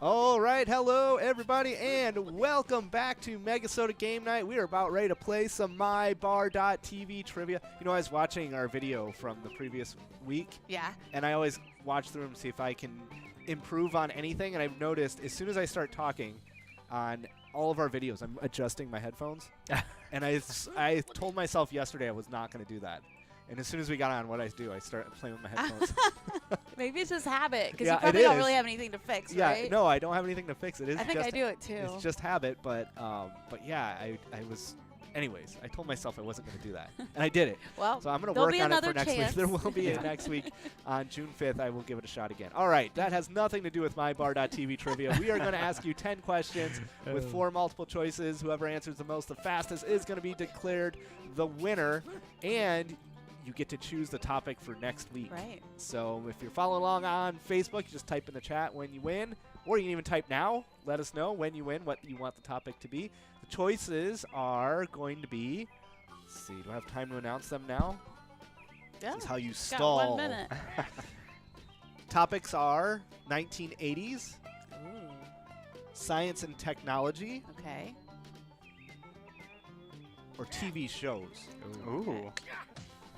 All right, hello everybody, and welcome back to MegaSota Game Night. We are about ready to play some MyBar.tv trivia. You know, I was watching our video from the previous week. Yeah. And I always watch through them to see if I can improve on anything. And I've noticed as soon as I start talking on all of our videos, I'm adjusting my headphones. And I told myself yesterday I was not going to do that. And as soon as we got on, what I do, I start playing with my headphones. Maybe it's just habit, because Yeah, you probably it don't is. really have anything to fix, Yeah, right? no, I don't have anything to fix. It is. I think just I do it too. It's just habit, but yeah, I was. Anyways, I told myself I wasn't going to do that, and I did it. Well, so I'm going to there'll work be on it another for next week. chance. There will be a next week on June 5th. I will give it a shot again. All right, that has nothing to do with MyBar.tv trivia. We are going to ask you 10 questions with 4 multiple choices. Whoever answers the most, the fastest, is going to be declared the winner, and you get to choose the topic for next week. Right. So if you're following along on Facebook, you just type in the chat when you win, or you can even type now. Let us know when you win what you want the topic to be. The choices are going to be, let's see, do I have time to announce them now? Yeah. This is how you Got stall. 1 minute. Topics are 1980s, Ooh. science and technology, Okay. or TV shows. Ooh.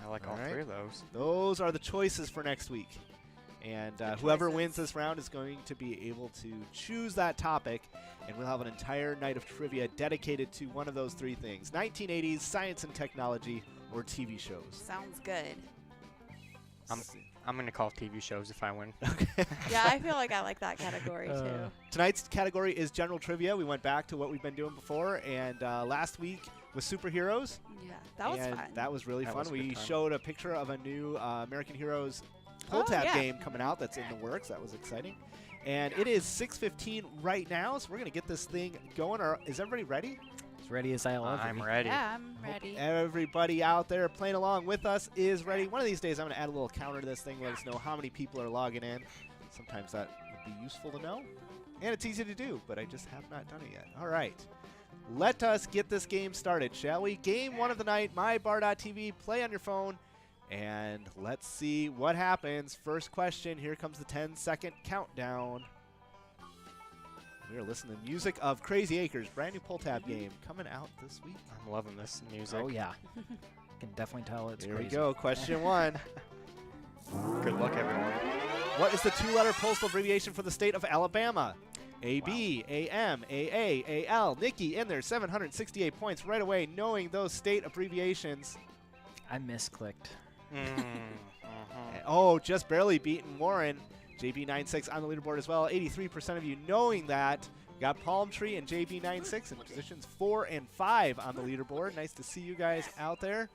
I like all All right. 3 of those. Those are the choices for next week. And whoever choices. wins this round is going to be able to choose that topic, and we'll have an entire night of trivia dedicated to one of those 3 things: 1980s, science and technology, or TV shows. Sounds good. I'm going to call TV shows if I win. Okay. Yeah, I feel like I like that category too. Tonight's category is general trivia. We went back to what we've been doing before, and last week was superheroes. Yeah, that was and fun. That was really That fun. was a good We time. showed a picture of a new American Heroes pull tab yeah. game coming out that's in the works. That was exciting. And it is 6:15 right now, so we're going to get this thing going. Is everybody ready? As ready as I'll ever I'm be. ready. Yeah, I'm ready. Everybody out there playing along with us is ready. One of these days, I'm going to add a little counter to this thing, let us know how many people are logging in. Sometimes that would be useful to know. And it's easy to do, but I just have not done it yet. All right. Let us get this game started, shall we? Game 1 of the night, MyBar.tv. Play on your phone, and let's see what happens. First question. Here comes the 10-second countdown. We are listening to music of Crazy Acres, brand new pull tab game coming out this week. I'm loving this music. Oh, yeah. Can definitely tell it's Here crazy. we go. Question 1. Good luck, everyone. What is the 2-letter postal abbreviation for the state of Alabama? AB, AM, AA, AL. Nikki in there, 768 points right away, knowing those state abbreviations. I misclicked. Oh, just barely beaten Warren. JB96 on the leaderboard as well. 83% of you knowing that. We got Palm Tree and JB96 in positions 4 and 5 on the leaderboard. Nice to see you guys out there.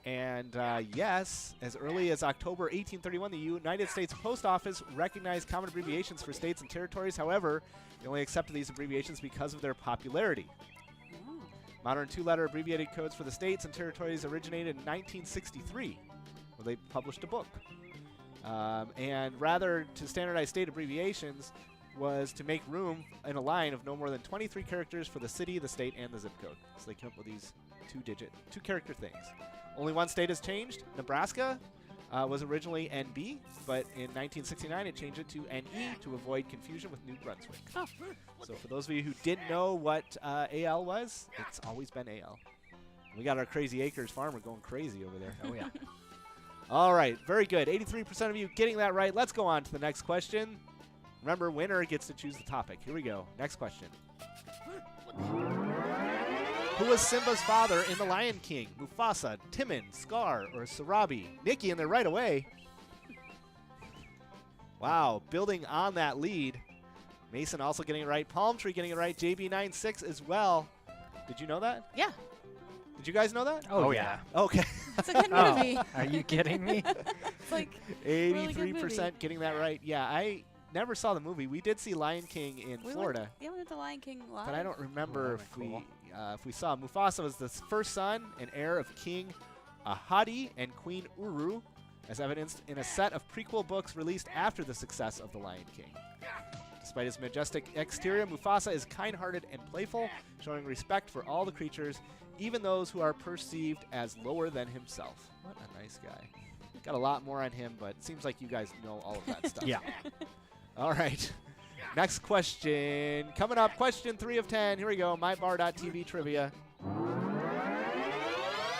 And yes, as early as October 1831, the United States Post Office recognized common abbreviations for states and territories. However, they only accepted these abbreviations because of their popularity. Oh. Modern 2-letter abbreviated codes for the states and territories originated in 1963, where they published a book. And rather to standardize state abbreviations was to make room in a line of no more than 23 characters for the city, the state, and the zip code. So they came up with these 2-character things. Only one state has changed. Nebraska was originally NB, but in 1969 it changed it to NE to avoid confusion with New Brunswick. Oh. So for those of you who didn't know what AL was, it's always been AL. We got our Crazy Acres farmer going crazy over there. Oh, yeah. All right, very good. 83% of you getting that right. Let's go on to the next question. Remember, winner gets to choose the topic. Here we go. Next question. Who was Simba's father in The Lion King? Mufasa, Timon, Scar, or Sarabi? Nikki in there right away. Wow, building on that lead. Mason also getting it right. Palm Tree getting it right. JB96 as well. Did you know that? Yeah, Did you guys know that? Oh, yeah. Okay. it's a good movie. Are you kidding me? It's like really good 83% movie. getting that right. Yeah, I never saw the movie. We did see Lion King in Florida, We went to Lion King live. but I don't remember Oh, cool. if we saw. Mufasa was the first son and heir of King Ahadi and Queen Uru, as evidenced in a set of prequel books released after the success of The Lion King. Despite his majestic exterior, Mufasa is kind-hearted and playful, showing respect for all the creatures, even those who are perceived as lower than himself. What a nice guy. Got a lot more on him, but it seems like you guys know all of that stuff. Yeah. All right. Next question. Coming up, question 3 of 10. Here we go. MyBar.tv trivia.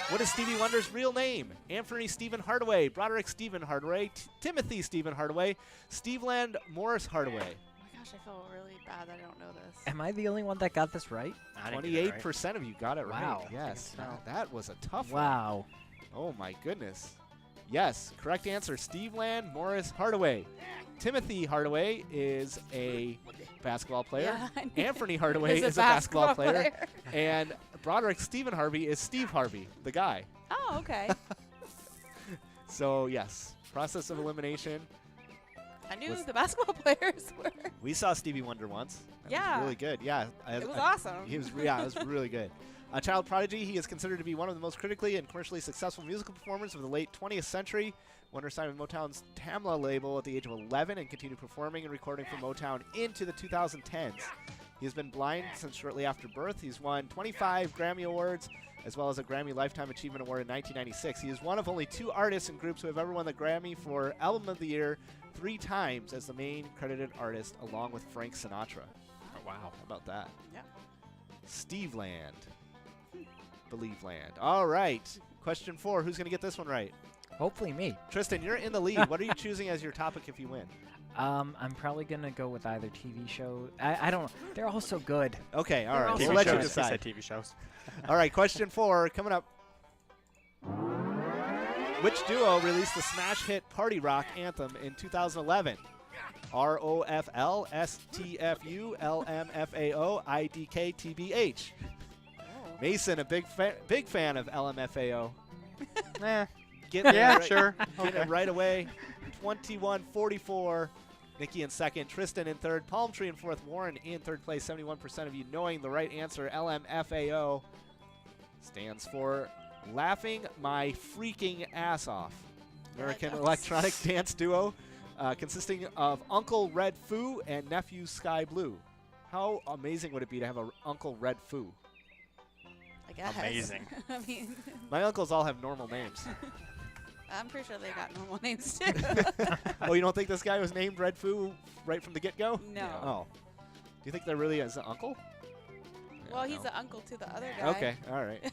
What is Stevie Wonder's real name? Anthony Stephen Hardaway, Broderick Stephen Hardaway, Timothy Stephen Hardaway, Steveland Morris Hardaway. Oh my gosh, I feel really bad that I don't know this. Am I the only one that got this right? I didn't get it right. 28% of you got it Wow. right. Yes. I can tell. That was a tough one. Wow. Oh, my goodness. Yes, correct answer, Steveland Morris Hardaway. Timothy Hardaway is a basketball player. Yeah, I knew Anthony Hardaway He's is a basketball player. And Broderick Stephen Harvey is Steve Harvey, the guy. Oh, okay. So, yes, process of elimination. I knew Was- the basketball players were. We saw Stevie Wonder once. That Yeah. was really good. Yeah. It was awesome. It was really good. A child prodigy, he is considered to be one of the most critically and commercially successful musical performers of the late 20th century. Wonder signed with Motown's Tamla label at the age of 11 and continued performing and recording for Motown into the 2010s. He has been blind since shortly after birth. He's won 25 Grammy Awards as well as a Grammy Lifetime Achievement Award in 1996. He is one of only 2 artists and groups who have ever won the Grammy for Album of the Year 3 times as the main credited artist, along with Frank Sinatra. Oh, wow. How about that? Yeah. Steve Land. Believe Land. All right. Question 4. Who's going to get this one right? Hopefully me. Tristan, you're in the lead. What are you choosing as your topic if you win? I'm probably going to go with either TV show. I don't know. They're all so good. Okay, all They're right. all We'll so let you good. He decide. said TV shows. All right, question 4 coming up. Which duo released the smash hit Party Rock anthem in 2011? ROFL, STFU, LMFAO, IDK, Oh. Mason, a big fan of LMFAO. Eh. Getting Yeah, it right, sure. Getting it right away. 21-44. Nikki in second, Tristan in third, Palm Tree in fourth, Warren in third place. 71% of you knowing the right answer. LMFAO stands for Laughing My Freaking Ass Off. American does. electronic dance duo consisting of Uncle Red Foo and Nephew Sky Blue. How amazing would it be to have an Uncle Red Foo? I guess. Amazing. I mean, My uncles all have normal names. I'm pretty sure they got normal names too. Oh, you don't think this guy was named Red Foo right from the get-go? No. Oh. Do you think there really is an uncle? Well, he's the the uncle to the other guy. Okay, all right.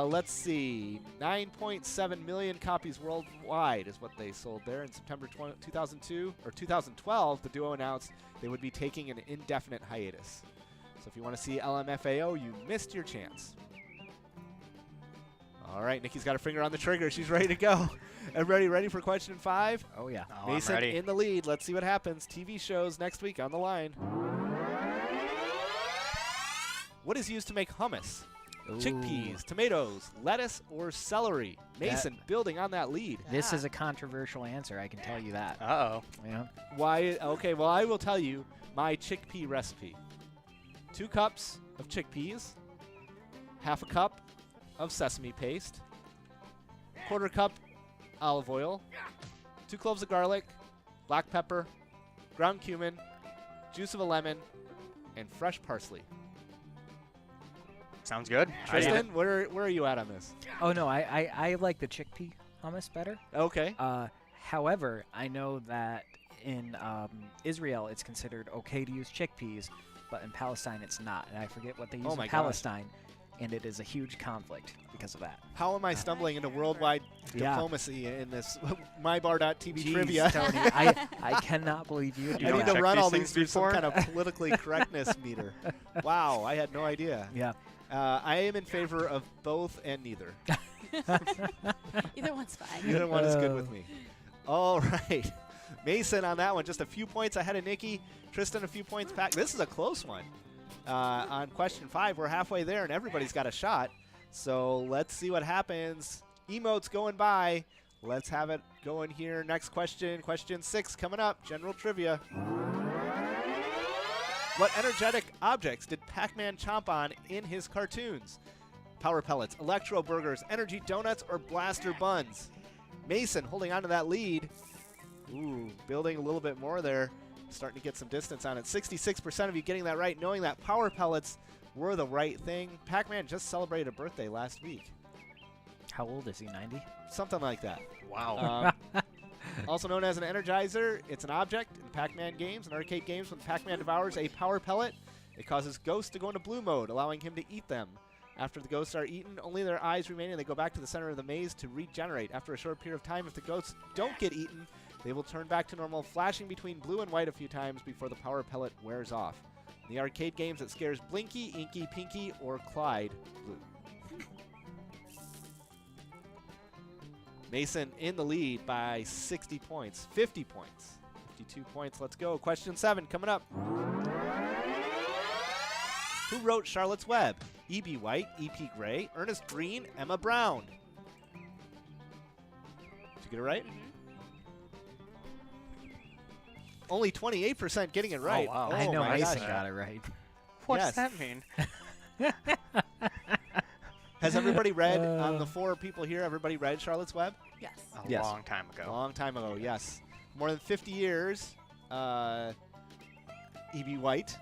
Let's see. 9.7 million copies worldwide is what they sold there. In September 2002 or 2012, the duo announced they would be taking an indefinite hiatus. So if you want to see LMFAO, you missed your chance. All right, Nikki's got her finger on the trigger. She's ready to go. Everybody ready for question 5? Oh, yeah. Oh, Mason I'm ready. in the lead. Let's see what happens. TV shows next week on the line. What is used to make hummus? Chickpeas, tomatoes, lettuce, or celery? Mason building on that lead. This Yeah. is a controversial answer. I can tell you that. Uh-oh. Yeah. Why? Okay, well, I will tell you my chickpea recipe. 2 cups of chickpeas, half a cup of sesame paste, 1/4 cup olive oil, 2 cloves of garlic, black pepper, ground cumin, juice of a lemon, and fresh parsley. Sounds good. Tristan, where are you at on this? Oh, no. I like the chickpea hummus better. Okay. However, I know that in Israel it's considered okay to use chickpeas, but in Palestine it's not. And I forget what they use Oh my in gosh. Palestine, and it is a huge conflict because of that. How am I stumbling into worldwide Yeah. diplomacy in this mybar.tv Jeez, trivia? Tony, I cannot believe you would do I don't need that. to check run these all these things through some before? kind of politically correctness meter. Wow, I had no idea. Yeah. I am in favor of both and neither. Either one's fine. Either one is good with me. All right. Mason on that one, just a few points ahead of Nikki. Tristan, a few points back. This is a close one. On question 5, we're halfway there, and everybody's got a shot. So let's see what happens. Emotes going by. Let's have it going here. Next question, question 6 coming up. General trivia. What energetic objects did Pac-Man chomp on in his cartoons? Power pellets, electro burgers, energy donuts, or blaster buns? Mason holding on to that lead. Ooh, building a little bit more there. Starting to get some distance on it. 66% of you getting that right, knowing that power pellets were the right thing. Pac-Man just celebrated a birthday last week. How old is he? 90? Something like that. Wow. Also known as an energizer, it's an object in Pac-Man games and arcade games. When Pac-Man devours a power pellet, it causes ghosts to go into blue mode, allowing him to eat them. After the ghosts are eaten, only their eyes remain, and they go back to the center of the maze to regenerate. After a short period of time, if the ghosts don't get eaten, they will turn back to normal, flashing between blue and white a few times before the power pellet wears off. In the arcade games, it scares Blinky, Inky, Pinky, or Clyde blue. Mason in the lead by 60 points. 50 points. 52 points. Let's go. Question 7 coming up. Who wrote Charlotte's Web? E.B. White, E.P. Gray, Ernest Green, Emma Brown. Did you get it right? Only 28% getting it right. Oh, wow. I know my Mason gosh. got it right. What Yes. does that mean? Has everybody read, on the 4 people here, everybody read Charlotte's Web? Yes. A Yes. long time ago. Long time ago, yes. More than 50 years, E.B. White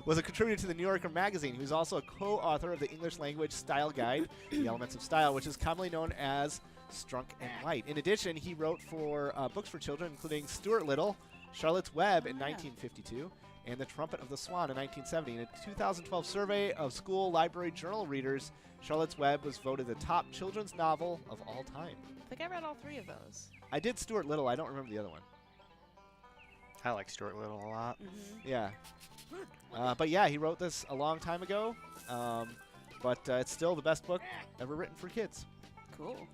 was a contributor to the New Yorker magazine. He was also a co-author of the English language style guide, The Elements of Style, which is commonly known as Strunk and White. In addition, he wrote for books for children, including Stuart Little, Charlotte's Web in 1952, and The Trumpet of the Swan in 1970. In a 2012 survey of school library journal readers, Charlotte's Web was voted the top children's novel of all time. I think I read all 3 of those. I did Stuart Little. I don't remember the other one. I like Stuart Little a lot. Yeah. But yeah, he wrote this a long time ago. But it's still the best book ever written for kids. Cool.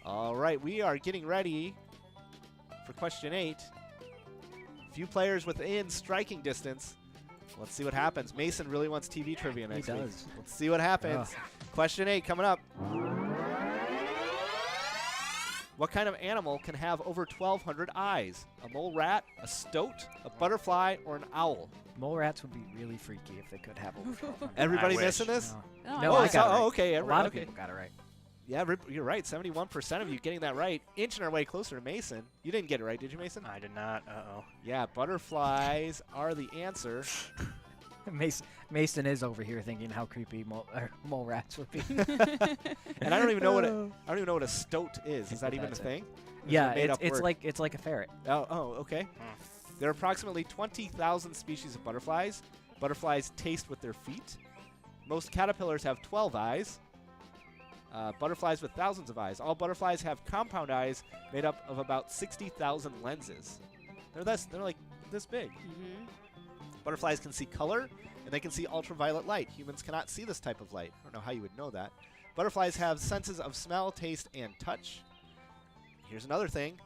All right, we are getting ready for question 8. Few players within striking distance. Let's see what happens. Mason really wants TV trivia next week. does. Let's see what happens. Question 8 coming up. What kind of animal can have over 1,200 eyes? A mole rat, a stoat, a butterfly, or an owl? Mole rats would be really freaky if they could have over 1,200. Everybody wish. missing this? No, No, I I got got it right. okay. A lot of okay. people got it right. Yeah, you're right. 71% of you getting that right. Inching our way closer to Mason. You didn't get it right, did you, Mason? I did not. Uh-oh. Yeah, butterflies are the answer. Mason is over here thinking how creepy mole rats would be. And I don't even know what a stoat is. Is that even a That's it. thing? Or is Yeah, it a made-up it's word? like a ferret. Oh, okay. There are approximately 20,000 species of butterflies. Butterflies taste with their feet. Most caterpillars have 12 eyes. Butterflies with thousands of eyes. All butterflies have compound eyes made up of about 60,000 lenses. They're like this big. Butterflies can see color, and they can see ultraviolet light. Humans cannot see this type of light. I don't know how you would know that. Butterflies have senses of smell, taste, and touch. Here's another thing.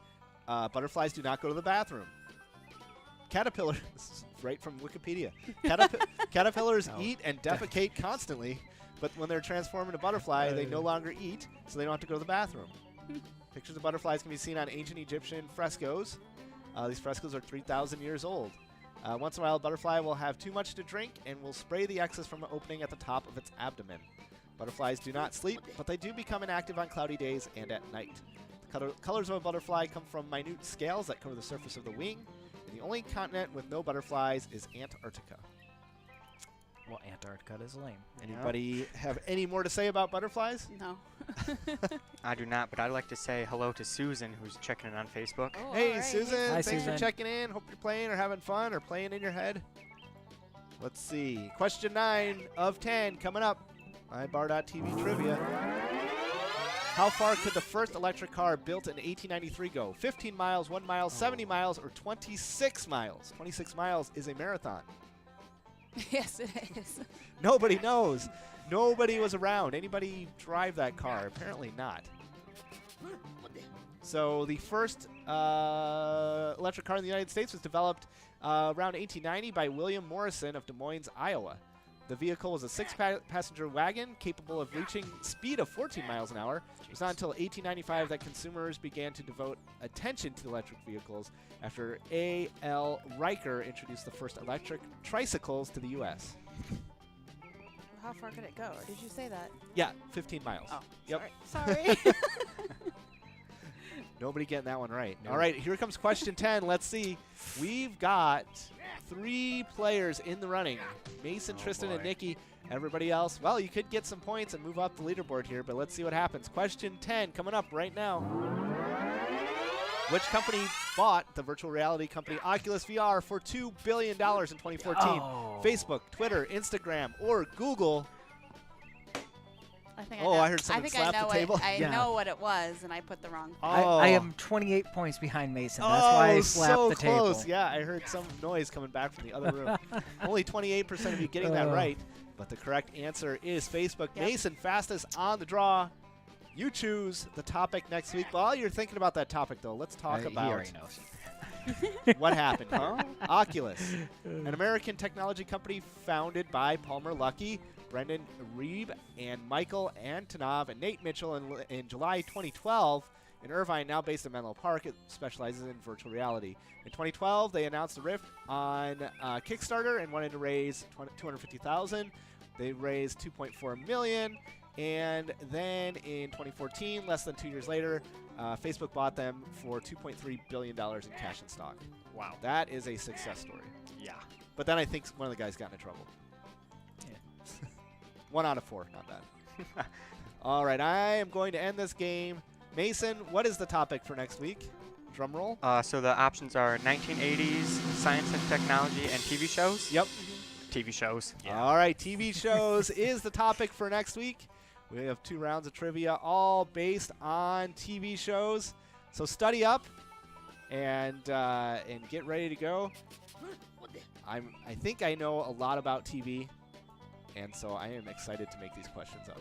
Butterflies do not go to the bathroom. Caterpillars, this is right from Wikipedia. Caterpillars eat and defecate constantly, but when they're transformed into butterfly, they no longer eat, so they don't have to go to the bathroom. Pictures of butterflies can be seen on ancient Egyptian frescoes. These frescoes are 3,000 years old. Once in a while, a butterfly will have too much to drink and will spray the excess from an opening at the top of its abdomen. Butterflies do not sleep, but they do become inactive on cloudy days and at night. The colors of a butterfly come from minute scales that cover the surface of the wing. And the only continent with no butterflies is Antarctica. Well, Antarctica is lame. Anybody have any more to say about butterflies? No. I do not, but I'd like to say hello to Susan, who's checking in on Facebook. Oh, Hey, all right. Susan. Hi, Thanks for Susan. checking in. Hope you're playing or having fun or playing in your head. Let's see. Question 9 of 10 coming up. iBar.tv trivia. How far could the first electric car built in 1893 go? 15 miles, 1 mile, 70 miles, or 26 miles? 26 miles is a marathon. Yes, it is. Nobody knows. Nobody was around. Anybody drive that car? Apparently not. So the first electric car in the United States was developed around 1890 by William Morrison of Des Moines, Iowa. The vehicle was a 6-passenger wagon capable of reaching speed of 14 miles an hour. It was not until 1895 that consumers began to devote attention to electric vehicles after A.L. Riker introduced the first electric tricycles to the U.S. How far could it go? Or did you say that? Yeah, 15 miles. Oh, Yep. sorry. Nobody getting that one right. No. All right, here comes question 10. Let's see. We've got 3 players in the running. Mason, Tristan, and boy. Nikki. Everybody else, well, you could get some points and move up the leaderboard here, but let's see what happens. Question 10 coming up right now. Which company bought the virtual reality company Oculus VR for $2 billion in 2014? Oh. Facebook, Twitter, Instagram, or Google? I think Oh, I know. I heard someone slap the table. I Yeah. know what it was, and I put the wrong. I am 28 points behind Mason. That's why I slapped so the table. close. Yeah, I heard some noise coming back from the other room. Only 28% of you getting that right, but the correct answer is Facebook. Yep. Mason, fastest on the draw. You choose the topic next week. While you're thinking about that topic, though, let's talk He about already knows. what happened here. Oculus, an American technology company founded by Palmer Luckey, Brendan Reeb, and Michael Antonov and Nate Mitchell in July 2012 in Irvine, now based in Menlo Park. It specializes in virtual reality. In 2012, they announced the Rift on Kickstarter and wanted to raise $250,000. They raised $2.4 million. And then in 2014, less than 2 years later, Facebook bought them for $2.3 billion in cash and stock. Wow. That is a success story. Yeah. But then I think one of the guys got into trouble. Yeah. 1 out of 4, not bad. All right, I am going to end this game. Mason, what is the topic for next week? Drum roll. So the options are 1980s, science and technology, and TV shows? Yep. TV shows. All right, TV shows is the topic for next week. We have 2 rounds of trivia, all based on TV shows. So study up and get ready to go. I think I know a lot about TV, and so I am excited to make these questions up.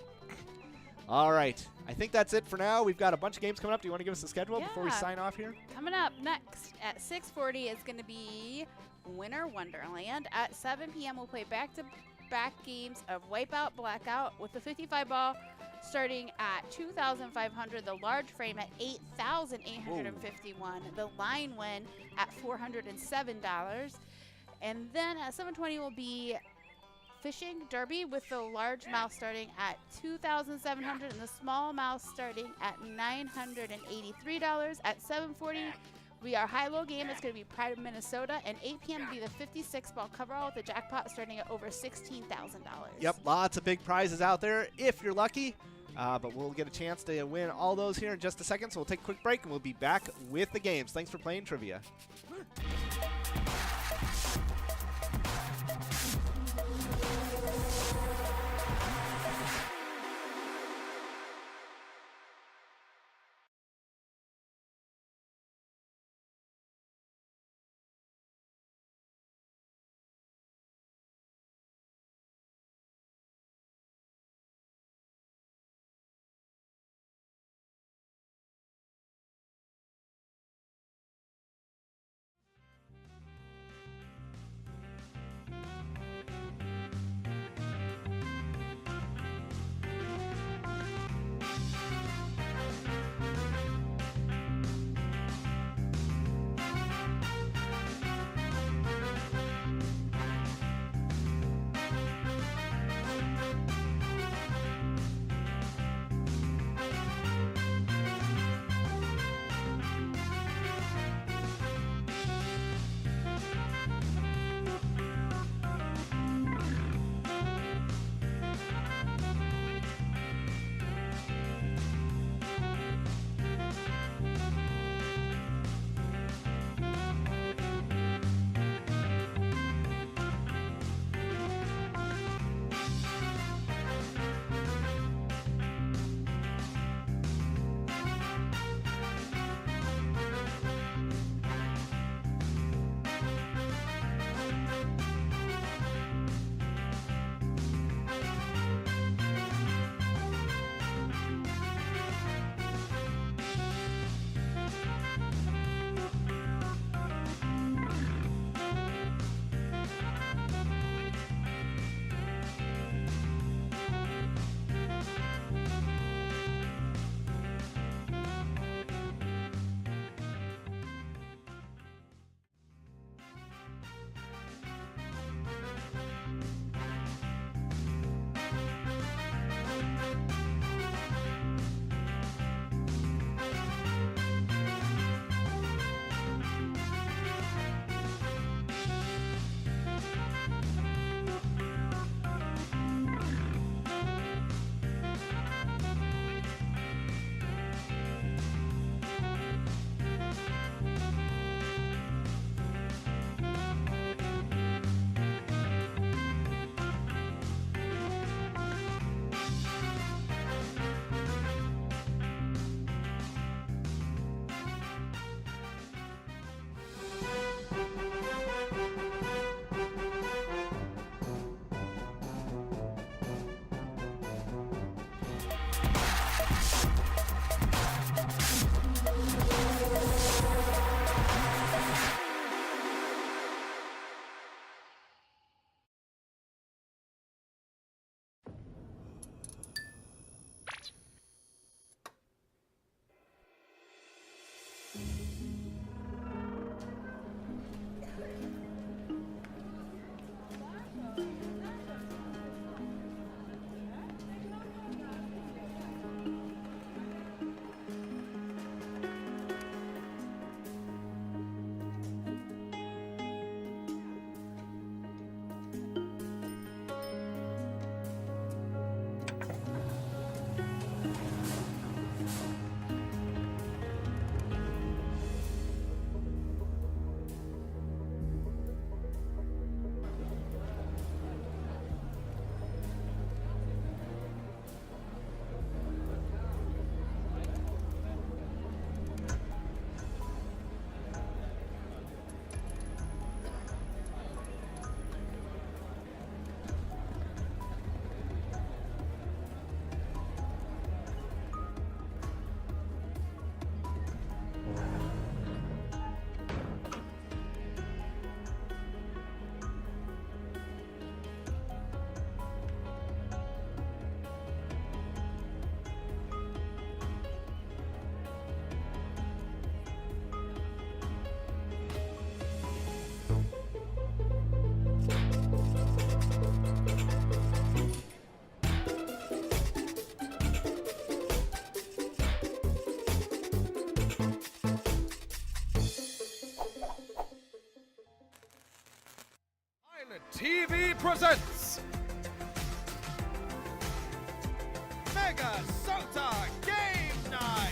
All right, I think that's it for now. We've got a bunch of games coming up. Do you want to give us the schedule before we Yeah. sign off here? Coming up next at 6:40 is going to be Winter Wonderland. At 7 p.m. we'll play back-to-back games of Wipeout, Blackout with the 55 ball starting at 2,500, the large frame at 8,851, the line win at $407, and then at 7:20 will be Fishing Derby with the large mouse starting at $2,700 and the small mouse starting at $983. At 7:40, we are high-low game. It's going to be Pride of Minnesota, and 8 p.m. will be the 56-ball coverall with the jackpot starting at over $16,000. Yep, lots of big prizes out there if you're lucky. But we'll get a chance to win all those here in just a second. So we'll take a quick break, and we'll be back with the games. Thanks for playing trivia. TV presents MegaSota Game Night!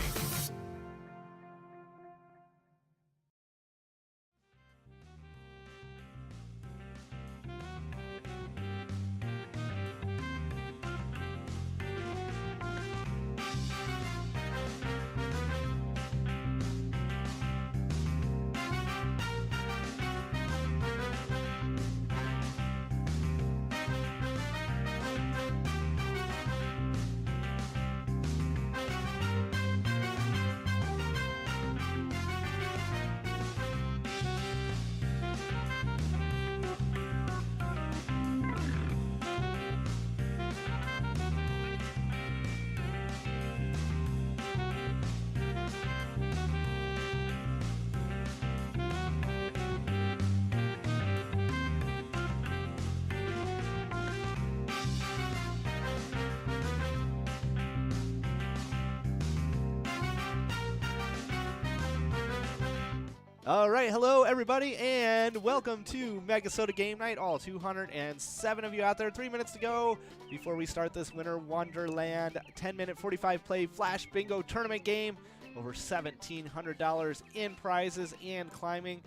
All right, hello everybody, and welcome to MegaSota Game Night. All 207 of you out there. 3 minutes to go before we start this Winter Wonderland 10-minute 45-play Flash Bingo tournament game. Over $1,700 in prizes and climbing.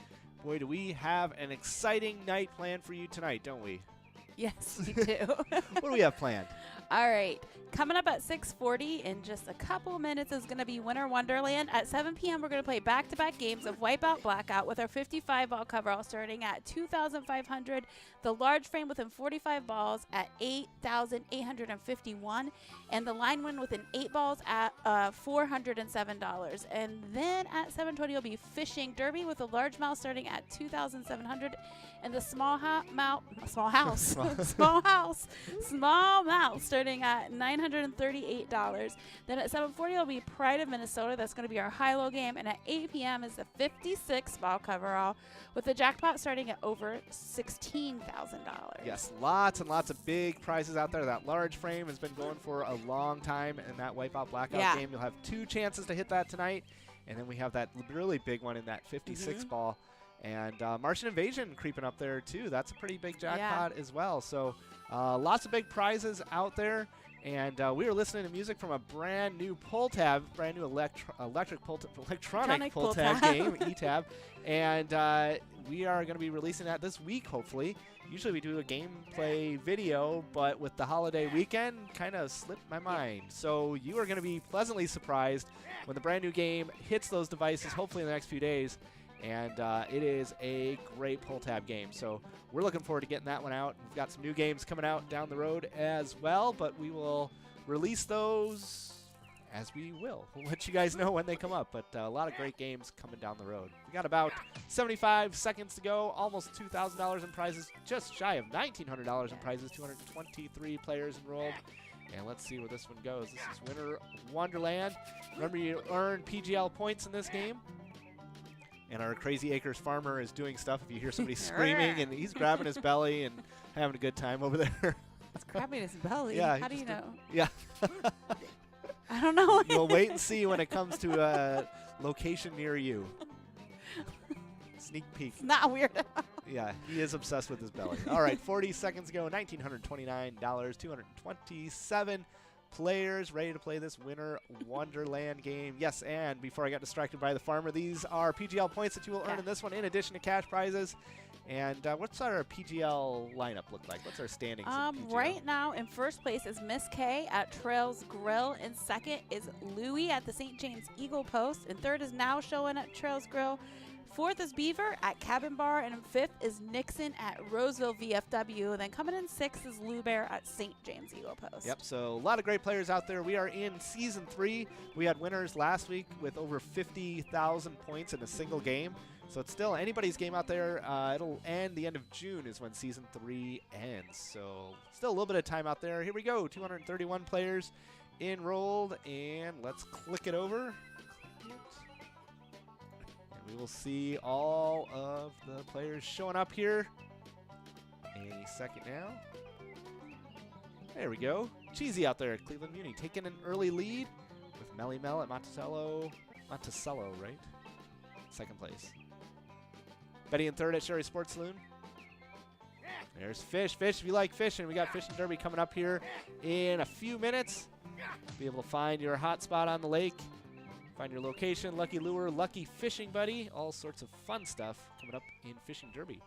Boy, do we have an exciting night planned for you tonight, don't we? Yes, we do. What do we have planned? All right. Coming up at 6:40 in just a couple minutes is going to be Winter Wonderland. At 7 p.m., we're going to play back-to-back games of Wipeout Blackout with our 55-ball coverall starting at $2,500. The large frame within 45 balls at $8,851. And the line win within 8 balls at $407. And then at 7:20 will be Fishing Derby with a large mouth starting at $2,700. And the small mouth starting at $938. Then at 7:40 will be Pride of Minnesota. That's going to be our high-low game. And at 8 p.m. is the 56-ball coverall with the jackpot starting at over $16,000. Yes, lots and lots of big prizes out there. That large frame has been going for a long time in that Wipeout Blackout game. You'll have 2 chances to hit that tonight. And then we have that really big one in that 56 ball. And Martian Invasion creeping up there, too. That's a pretty big jackpot as well. So lots of big prizes out there. And we were listening to music from a brand new pull tab, brand new electronic pull tab game, E-Tab. And we are going to be releasing that this week, hopefully. Usually we do a gameplay video, but with the holiday weekend, kind of slipped my mind. So you are going to be pleasantly surprised when the brand new game hits those devices, hopefully in the next few days. And it is a great pull tab game. So we're looking forward to getting that one out. We've got some new games coming out down the road as well, but we will release those as we will. We'll let you guys know when they come up, but a lot of great games coming down the road. We got about 75 seconds to go, almost $2,000 in prizes, just shy of $1,900 in prizes, 223 players enrolled. And let's see where this one goes. This is Winter Wonderland. Remember, you earn PGL points in this game. And our Crazy Acres farmer is doing stuff. If you hear somebody screaming, and he's grabbing his belly and having a good time over there. It's grabbing his belly. Yeah, How do you know? Yeah. I don't know. You'll wait and see when it comes to a location near you. Sneak peek. It's not weird. Yeah, he is obsessed with his belly. All right, 40 seconds ago, $1,929, 227 players ready to play this Winter Wonderland game. Yes, and before I got distracted by the farmer, these are PGL points that you will earn in this one in addition to cash prizes. And what's our PGL lineup look like? What's our standings in PGL? Right now, in first place is Miss K at Trails Grill. In second is Louie at the St. James Eagle Post. And third is Now Showing at Trails Grill. Fourth is Beaver at Cabin Bar. And in fifth is Nixon at Roseville VFW. And then coming in sixth is Lou Bear at St. James Eagle Post. Yep, so a lot of great players out there. We are in Season 3. We had winners last week with over 50,000 points in a single game. So it's still anybody's game out there. It'll end the end of June is when Season 3 ends. So still a little bit of time out there. Here we go, 231 players enrolled. And let's click it over. We will see all of the players showing up here any second now. There we go. Cheesy out there at Cleveland Muni taking an early lead with Melly Mel at Monticello, right? Second place. Betty in third at Sherry Sports Saloon. There's Fish. Fish, if you like fishing, we got Fishing Derby coming up here in a few minutes. Be able to find your hot spot on the lake, find your location, lucky lure, lucky fishing buddy, all sorts of fun stuff coming up in Fishing Derby.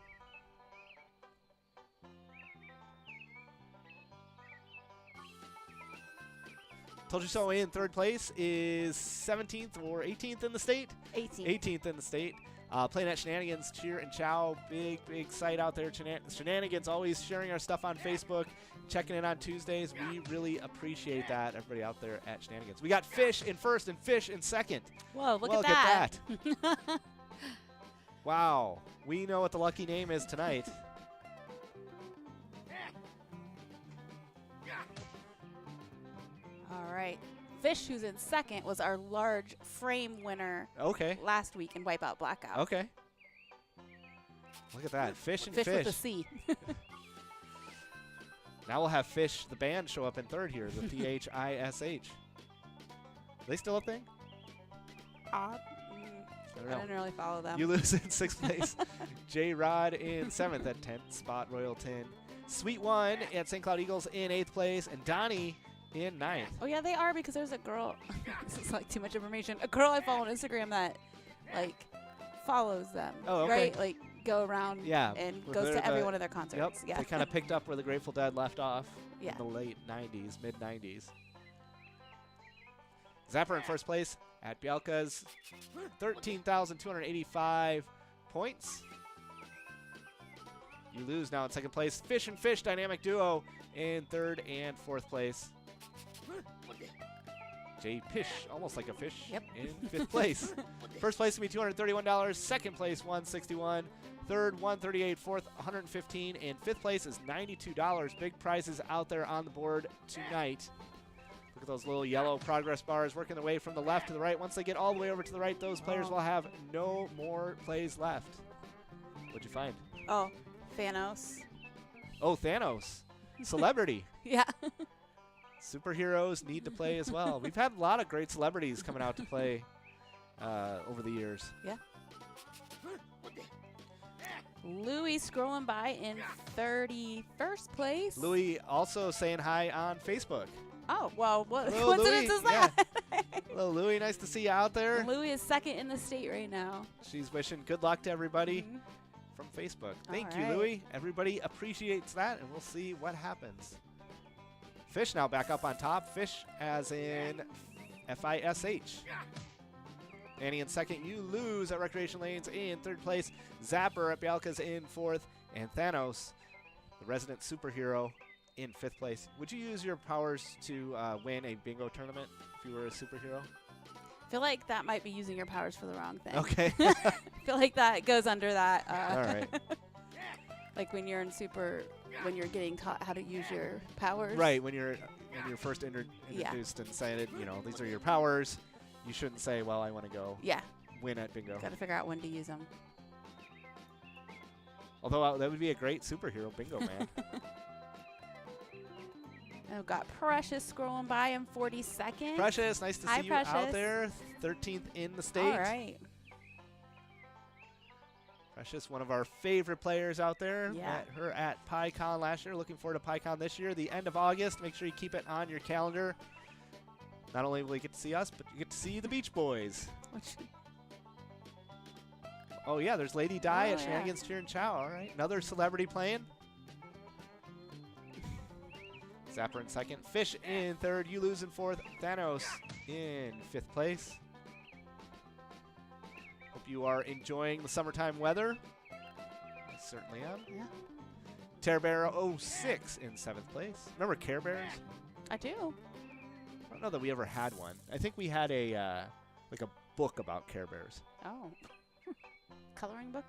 Told you so in third place is 17th or 18th in the state? 18. 18th in the state. Playing at Shenanigans, Cheer and Chow. Big site out there. Shenanigans, always sharing our stuff on Facebook, checking in on Tuesdays. We really appreciate that, everybody out there at Shenanigans. We got Fish in first and Fish in second. Whoa, look Look at at that. Wow. We know what the lucky name is tonight. All right. Fish, who's in second, was our large frame winner Okay. last week in Wipeout Blackout. Okay. Look at that. Fish and Fish Fish. with a C. Now we'll have Fish, the band, show up in third here, the P-H-I-S-H. They still a thing? I don't know. didn't really follow them. You lose in sixth place. J-Rod in seventh at 10th spot, Royalton. Sweet One at St. Cloud Eagles in eighth place, and Donnie in ninth. Oh, yeah, they are, because there's a girl. This is like too much information. A girl I follow on Instagram that, like, follows them. Oh, okay. Right? Like, go around Yeah, and with goes their- to every the- one of their concerts. Yep, Yeah. they kind of picked up where the Grateful Dead left off Yeah. in the late 90s, mid-90s. Zapper in first place at Bielka's 13,285 points. You lose now in second place. Fish and Fish dynamic duo in third and fourth place. Jay Pish, almost like a fish, Yep. in fifth place. First place will be $231. Second place, $161. Third, $138. Fourth, $115. And fifth place is $92. Big prizes out there on the board tonight. Look at those little yellow progress bars working their way from the left to the right. Once they get all the way over to the right, those players will have no more plays left. What'd you find? Oh, Thanos. Oh, Thanos. Celebrity. Yeah. Superheroes need to play as well. We've had a lot of great celebrities coming out to play over the years. Yeah. Louis scrolling by in 31st place. Louis also saying hi on Facebook. Oh, well, what Hello, coincidence Louis. is that? Hello, Louis. Nice to see you out there. Louis is second in the state right now. She's wishing good luck to everybody Mhm. from Facebook. All Thank you, right. Louis. Everybody appreciates that, and we'll see what happens. Fish now back up on top. Fish as in F-I-S-H. Annie in second. You lose at Recreation Lanes in third place. Zapper at Bialka's in fourth. And Thanos, the resident superhero, in fifth place. Would you use your powers to win a bingo tournament if you were a superhero? I feel like that might be using your powers for the wrong thing. Okay. I feel like that goes under that. All right. Like when you're when you're getting taught how to use your powers. Right, when you're first introduced and saying it, these are your powers, you shouldn't say, well, I want to go Yeah. win at bingo. Got to figure out when to use them. Although that would be a great superhero bingo, man. I've got Precious scrolling by in 42nd. Precious, nice to Hi, see you out Precious. there. 13th in the state. All right. Precious, one of our favorite players out there. Yeah. Met her at PyCon last year. Looking forward to PyCon this year, the end of August. Make sure you keep it on your calendar. Not only will you get to see us, but you get to see the Beach Boys. Which, Oh, yeah, there's Lady Di Oh, at yeah. Shenanigans Cheer and Chow. All right, another celebrity playing. Zapper in second. Fish in third. You lose in fourth. Thanos in fifth place. Hope you are enjoying the summertime weather. I certainly am. yeah, Terror Bear 06 in seventh place. Remember Care Bears? I do. I don't know that we ever had one. I think we had a like a book about Care Bears. Oh. Coloring book?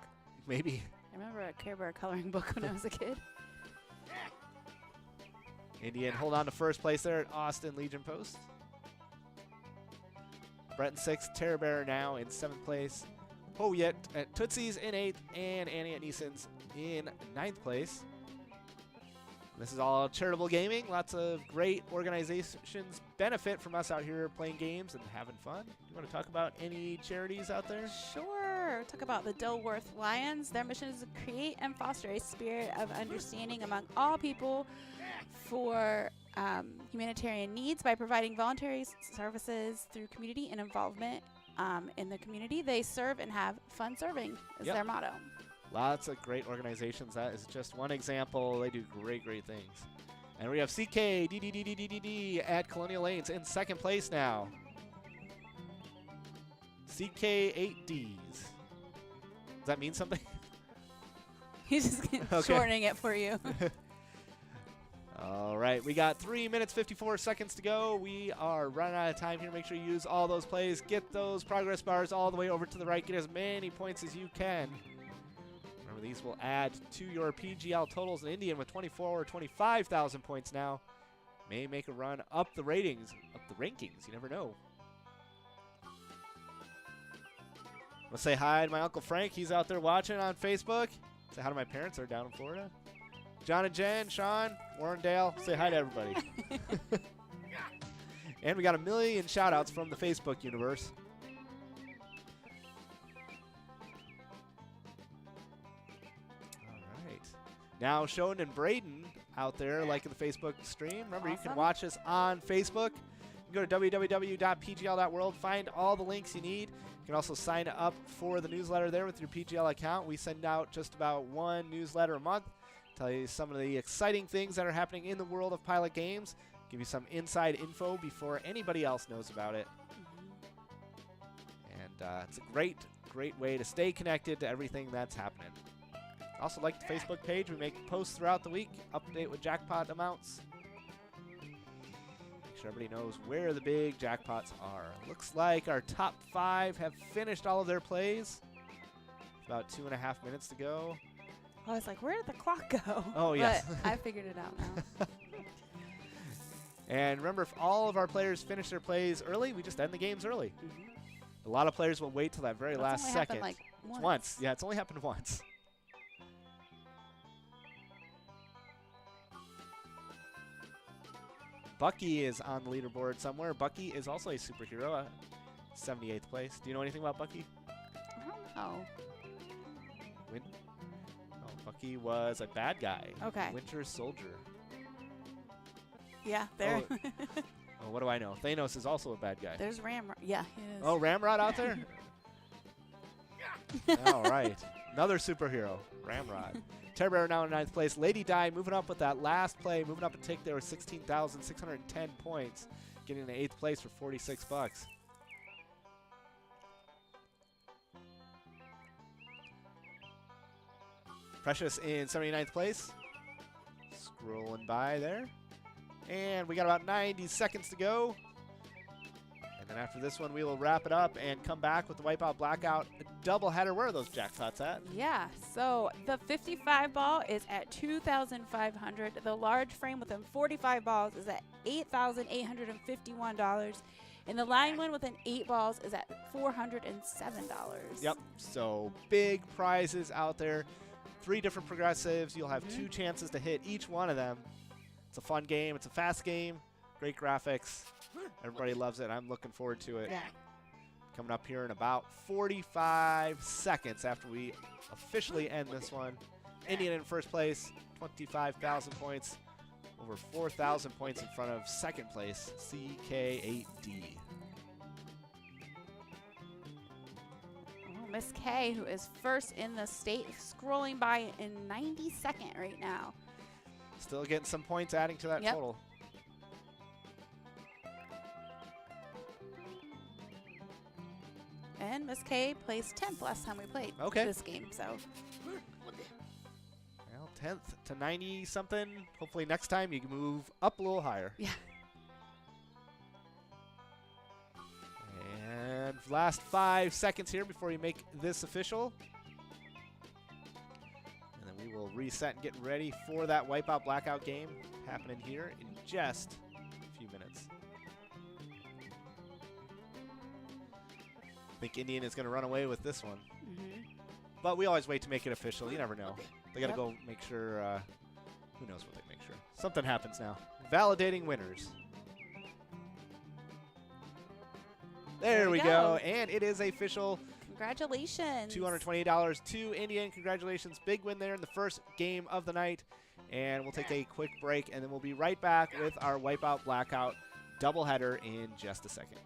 Maybe. I remember a Care Bear coloring book when I was a kid. Indian hold on to first place there at Austin Legion Post. Brett in sixth. Terror Bear now in seventh place. Ho Yet at Tootsie's in eighth. And Annie at Neeson's in ninth place. This is all charitable gaming. Lots of great organizations benefit from us out here playing games and having fun. You want to talk about any charities out there? Sure. Talk about the Dilworth Lions. Their mission is to create and foster a spirit of understanding among all people for humanitarian needs by providing voluntary services through community and involvement in the community. They serve and have fun serving is their motto. Lots of great organizations. That is just one example. They do great, great things. And we have CK at Colonial Lanes in second place now. CK8Ds. Does that mean something? He's just shortening it for you. All right, we got 3 minutes, 54 seconds to go. We are running out of time here. Make sure you use all those plays. Get those progress bars all the way over to the right. Get as many points as you can. Remember, these will add to your PGL totals. An Indian with 24 or 25,000 points now may make a run up the ratings, up the rankings. You never know. Let's say hi to my Uncle Frank. He's out there watching on Facebook. Say hi to my parents. They're down in Florida. John and Jen, Sean, Warren, Dale. Say hi to everybody. And we got 1 million shout-outs from the Facebook universe. All right. Now, Sean and Braden out there liking the Facebook stream. Remember, you can watch us on Facebook. You can go to www.pgl.world, find all the links you need. You can also sign up for the newsletter there with your PGL account. We send out just about one newsletter a month. Tell you some of the exciting things that are happening in the world of Pilot Games. Give you some inside info before anybody else knows about it. And it's a great, great way to stay connected to everything that's happening. Also like the Facebook page. We make posts throughout the week, update with jackpot amounts. Make sure everybody knows where the big jackpots are. Looks like our top 5 have finished all of their plays. About 2.5 minutes to go. I was like, where did the clock go? Oh, yes. But I figured it out now. And remember, if all of our players finish their plays early, we just end the games early. A lot of players will wait till that very last only second. happened, like, Once. Yeah, it's only happened once. Bucky is on the leaderboard somewhere. Bucky is also a superhero, 78th place. Do you know anything about Bucky? I don't know. Bucky was a bad guy. Okay. Winter Soldier. Yeah, there. Oh, what do I know? Thanos is also a bad guy. There's Ramrod. Yeah, he is. Oh, Ramrod out there? All right. Another superhero, Ramrod. Terror Bear now in 9th place. Lady Di moving up with that last play, moving up and take there with 16,610 points, getting to 8th place for 46 bucks. Precious in 79th place. Scrolling by there. And we got about 90 seconds to go. And then after this one, we will wrap it up and come back with the Wipeout Blackout doubleheader. Where are those jackpots at? Yeah, so the 55 ball is at 2,500. The large frame within 45 balls is at $8,851. And the line win within 8 balls is at $407. Yep, so big prizes out there. 3 different progressives. You'll have 2 chances to hit each one of them. It's a fun game. It's a fast game. Great graphics. Everybody loves it. I'm looking forward to it. Yeah. Coming up here in about 45 seconds after we officially end this one. Indian in first place, 25,000 points. Over 4,000 points in front of second place, CK8D. Miss K, who is first in the state, scrolling by in 92nd right now. Still getting some points adding to that total. And Miss K placed 10th last time we played this game, so. Well, 10th to 90-something. Hopefully next time you can move up a little higher. Yeah. And last 5 seconds here before you make this official. And then we will reset and get ready for that Wipeout Blackout game happening here in just a few minutes. I think Indian is going to run away with this one. But we always wait to make it official. You never know. They got to go make sure. Who knows what they make sure. Something happens now. Validating winners. There we go. And it is official. Congratulations. $220 to Indian. Congratulations. Big win there in the first game of the night. And we'll take a quick break, and then we'll be right back with our Wipeout Blackout doubleheader in just a second.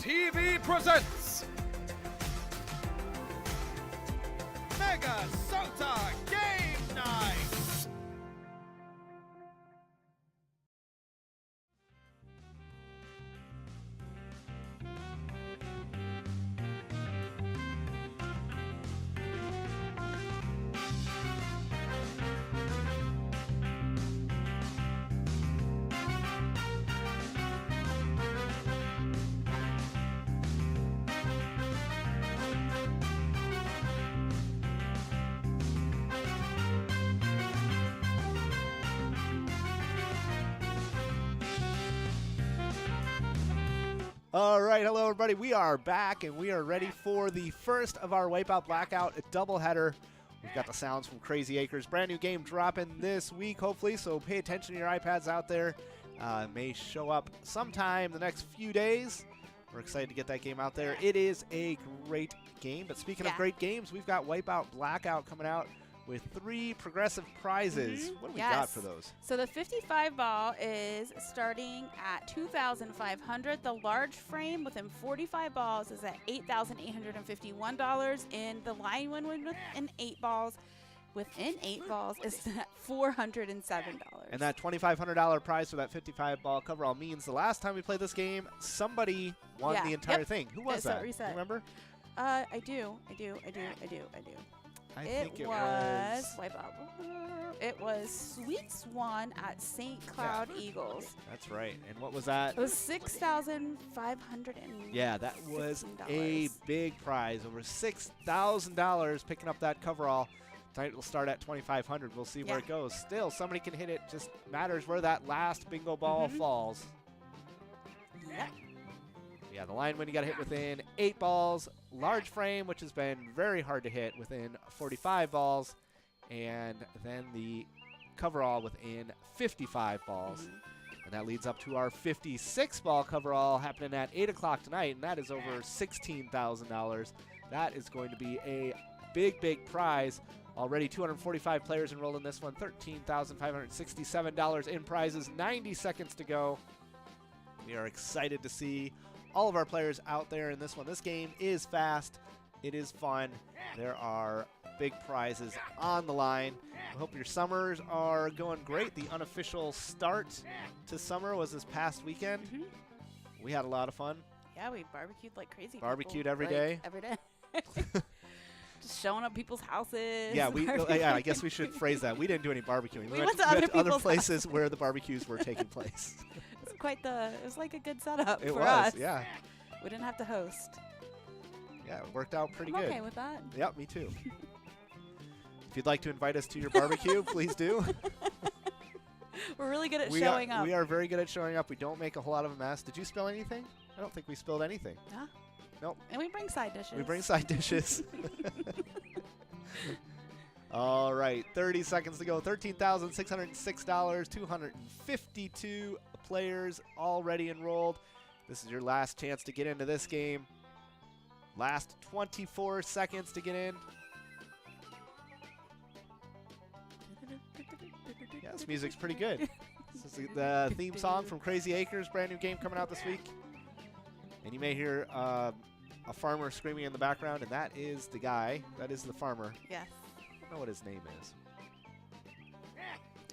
TV presents MegaSota Game Night. All right, hello everybody. We are back and we are ready for the first of our Wipeout Blackout doubleheader. We've got the sounds from Crazy Acres. Brand new game dropping this week, hopefully, so pay attention to your iPads out there. May show up sometime the next few days. We're excited to get that game out there. It is a great game, but speaking of great games, we've got Wipeout Blackout coming out with 3 progressive prizes. What do we got for those? So the 55 ball is starting at $2,500. The large frame within 45 balls is at $8,851. And the line one within 8 balls is at $407. And that $2,500 prize for that 55 ball coverall means the last time we played this game, somebody won the entire thing. Who was that? Do you remember? I do. I think it was Wipeout. It was Sweet Swan at St. Cloud Eagles. That's right. And what was that? It was $6,500. Yeah, that was a big prize. Over $6,000 picking up that coverall. Tonight will start at $2,500. We'll see where it goes. Still, somebody can hit it. Just matters where that last bingo ball falls. Yep. Yeah, the line when you got to hit within 8 balls. Large frame, which has been very hard to hit within 45 balls. And then the coverall within 55 balls. And that leads up to our 56 ball coverall happening at 8 o'clock tonight. And that is over $16,000. That is going to be a big, big prize. Already 245 players enrolled in this one. $13,567 in prizes. 90 seconds to go. We are excited to see all of our players out there in this one. This game is fast. It is fun. There are big prizes on the line. I hope your summers are going great. The unofficial start to summer was this past weekend. We had a lot of fun. Yeah, we barbecued like crazy. Barbecued every day. Every day. Just showing up people's houses. Yeah, I guess we should phrase that. We didn't do any barbecuing. We went to other places where the barbecues were taking place. It was like a good setup for us. Yeah. We didn't have to host. Yeah, it worked out pretty I'm good. okay with that. Yep, me too. If you'd like to invite us to your barbecue, please do. We're really good at showing up. We are very good at showing up. We don't make a whole lot of a mess. Did you spill anything? I don't think we spilled anything. Huh? Nope. And we bring side dishes. We bring side dishes. All right, 30 seconds to go. $13,606, 252 players already enrolled. This is your last chance to get into this game. Last 24 seconds to get in. Yeah, this music's pretty good. This is the theme song from Crazy Acres, brand new game coming out this week. And you may hear a farmer screaming in the background, and that is the guy. That is the farmer. Yes. I don't know what his name is.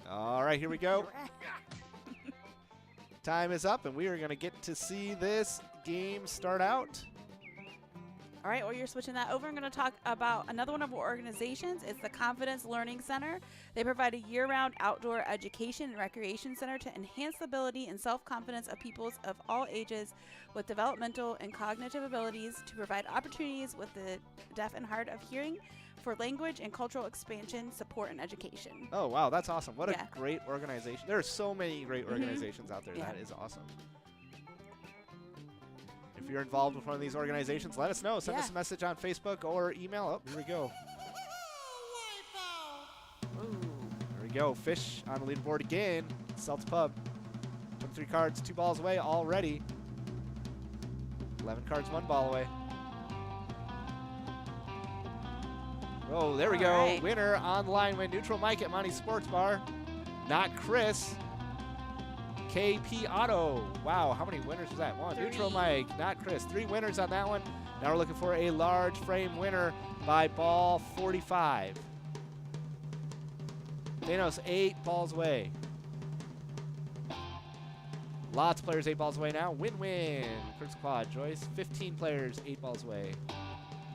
All right, here we go. Time is up, and we are going to get to see this game start out. All right, well, you're switching that over. I'm going to talk about another one of our organizations. It's the Confidence Learning Center. They provide a year-round outdoor education and recreation center to enhance the ability and self-confidence of peoples of all ages with developmental and cognitive abilities to provide opportunities with the deaf and hard of hearing for language and cultural expansion, support, and education. Oh, wow, that's awesome. What a great organization. There are so many great organizations out there. Yeah. That is awesome. If you're involved with one of these organizations, let us know. Send us a message on Facebook or email. Oh, here we go. There we go. Fish on the leaderboard again. Celts Pub. 23 cards, 2 balls away already. 11 cards, 1 ball away. Oh, there we go. Right. Winner on the line win. Neutral Mike at Monty Sports Bar. Not Chris. KP Auto. Wow, how many winners was that? One. Three. Neutral Mike, not Chris. 3 winners on that one. Now we're looking for a large frame winner by ball 45. Thanos 8 balls away. Lots of players 8 balls away now. Win-win. Critics Quad. Joyce 15 players 8 balls away.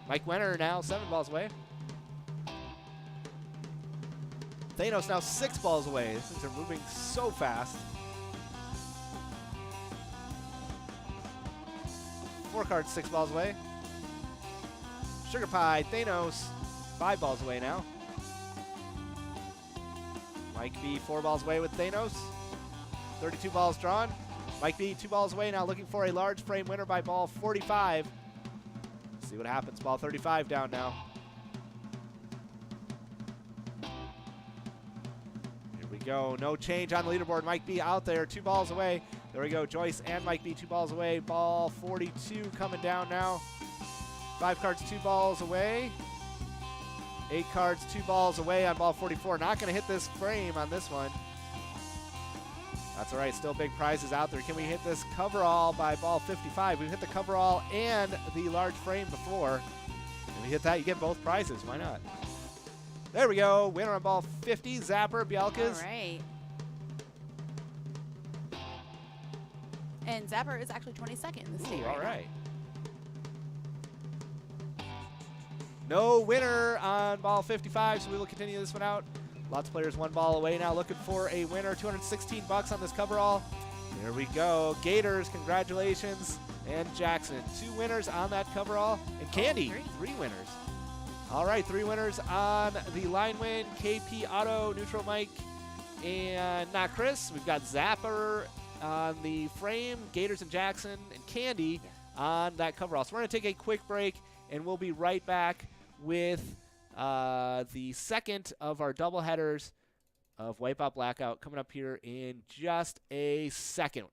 Mike Wenner now 7 balls away. Thanos now 6 balls away. Things are moving so fast. 4 cards 6 balls away. Sugar Pie, Thanos 5 balls away now. Mike B 4 balls away with Thanos. 32 balls drawn. Mike B 2 balls away now, looking for a large frame winner by ball 45. See what happens. Ball 35 down now. Here we go. No change on the leaderboard. Mike B out there, 2 balls away. There we go. Joyce and Mike B 2 balls away. Ball 42 coming down now. 5 cards 2 balls away. 8 cards 2 balls away on ball 44. Not going to hit this frame on this one. That's all right. Still big prizes out there. Can we hit this coverall by ball 55? We've hit the coverall and the large frame before. If we hit that, you get both prizes. Why not? There we go. Winner on ball 50. Zapper, Bialkas. All right. And Zapper is actually 22nd in the state Ooh, right all now. right. No winner on ball 55, so we will continue this one out. Lots of players 1 ball away now, looking for a winner. 216 bucks on this coverall. There we go. Gators, congratulations. And Jackson, 2 winners on that coverall. And Candy, 3 winners. All right, 3 winners on the line win. KP Auto, Neutral Mike, and not Chris. We've got Zapper on the frame, Gators and Jackson, and Candy on that coverall. So we're going to take a quick break, and we'll be right back with the second of our doubleheaders of Wipeout Blackout coming up here in just a second.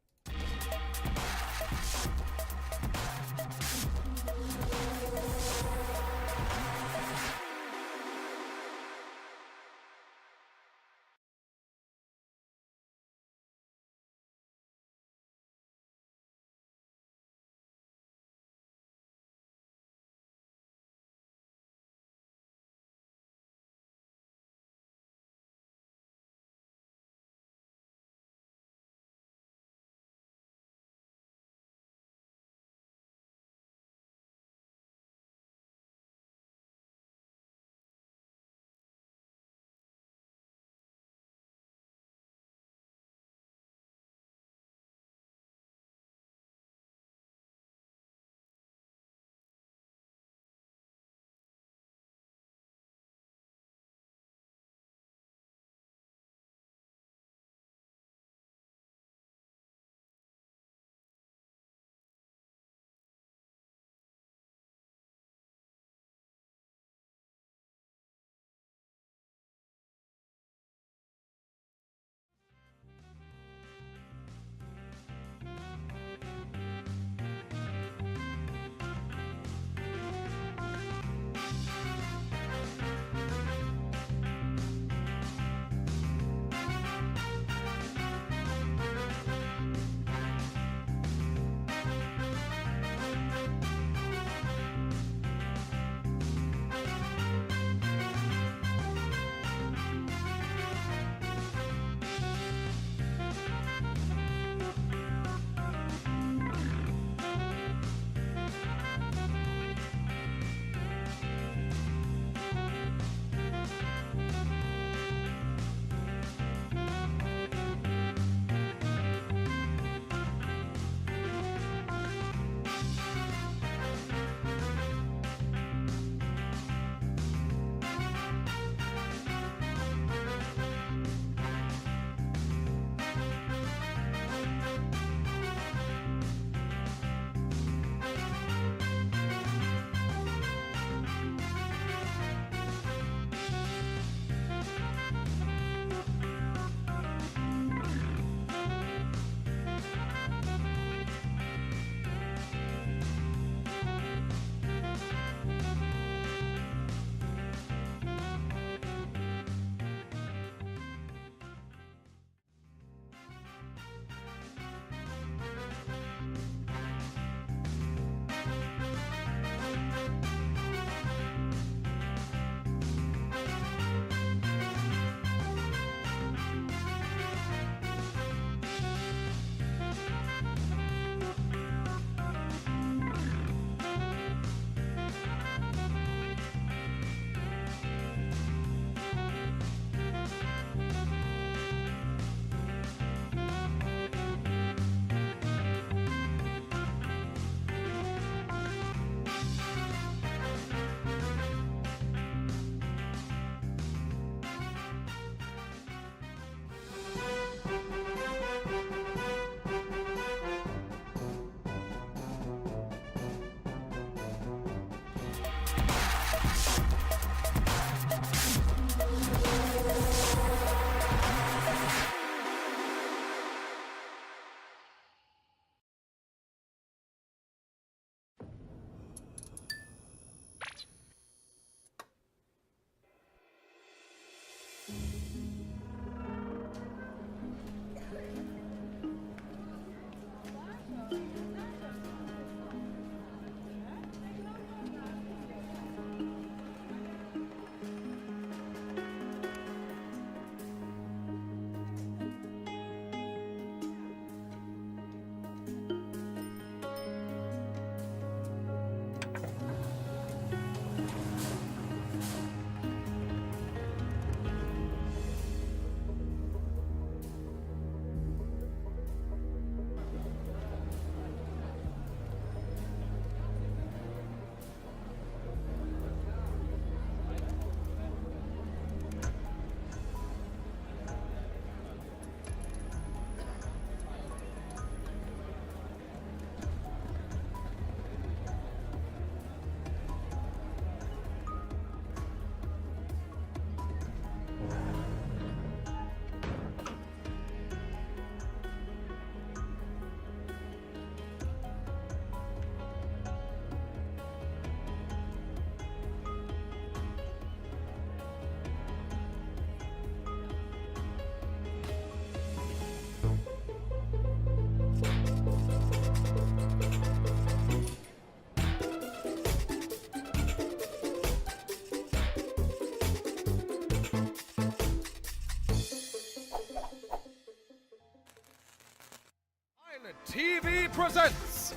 TV presents.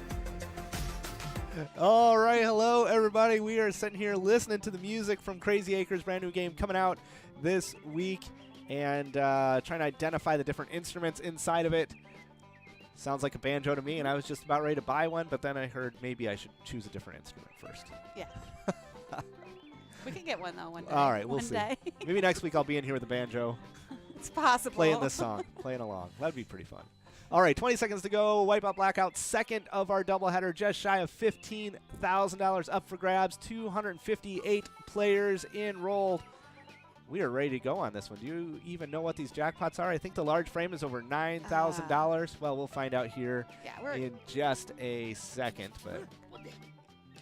All right, hello everybody. We are sitting here listening to the music from Crazy Acres, brand new game coming out this week, and trying to identify the different instruments inside of it. Sounds like a banjo to me, and I was just about ready to buy one, but then I heard maybe I should choose a different instrument first. Yeah. We can get one though one day. All right, we'll one see. Day. Maybe next week I'll be in here with a banjo, It's possible. playing this song, playing along. That'd be pretty fun. All right, 20 seconds to go. Wipeout Blackout, second of our doubleheader, just shy of $15,000 up for grabs. 258 players enrolled. We are ready to go on this one. Do you even know what these jackpots are? I think the large frame is over $9,000. Well, we'll find out here in just a second, but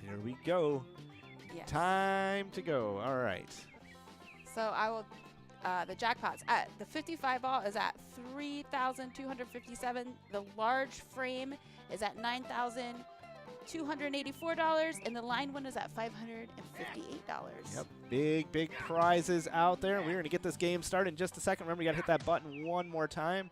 here we go. Yes. Time to go. All right. So I will. The jackpots at the 55 ball is at $3,257. The large frame is at $9,284, and the line one is at $558. Yep, big prizes out there. We're going to get this game started in just a second. Remember, you got to hit that button one more time.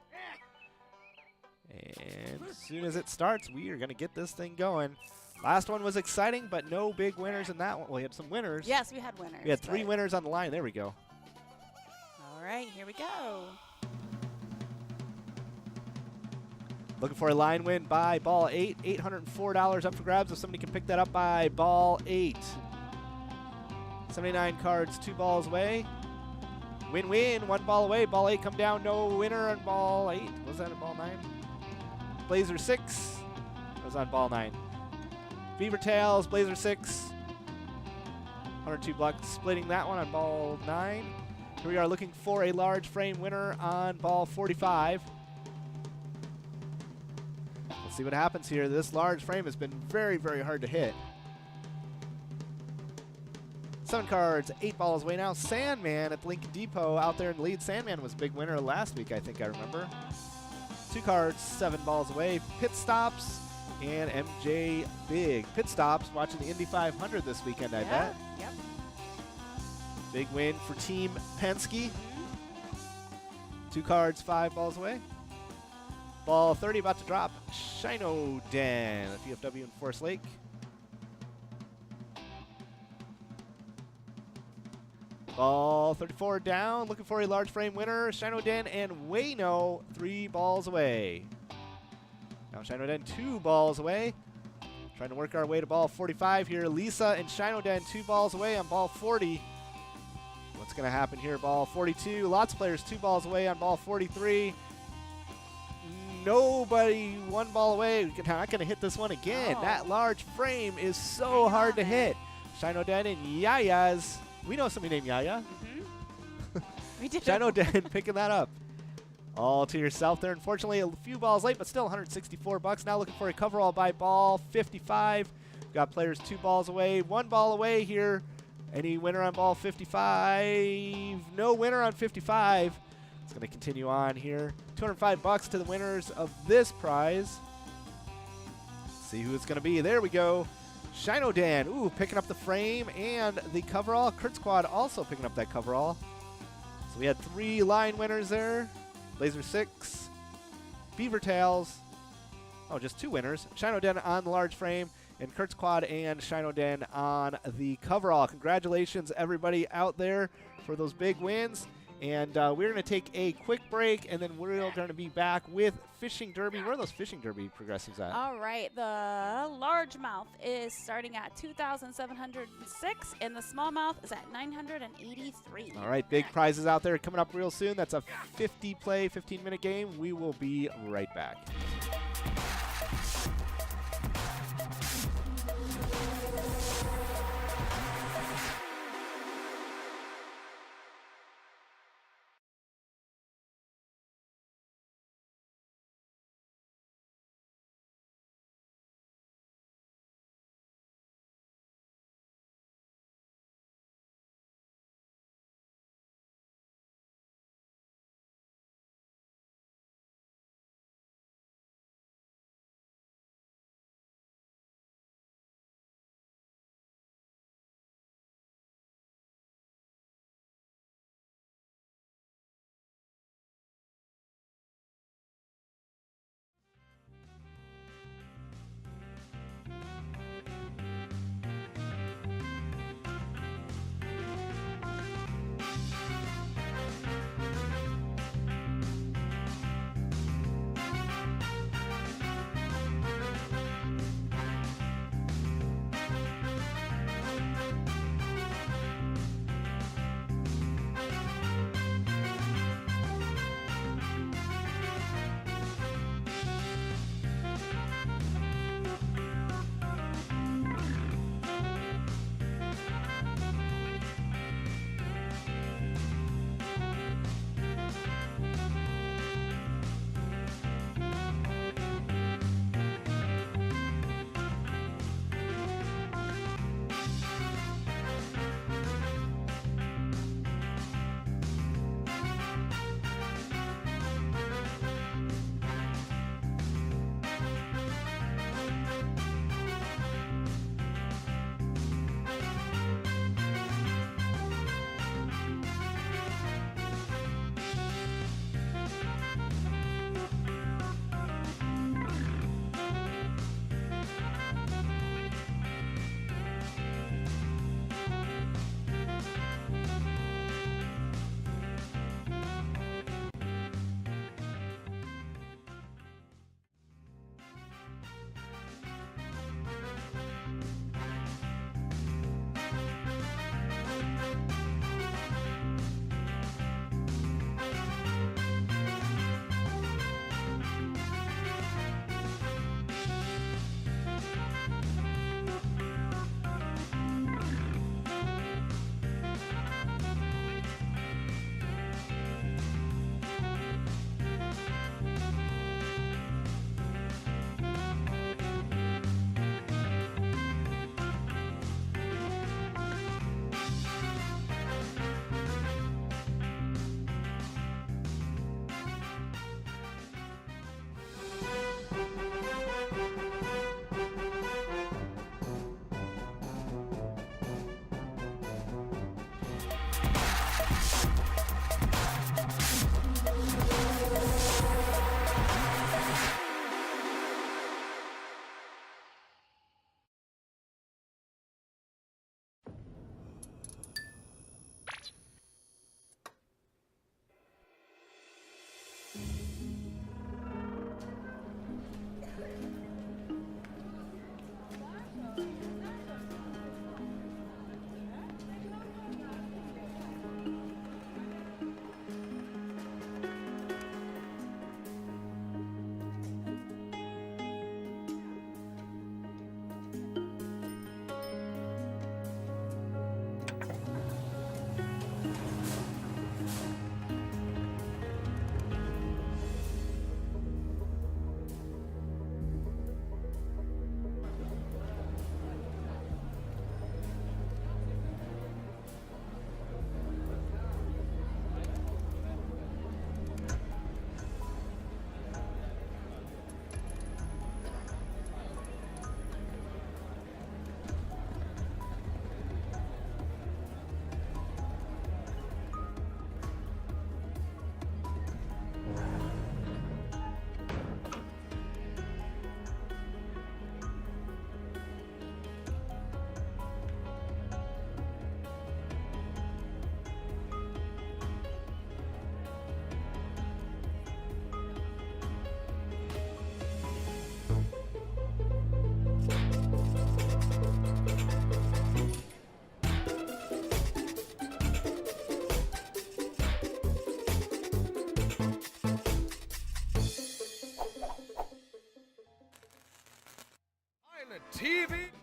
And as soon as it starts, we are going to get this thing going. Last one was exciting, but no big winners in that one. Well, we had some winners. Yes, we had winners. We had 3 winners on the line. There we go. All right, here we go. Looking for a line win by ball 8. $804 up for grabs if somebody can pick that up by ball 8. 79 cards, 2 balls away. Win-win, 1 ball away. Ball 8 come down, no winner on ball 8. Was that on ball 9? Blazer 6 was on ball 9. Beaver Tails, Blazer 6. 102 bucks splitting that one on ball 9. Here we are looking for a large frame winner on ball 45. Let's see what happens here. This large frame has been very hard to hit. 7 cards, 8 balls away now. Sandman at the Lincoln Depot out there in the lead. Sandman was a big winner last week, I think I remember. 2 cards, 7 balls away. Pit Stops and MJ Big. Pit Stops watching the Indy 500 this weekend, I bet. Yep. Big win for Team Penske. 2 cards, 5 balls away. Ball 30 about to drop. Shino Den at VFW in Forest Lake. Ball 34 down. Looking for a large frame winner. Shino Den and Wayno 3 balls away. Now Shino Den 2 balls away. Trying to work our way to ball 45 here. Lisa and Shino Den 2 balls away on ball 40. What's going to happen here? Ball 42. Lots of players 2 balls away on ball 43. Nobody 1 ball away. We're not going to hit this one again. Oh. That large frame is so hard to hit. Shino Den and Yaya's. We know somebody named Yaya. We did. Shino Den picking that up. All to yourself there. Unfortunately, a few balls late, but still 164 bucks. Now looking for a coverall by ball 55. We've got players 2 balls away, 1 ball away here. Any winner on ball 55? No winner on 55. It's going to continue on here. 205 bucks to the winners of this prize. Let's see who it's going to be. There we go. Shino Dan, ooh, picking up the frame and the coverall. Kurt Squad also picking up that coverall. So we had 3 line winners there. Blazer 6, Beaver Tails. Oh, just 2 winners. Shino Den on the large frame, and Kurt's Quad and Shino Den on the coverall. Congratulations, everybody out there, for those big wins. And we're going to take a quick break, and then we're going to be back with Fishing Derby. Where are those Fishing Derby progressives at? All right, the largemouth is starting at 2,706, and the smallmouth is at 983. All right, big prizes out there coming up real soon. That's a 50-play, 15-minute game. We will be right back.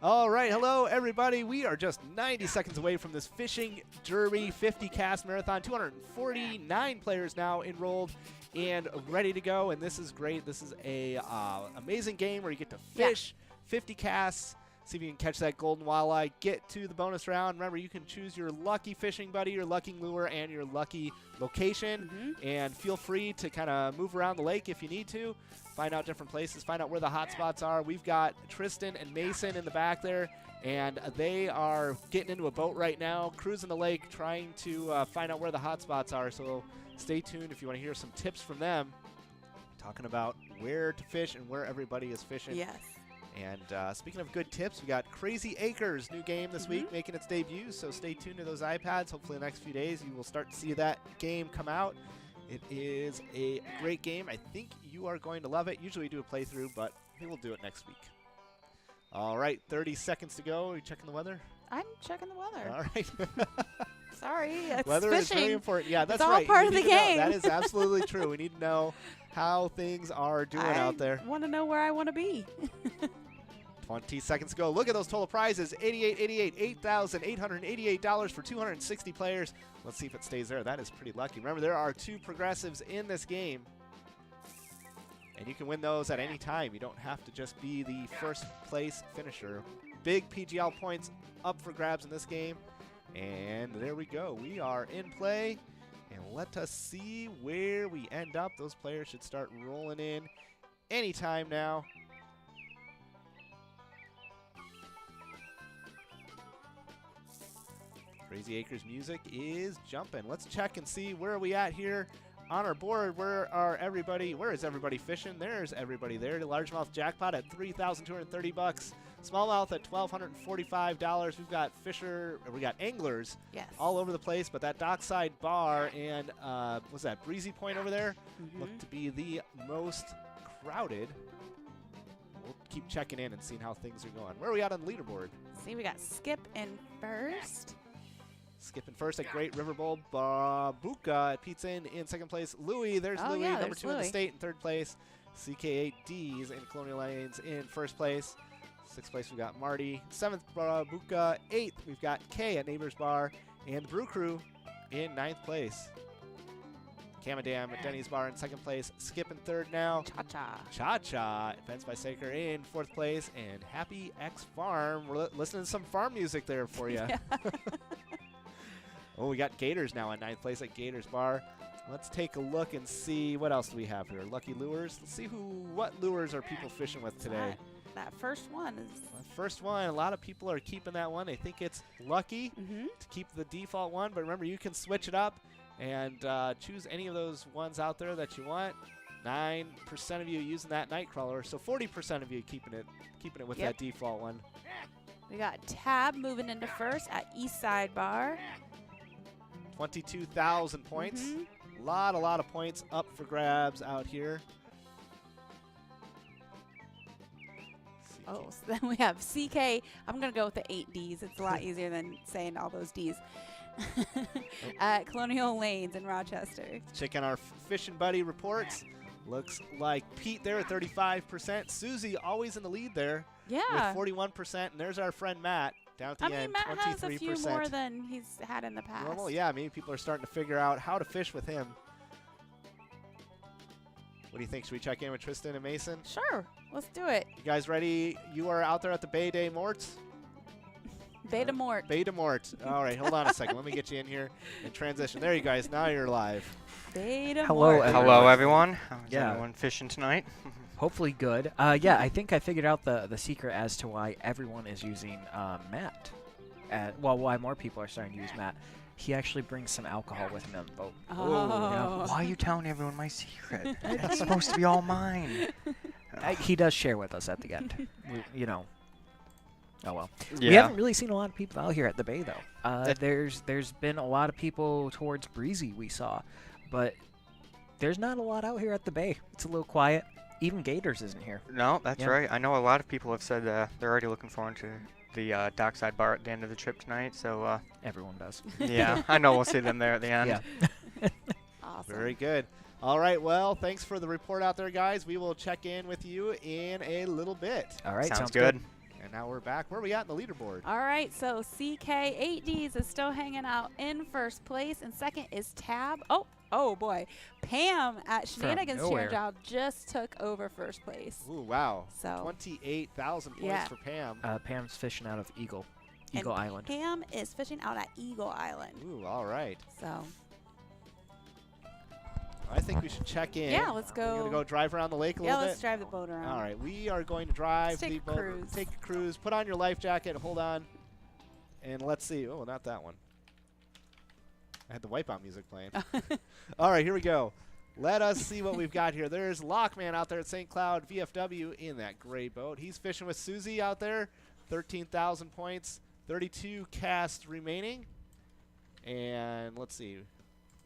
All right, hello everybody. We are just 90 seconds away from this fishing derby 50 cast marathon. 249 players now enrolled and ready to go, and this is great. This is a amazing game where you get to fish 50 casts. See if you can catch that golden walleye, get to the bonus round. Remember, you can choose your lucky fishing buddy, your lucky lure, and your lucky location. And feel free to kind of move around the lake if you need to. Find out different places, find out where the hot spots are. We've got Tristan and Mason in the back there, and they are getting into a boat right now, cruising the lake, trying to find out where the hot spots are. So stay tuned if you want to hear some tips from them, talking about where to fish and where everybody is fishing. Yes. And speaking of good tips, we got Crazy Acres, new game this week, making its debut. So stay tuned to those iPads. Hopefully, in the next few days, you will start to see that game come out. It is a great game. I think you are going to love it. Usually, we do a playthrough, but we will do it next week. All right, 30 seconds to go. Are you checking the weather? I'm checking the weather. All right. Sorry, it's Weather is fishing. very important. Yeah, that's all right. part You of the need to know. game. That is absolutely true. We need to know how things are doing out there. I want to know where I want to be. 20 seconds to go. Look at those total prizes. $88.88 for 260 players. Let's see if it stays there. That is pretty lucky. Remember, there are 2 progressives in this game, and you can win those at any time. You don't have to just be the first place finisher. Big PGL points up for grabs in this game. And there we go. We are in play, and let us see where we end up. Those players should start rolling in anytime now. Crazy Acres music is jumping. Let's check and see where are we at here on our board. Where is everybody fishing? There's everybody there. The largemouth jackpot at $3,230. Smallmouth at $1,245. We've got anglers all over the place, but that dockside bar and what's that, Breezy Point over there look to be the most crowded. We'll keep checking in and seeing how things are going. Where are we at on the leaderboard? See, we got Skip in first. Skipping first at Great River Bowl. Buka at Pizza Inn in second place. Louie, there's Louie, number there's 2 in the Louie. state in third place. CK8Ds in Colonial Lanes in first place. Sixth place, we've got Marty. Seventh, Buka. Eighth, we've got Kay at Neighbors Bar. And the Brew Crew in ninth place. Camadam at Denny's Bar in second place. Skip in third now. Cha-cha. Cha-Cha, Fenced by Saker in fourth place. And Happy X Farm. We're listening to some farm music there for you. Oh, we got Gators now in ninth place at Gators Bar. Let's take a look and see what else do we have here. Lucky lures. Let's see what lures are people fishing with today. That first one is... First one, a lot of people are keeping that one. They think it's lucky to keep the default one, but remember, you can switch it up and choose any of those ones out there that you want. 9% of you using that Nightcrawler, so 40% of you keeping it with that default one. We got Tab moving into first at Eastside Bar. 22,000 points. A lot of points up for grabs out here. Oh, so then we have CK. I'm going to go with the 8 Ds. It's a lot easier than saying all those Ds. At Colonial Lanes in Rochester. Checking our fishing buddy reports. Looks like Pete there at 35%. Susie always in the lead there with 41%. And there's our friend Matt down at the end, Matt 23%. has a few more than he's had in the past. Normal, yeah. Maybe people are starting to figure out how to fish with him. What do you think? Should we check in with Tristan and Mason? Sure. Let's do it. You guys ready? You are out there at the Bay de Morts? Beta Mort. Beta Mort. All right, hold on a second. Let me get you in here and transition. There you guys. Now you're live. Beta Hello, Mort. Hello, everyone. How's Yeah. everyone fishing tonight? Hopefully good. Yeah, I think I figured out the secret as to why everyone is using Matt. Why more people are starting to use Matt. He actually brings some alcohol with him on the boat. Oh. Why are you telling everyone my secret? It's supposed to be all mine. He does share with us at the end. Oh well. Yeah. We haven't really seen a lot of people out here at the bay though. There's been a lot of people towards Breezy we saw, but there's not a lot out here at the bay. It's a little quiet. Even Gators isn't here. No, that's Yeah. right. I know a lot of people have said they're already looking forward to the dockside bar at the end of the trip tonight. So Everyone does. yeah, I know we'll see them there at the end. Yeah. Awesome. Very good. All right, well, thanks for the report out there, guys. We will check in with you in a little bit. All right. Sounds good. And now we're back. Where are we at in the leaderboard? All right, so CK8Ds is still hanging out in first place, and second is Tab. Oh boy, Pam at Shenanigans nowhere. Cheering Job just took over first place. Ooh, wow. So 28,000 points Yeah. for Pam. Pam's fishing out of Eagle and Island. Pam is fishing out at Eagle Island. Ooh, all right. So I think we should check in. yeah, let's We're going to go. go drive around the lake a Yeah, little let's bit. drive the boat around. All right, we are going to drive Let's take the a boat. cruise. Take a cruise. Put on your life jacket. Hold on. And let's see. Oh, not that one. I had the wipeout music playing. All right, here we go. Let us see what we've got here. There's Lockman out there at St. Cloud VFW in that gray boat. He's fishing with Susie out there. 13,000 points. 32 casts remaining. And let's see.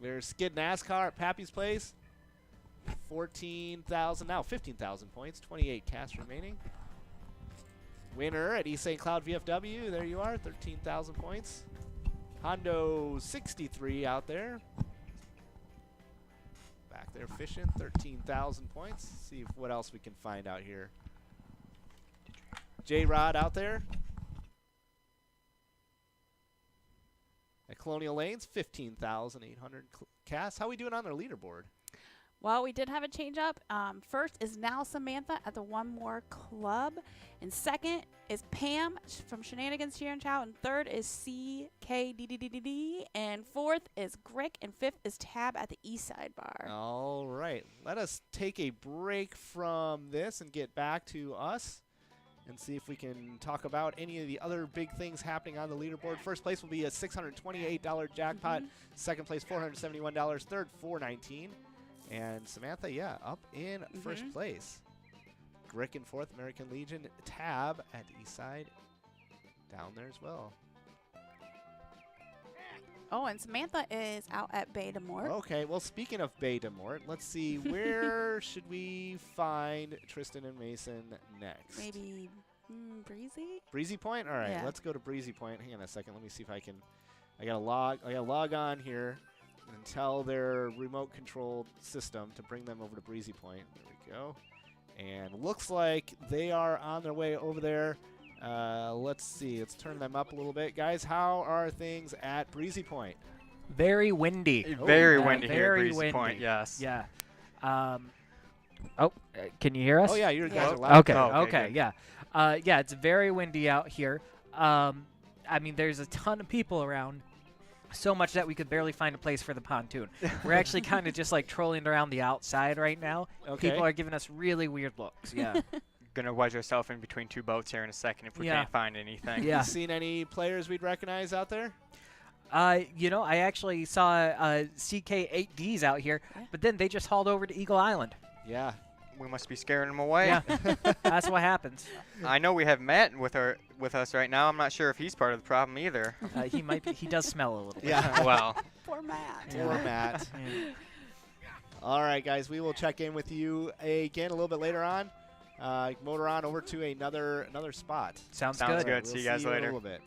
There's Skid NASCAR at Pappy's Place. 14,000, now 15,000 points, 28 casts remaining. Winner at East St. Cloud VFW, there you are, 13,000 points. Hondo 63 out there. Back there fishing, 13,000 points. See what else we can find out here. J-Rod out there. At Colonial Lanes, 15,800 casts. How are we doing on their leaderboard? Well, we did have a change up. First is now Samantha at the One More Club. And second is Pam from Shenanigans Cheer and Chow. And third is CKDDDD. And fourth is Grick. And fifth is Tab at the Eastside Bar. All right. Let us take a break from this and get back to us and see if we can talk about any of the other big things happening on the leaderboard. First place will be a $628 jackpot. Second place, $471. Third, $419. And Samantha, yeah, up in first place. Grick in fourth, American Legion. Tab at Eastside down there as well. Oh, and Samantha is out at Bay de Mort. Okay, well, speaking of Bay de Mort, let's see, where should we find Tristan and Mason next? Maybe Breezy? Breezy Point? All right, Yeah. let's go to Breezy Point. Hang on a second. Let me see if I can. I got to log on here and tell their remote controlled system to bring them over to Breezy Point. There we go. And looks like they are on their way over there. Let's see. Let's turn them up a little bit. Guys, how are things at Breezy Point? Very windy. Very yeah, windy here at very Breezy windy. Point, yes. Yeah. Can you hear us? Oh, yeah, you guys Well, are loud. Okay. Oh, okay, Okay. good. Yeah. Yeah. It's very windy out here. I mean, there's a ton of people around. So much that we could barely find a place for the pontoon. We're actually kind of just like trolling around the outside right now. Okay. People are giving us really weird looks. Yeah. Gonna wedge ourselves in between two boats here in a second if we Yeah. can't find anything. Yeah. You seen any players we'd recognize out there? You know, I actually saw CK8Ds out here, Yeah. but then they just hauled over to Eagle Island. Yeah. We must be scaring them away. Yeah. That's what happens. I know we have Matt with us right now. I'm not sure if he's part of the problem either. He might be. He does smell a little bit. Yeah. Well, Poor Matt. Poor Matt. Yeah. All right, guys, we will check in with you again a little bit later on. Motor on over to another spot. Sounds Sounds good. good. We'll See you guys in a later. little bit.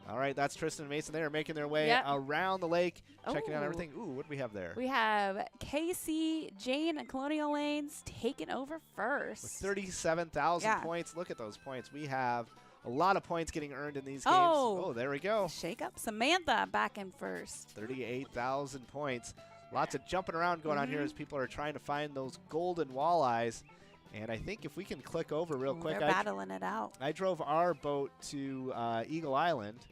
All right, that's Tristan and Mason. They are making their way Yep. around the lake, checking out Ooh. everything. Ooh, what do we have there? We have Casey, Jane, and Colonial Lanes taking over With first. 37,000 Yeah. points. Look at those points. We have a lot of points getting earned in these games. Oh. Oh, there we go. Shake up Samantha back in first. 38,000 points. Lots of jumping around going on here as people are trying to find those golden walleyes. And I think if we can click over real Ooh, quick, they're battling it out. I drove our boat to Eagle Island.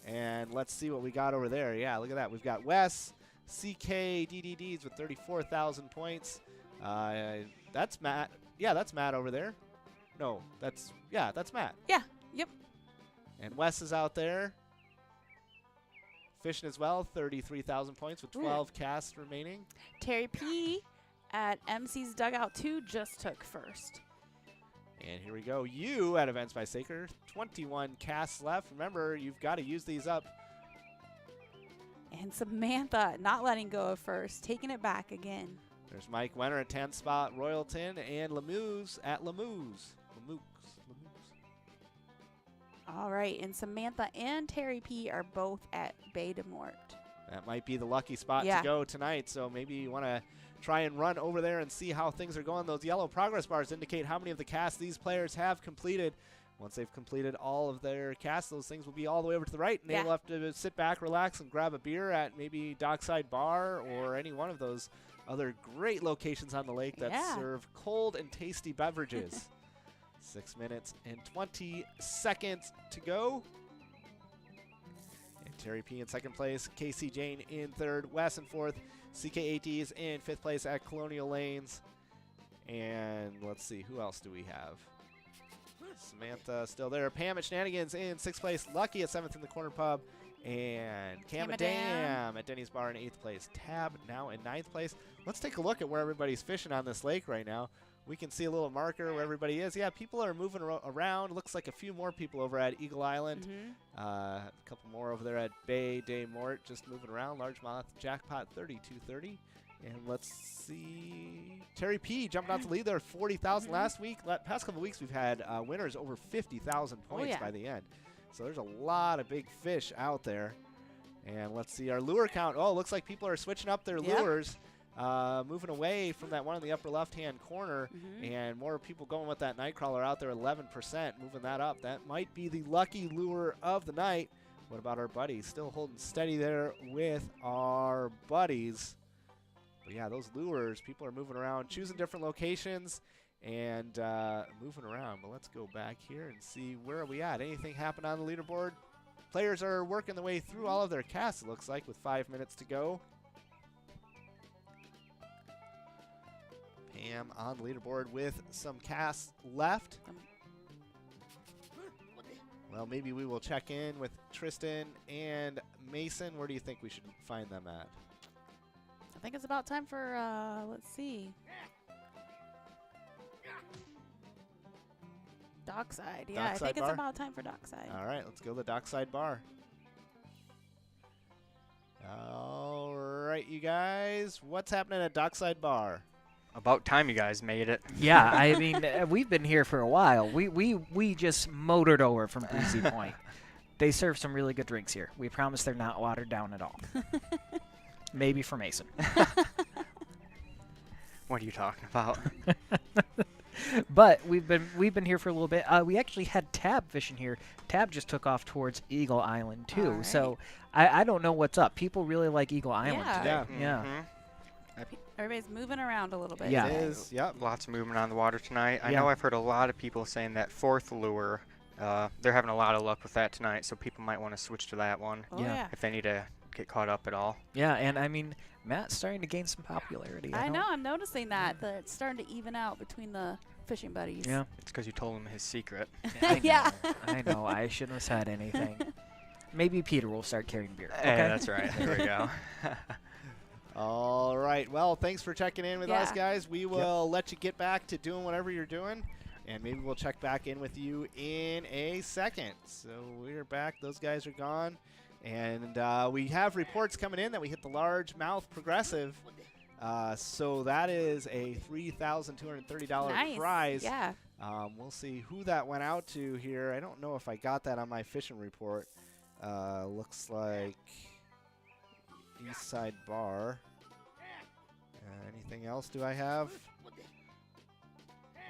And let's see what we got over there. Yeah, look at that. We've got Wes, CKDDDs with 34,000 points. That's Matt. Yeah, that's Matt over there. No, that's Matt. Yeah, yep. And Wes is out there fishing as well, 33,000 points with 12 casts remaining. Terry P at MC's Dugout 2 just took first. And here we go. You at Events by Saker, 21 casts left. Remember, you've got to use these up. And Samantha not letting go of first, taking it back again. There's Mike Wenner at 10th spot, Royalton, and Lemuse at Lemuse. All right, and Samantha and Terry P are both at Bay de Mort. That might be the lucky spot Yeah. to go tonight, so maybe you want to try and run over there and see how things are going. Those yellow progress bars indicate how many of the casts these players have completed. Once they've completed all of their casts, those things will be all the way over to the right, and Yeah. they'll have to sit back, relax, and grab a beer at maybe Dockside Bar or any one of those other great locations on the lake that Yeah. serve cold and tasty beverages. 6 minutes and 20 seconds to go. And Terry P in second place, Casey Jane in third, Wes in fourth, CK80s in fifth place at Colonial Lanes. And let's see, who else do we have? Samantha still there. Pam at Shenanigans in sixth place, Lucky at seventh in the Corner Pub, and Cam at Dam at Denny's Bar in eighth place. Tab now in ninth place. Let's take a look at where everybody's fishing on this lake right now. We can see a little marker where everybody is. Yeah, people are moving around. Looks like a few more people over at Eagle Island. A couple more over there at Bay de Mort, just moving around. Largemouth jackpot 32.30. And let's see. Terry P jumping out to lead there, 40,000 last week. Past couple weeks, we've had winners over 50,000 points by the end. So there's a lot of big fish out there. And let's see our lure count. Oh, looks like people are switching up their lures. Moving away from that one in the upper left-hand corner, and more people going with that Nightcrawler out there, 11%, moving that up. That might be the lucky lure of the night. What about our buddies? Still holding steady there with our buddies. But yeah, those lures, people are moving around, choosing different locations, and moving around. But let's go back here and see where are we at. Anything happen on the leaderboard? Players are working their way through all of their casts, it looks like, with 5 minutes to go. Pam on the leaderboard with some casts left. Well, maybe we will check in with Tristan and Mason. Where do you think we should find them at? I think it's about time for, let's see. Dockside. Yeah, Dockside I think Bar? it's about time for Dockside. All right, let's go to the Dockside Bar. All right, you guys. What's happening at Dockside Bar? About time you guys made it. Yeah, I mean, we've been here for a while. We just motored over from Breezy Point. They serve some really good drinks here. We promise they're not watered down at all. Maybe for Mason. What are you talking about? But we've been here for a little bit. We actually had Tab fishing here. Tab just took off towards Eagle Island too. All right. So I don't know what's up. People really like Eagle Island Yeah. today. Yeah. Everybody's moving around a little bit. Yeah. It today. is, yep. Lots of movement on the water tonight. I Yeah. know I've heard a lot of people saying that fourth lure, they're having a lot of luck with that tonight, so people might want to switch to that one Oh, Yeah. yeah. if they need to get caught up at all. Yeah, and I mean, Matt's starting to gain some popularity. I know. I'm noticing that it's starting to even out between the fishing buddies. Yeah. It's because you told him his secret. I Yeah. know. I know. I shouldn't have said anything. Maybe Peter will start carrying beer. Hey, that's right. There we go. All right. Well, thanks for checking in with us, Yeah. guys. We will let you get back to doing whatever you're doing, and maybe we'll check back in with you in a second. So we're back. Those guys are gone. And we have reports coming in that we hit the largemouth progressive. So that is a $3,230 Nice. prize. Yeah. We'll see who that went out to here. I don't know if I got that on my fishing report. Looks like East Side Bar. Anything else do I have?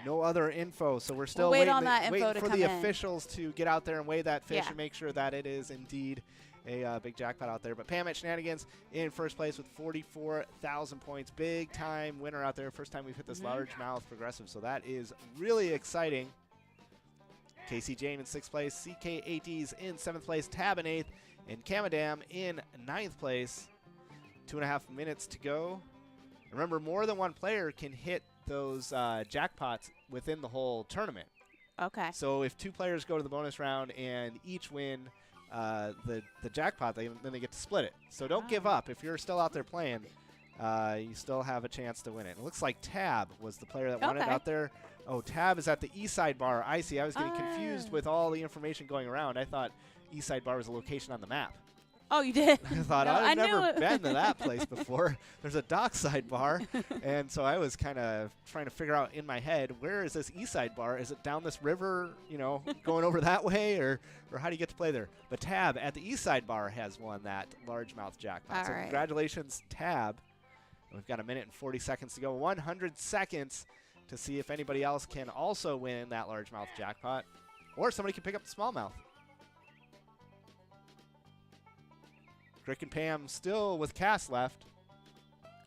No other info, so we're still wait waiting, on that info waiting to for come the in. officials to get out there and weigh that fish Yeah. and make sure that it is indeed a big jackpot out there. But Pam at Shenanigans in first place with 44,000 points. Big time winner out there. First time we've hit this largemouth progressive, so that is really exciting. Casey Jane in sixth place, CK80s in seventh place, Tab in eighth, and Camadam in ninth place. 2.5 minutes to go. Remember, more than one player can hit those jackpots within the whole tournament. Okay. So if two players go to the bonus round and each win the jackpot, then they get to split it. So don't give up. If you're still out there playing, you still have a chance to win it. It looks like Tab was the player that won it Okay. out there. Oh, Tab is at the East Side Bar. I see. I was getting confused with all the information going around. I thought East Side Bar was a location on the map. Oh, you did? I thought, No, I I've knew never it. been to that place before. There's a Dockside Bar. And so I was kind of trying to figure out in my head, where is this East Side Bar? Is it down this river, going over that way? Or how do you get to play there? But Tab at the East Side Bar has won that largemouth jackpot. All So right. congratulations, Tab. We've got 1 minute and 40 seconds to go. 100 seconds to see if anybody else can also win that largemouth jackpot. Or somebody can pick up the smallmouth. Crick and Pam still with cast left.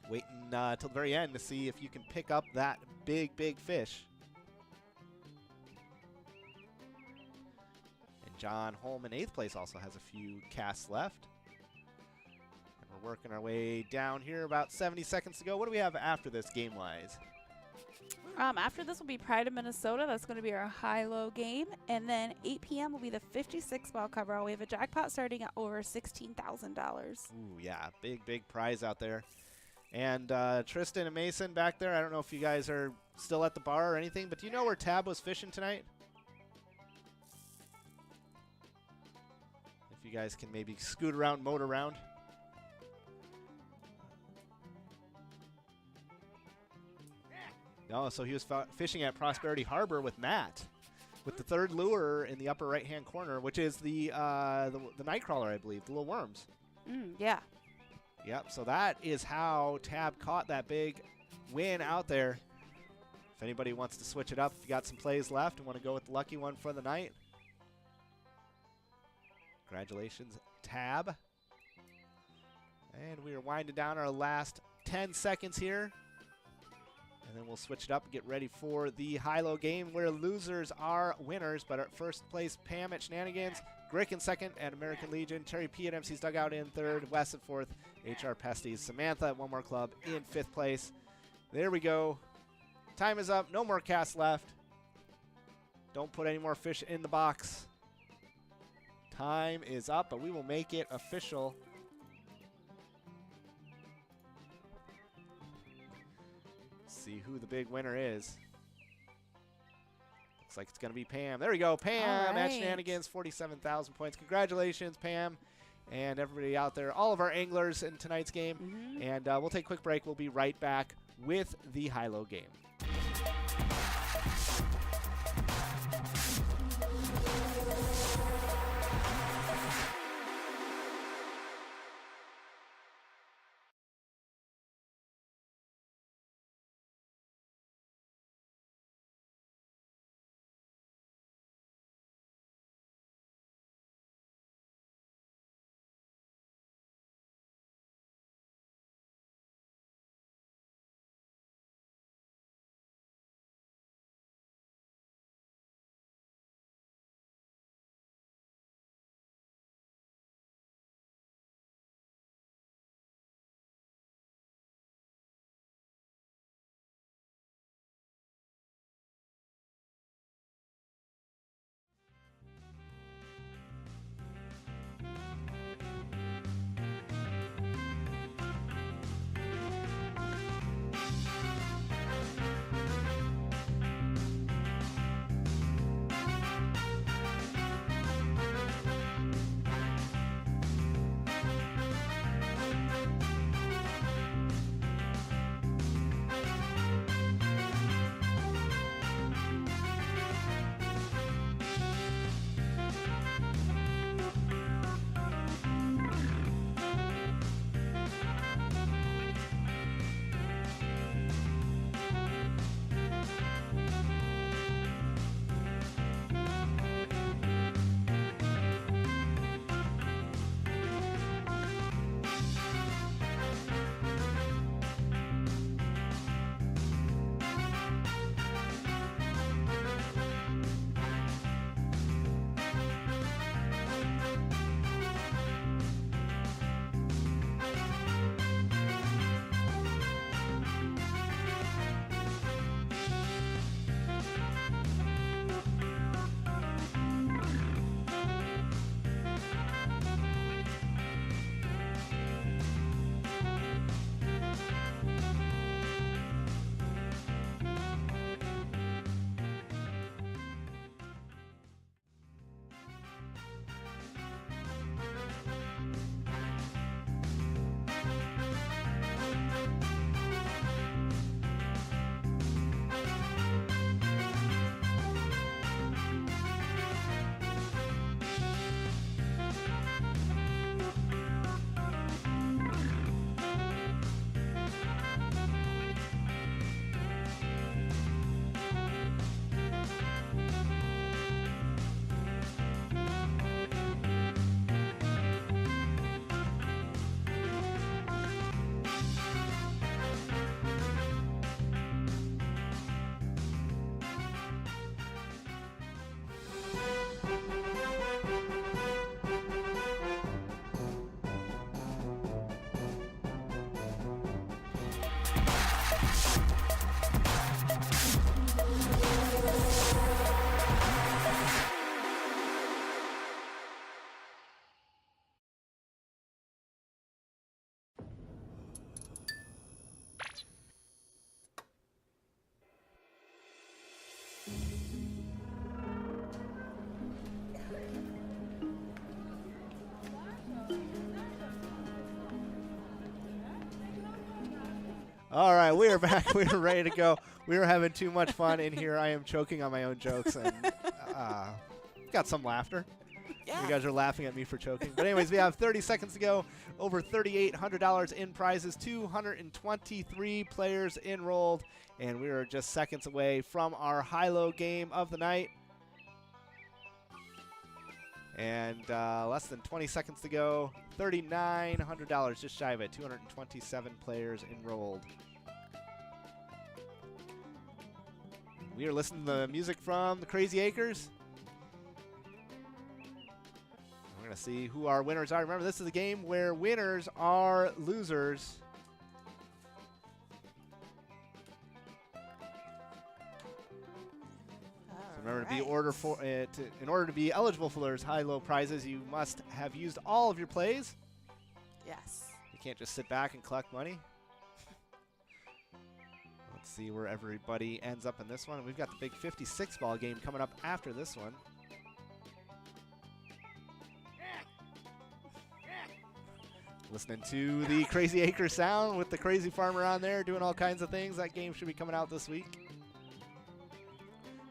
Waiting till the very end to see if you can pick up that big, big fish. And John Holm in 8th place also has a few casts left. And we're working our way down here, about 70 seconds to go. What do we have after this game-wise? After this will be Pride of Minnesota. That's going to be our high-low game. And then 8 p.m. will be the 56-ball cover. We have a jackpot starting at over $16,000. Ooh, yeah, big, big prize out there. And Tristan and Mason back there, I don't know if you guys are still at the bar or anything, but do you know where Tab was fishing tonight? If you guys can maybe scoot around, moat around. No, so he was fishing at Prosperity Harbor with Matt, with the 3rd lure in the upper right-hand corner, which is the nightcrawler, I believe, the little worms. Yeah. Yep, so that is how Tab caught that big win out there. If anybody wants to switch it up, if you got some plays left and want to go with the lucky one for the night, congratulations, Tab. And we are winding down our last 10 seconds here. And then we'll switch it up and get ready for the high-low game where losers are winners. But at first place, Pam at Shenanigans, Grick in 2nd at American Legion, Terry P at MC's Dugout in 3rd, Wes at 4th, HR Pesties, Samantha at One More Club in 5th place. There we go. Time is up. No more casts left. Don't put any more fish in the box. Time is up, but we will make it official. See who the big winner is. Looks like it's going to be Pam. There we go. Pam at Shenanigans, 47,000 points. Congratulations, Pam, and everybody out there, all of our anglers in tonight's game. And we'll take a quick break. We'll be right back with the high-low game. All right, we are back. We are ready to go. We are having too much fun in here. I am choking on my own jokes and got some laughter. Yeah. You guys are laughing at me for choking. But anyways, we have 30 seconds to go. Over $3,800 in prizes. 223 players enrolled. And we are just seconds away from our high-low game of the night. And less than 20 seconds to go. $3,900, just shy of it. 227 players enrolled. We are listening to the music from the Crazy Acres. We're going to see who our winners are. Remember, this is a game where winners are losers. Remember, to be in order to be eligible for those high-low prizes, you must have used all of your plays. Yes. You can't just sit back and collect money. Let's see where everybody ends up in this one. We've got the big 56 ball game coming up after this one. Listening to the Crazy Acre sound with the Crazy Farmer on there doing all kinds of things. That game should be coming out this week.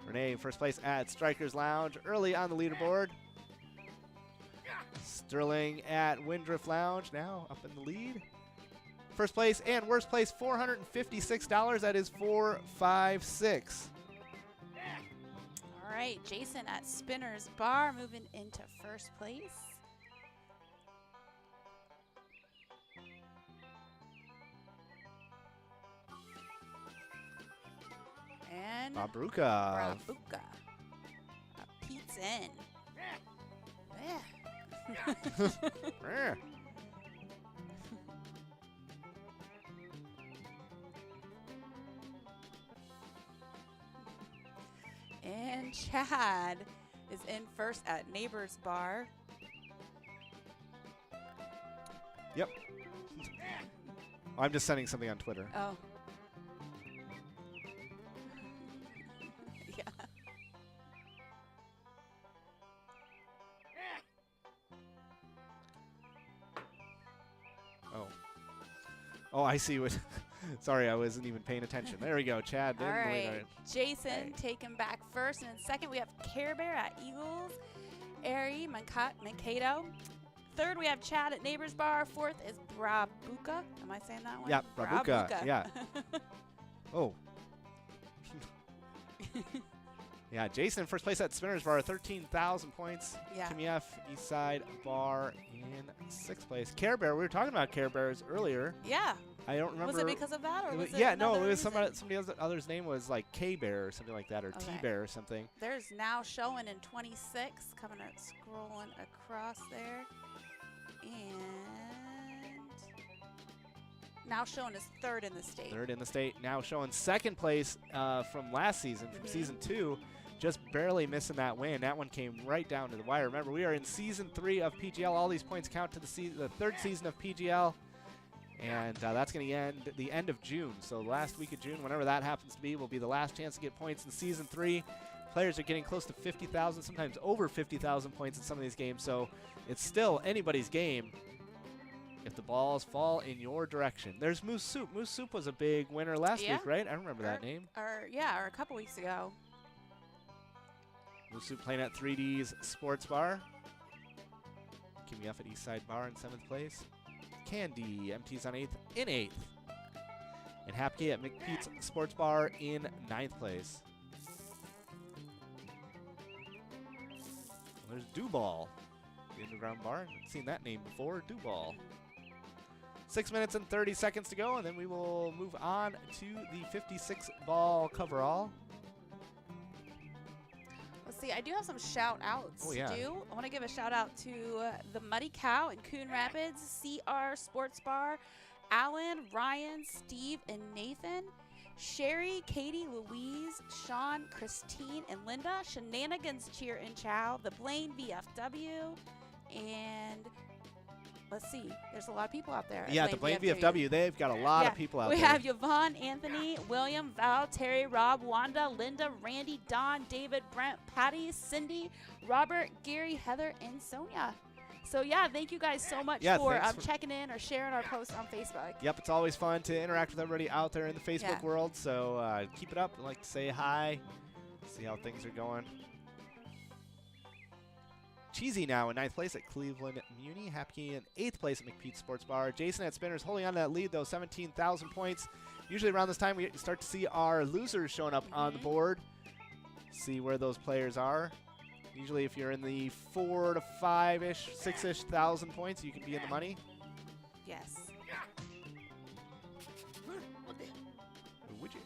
Renee in first place at Strikers Lounge, early on the leaderboard. Sterling at Windrift Lounge, now up in the lead. First place and worst place, $456. That is 456. All right, Jason at Spinner's Bar moving into first place. And Babruka. Brabuka. Pete's in. Yeah. Eh. And Chad is in first at Neighbor's Bar. Yep. I'm just sending something on Twitter. Oh. Yeah. Oh. Oh, I see what. Sorry, I wasn't even paying attention. There we go. Chad. All didn't believe right. it. Jason Right. taken back first. And in second, we have Care Bear at Eagles. Ari Mankato. Third, we have Chad at Neighbor's Bar. Fourth is Brabuka. Am I saying that one? Yeah, Brabuka, yeah. Oh. Yeah, Jason in first place at Spinner's Bar, 13,000 points. Yeah. Kimmy F, Eastside Bar in sixth place. Care Bear, we were talking about Care Bears earlier. Yeah. I don't remember. Was it because of that, or was it yeah, no, another it was reason? somebody other's name was like K Bear or something like that, or T Okay. Bear or something. There's now showing in 26, coming up, scrolling across there. And now showing is third in the state. Third in the state, now showing second place from last season, from season 2. Just barely missing that win. That one came right down to the wire. Remember, we are in season 3 of PGL. All these points count to the third season of PGL. And that's going to end the end of June. So last week of June, whenever that happens to be, will be the last chance to get points in season 3. Players are getting close to 50,000, sometimes over 50,000 points in some of these games. So it's still anybody's game if the balls fall in your direction. There's Moose Soup. Moose Soup was a big winner last Yeah. week, right? I remember that name. Or a couple weeks ago. Moose Soup playing at 3D's Sports Bar. Kimmy F at Eastside Bar in 7th place. Candy, MT's on 8th, in 8th. And Hapke at McPete's Sports Bar in 9th place. Well, there's Dewball, the underground bar. I've seen that name before, Dewball. 6 minutes and 30 seconds to go, and then we will move on to the 56 ball coverall. Let's see, I do have some shout outs Oh, yeah. to do. I want to give a shout out to the Muddy Cow in Coon Rapids, CR Sports Bar, Alan, Ryan, Steve, and Nathan, Sherry, Katie, Louise, Sean, Christine, and Linda, Shenanigans Cheer and Chow, the Blaine VFW, and let's see, there's a lot of people out there. at Yeah, the Blaine VFW, they've got a lot of people out we there. have Yvonne, Anthony, William, Val, Terry, Rob, Wanda, Linda, Randy, Don, David, Brent, Patty, Cindy, Robert, Gary, Heather, and Sonia. So yeah, thank you guys so much Yeah, for, thanks for- checking in or sharing our post on Facebook. Yep, it's always fun to interact with everybody out there in the Facebook Yeah. world. So keep it up. I'd like to say hi, see how things are going. Cheesy now in 9th place at Cleveland Muni. Happy in 8th place at McPete Sports Bar. Jason at Spinners holding on to that lead, though, 17,000 points. Usually around this time, we start to see our losers showing up on the board. See where those players are. Usually if you're in the 4 to 5-ish, 6-ish thousand points, you can be in the money. Yes. Or would you?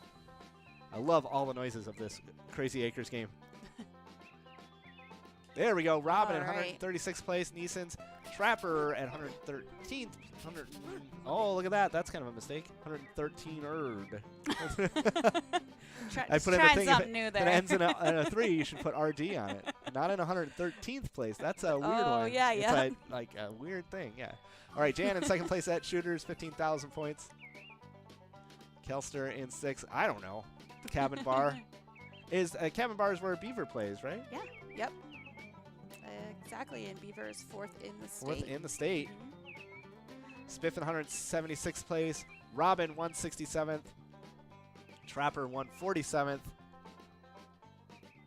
I love all the noises of this Crazy Acres game. There we go. Robin at All right. 136th place. Neeson's Trapper at 113th. Oh, look at that. That's kind of a mistake. 113erd. I put in a trying thing. something If new it there. ends in a 3, you should put RD on it. Not in 113th place. That's a weird Oh, one. yeah, It's yeah. like a weird thing. Yeah. All right, Jan in 2nd place at Shooters, 15,000 points. Kelster in 6th. I don't know. The Cabin Bar. Cabin Bar is where Beaver plays, right? Yeah. Yep. Exactly. And Beaver is 4th in the state. 4th in the state. Mhm. Spiff in 176th place. Robin 167th. Trapper 147th.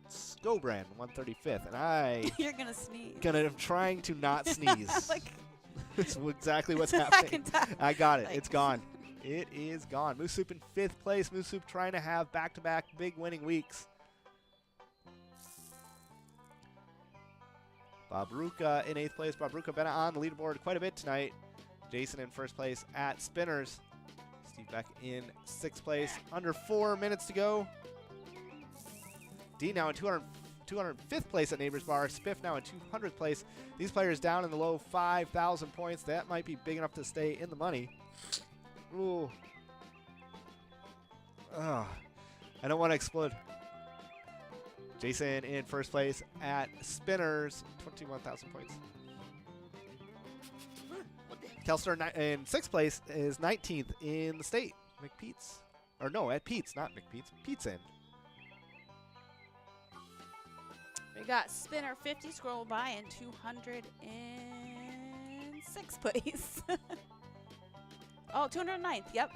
Scobrand 135th. And I You're gonna sneeze. am trying to not sneeze. Like, It's exactly what's I happening. can tell. I got it. Like- It's gone. It is gone. Moose Soup in 5th place. Moose Soup trying to have back-to-back big winning weeks. Bob Ruka in 8th place. Bob Ruka been on the leaderboard quite a bit tonight. Jason in 1st place at Spinners. Steve Beck in 6th place. Under 4 minutes to go. D now in 205th place at Neighbors Bar. Spiff now in 200th place. These players down in the low 5,000 points. That might be big enough to stay in the money. Ooh. Ugh. I don't want to explode. Jason in 1st place at Spinners, 21,000 points. Kelster in 6th place is 19th in the state. McPete's. Or no, at Pete's, not McPete's. Pete's in. We got Spinner 50 scroll by in 206th place. Oh, 209th. Yep.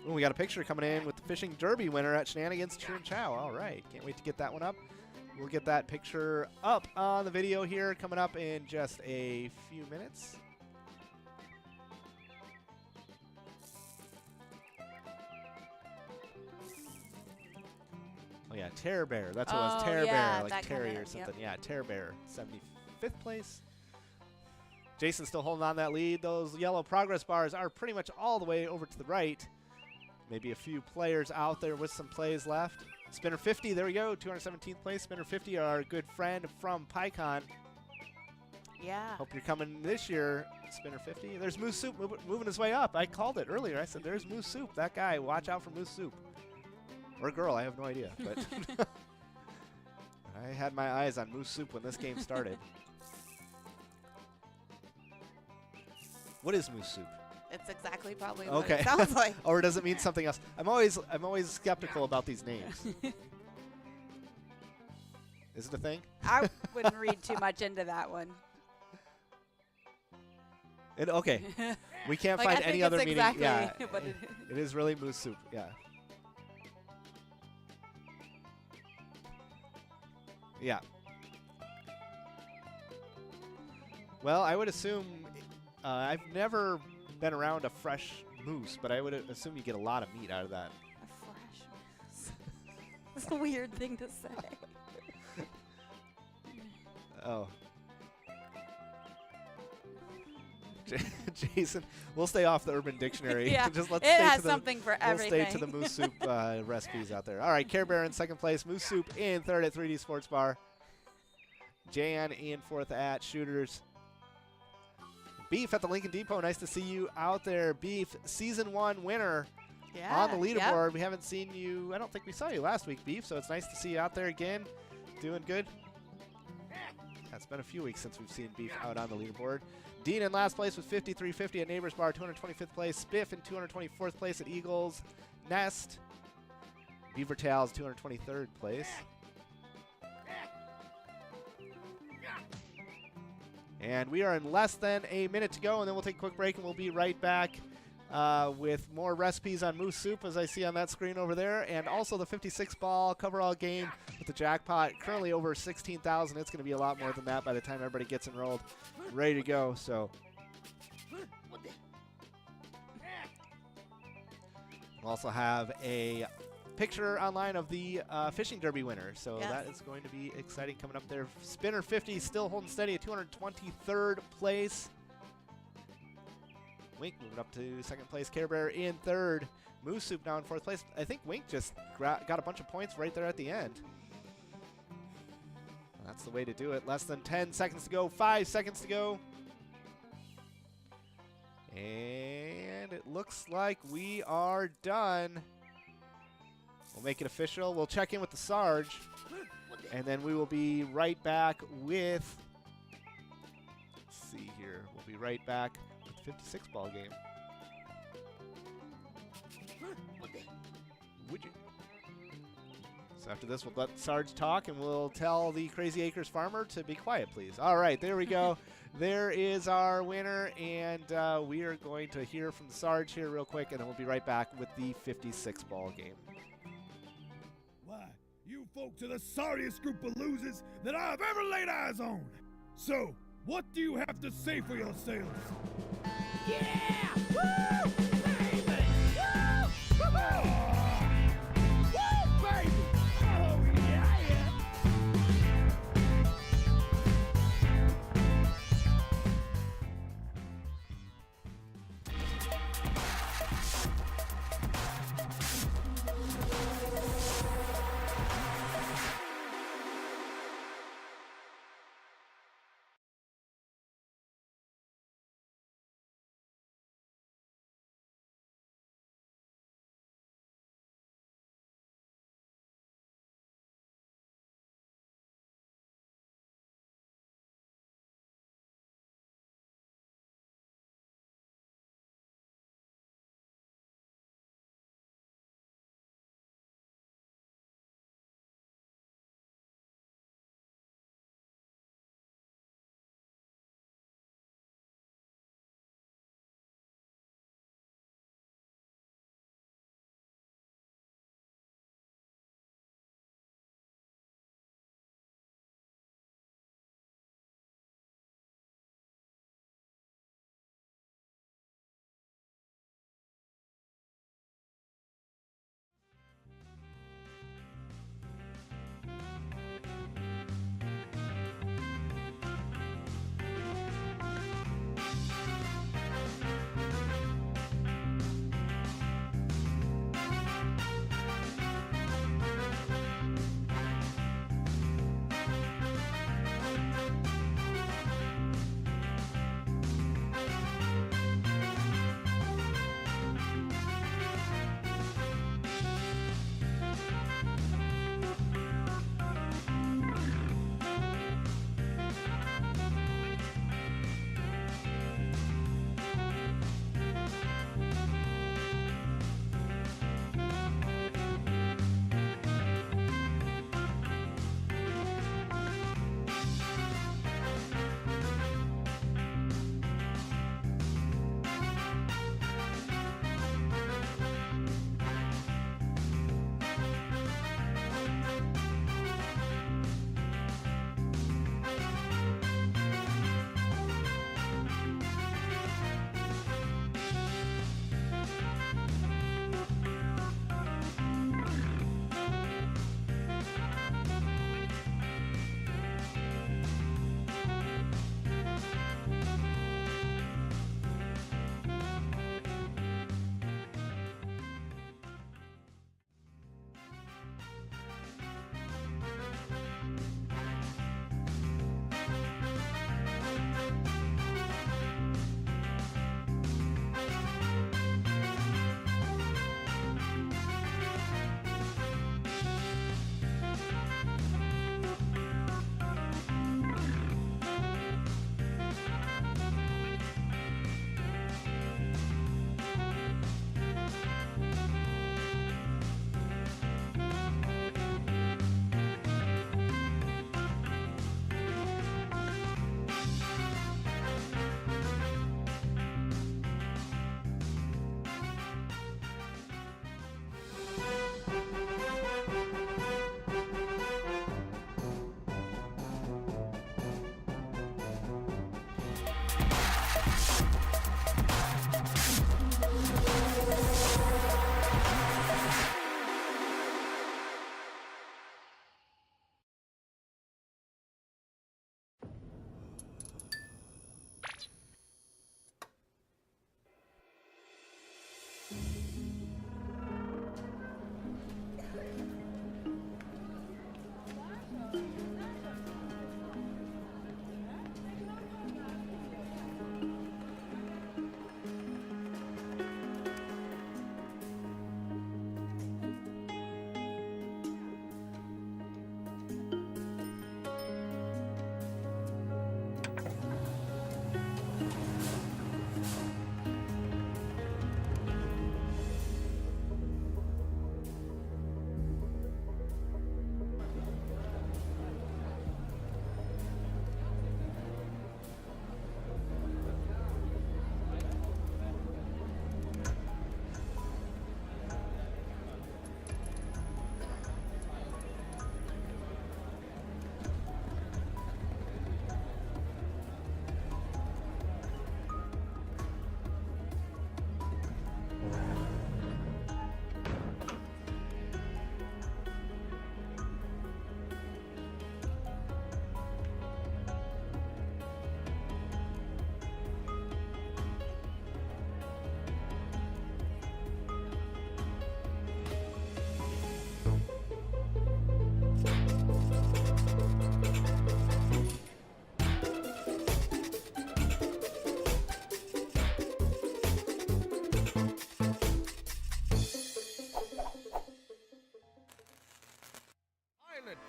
Ooh, we got a picture coming in with the fishing derby winner at Shenanigans Chun Chow. All right. Can't wait to get that one up. We'll get that picture up on the video here coming up in just a few minutes. Oh, yeah. Terror Bear. That's what it was. Oh, Terror yeah, Bear. Like that Terry kinda, or yep. something. Yeah, Terror Bear. 75th place. Jason's still holding on that lead. Those yellow progress bars are pretty much all the way over to the right. Maybe a few players out there with some plays left. Spinner 50, there we go, 217th place. Spinner 50, our good friend from PyCon. Yeah. Hope you're coming this year, Spinner 50. There's Moose Soup moving his way up. I called it earlier. I said, there's Moose Soup. That guy, watch out for Moose Soup. Or girl, I have no idea. But I had my eyes on Moose Soup when this game started. What is Moose Soup? It's exactly probably what Okay. it sounds like. Or does it mean something else? I'm always skeptical about these names. Is it a thing? I wouldn't read too much into that one. Okay. We can't Like, I find any think other it's meaning. exactly Yeah. what it It is really Moose Soup. Yeah. Yeah. Well, I would assume I've never been around a fresh moose, but I would assume you get a lot of meat out of that. A fresh moose. It's a weird thing to say. Oh. Jason, we'll stay off the Urban Dictionary. Yeah, Just let's it stay has to the, something for we'll everything. stay to the Moose Soup recipes out there. All right, Care Bear in 2nd place. Moose Soup in 3rd at 3D Sports Bar. Jan in 4th at Shooters. Beef at the Lincoln Depot. Nice to see you out there. Beef, Season 1 winner Yeah. on the yep. leaderboard. We haven't seen you. I don't think we saw you last week, Beef, so it's nice to see you out there again. Doing good. Yeah, it's been a few weeks since we've seen Beef out on the leaderboard. Dean in last place with 53.50 at Neighbors Bar, 225th place. Spiff in 224th place at Eagles Nest. Beaver Tails, 223rd place. And we are in less than a minute to go, and then we'll take a quick break, and we'll be right back with more recipes on moose soup, as I see on that screen over there, and also the 56-ball coverall game with the jackpot currently over 16,000. It's going to be a lot more than that by the time everybody gets enrolled, ready to go. So we'll also have a picture online of the fishing derby winner, so Yes. that is going to be exciting coming up there. Spinner 50 still holding steady at 223rd place. Wink moving up to second place. Care Bear in third. Moose Soup now in fourth place. I think Wink just got a bunch of points right there at the end. That's the way to do it. Less than 10 seconds to go. 5 seconds to go. And it looks like we are done. We'll make it official. We'll check in with the Sarge. And then we will be right back with... Let's see here. We'll be right back with the 56-ball game. Would you? So after this, we'll let Sarge talk, and we'll tell the Crazy Acres farmer to be quiet, please. All right, there we go. There is our winner, and we are going to hear from the Sarge here real quick, and then we'll be right back with the 56-ball game. Why, you folks are the sorriest group of losers that I've ever laid eyes on. So, what do you have to say for yourselves? Yeah!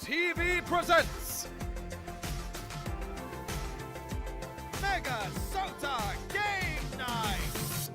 TV presents MegaSota Game Night!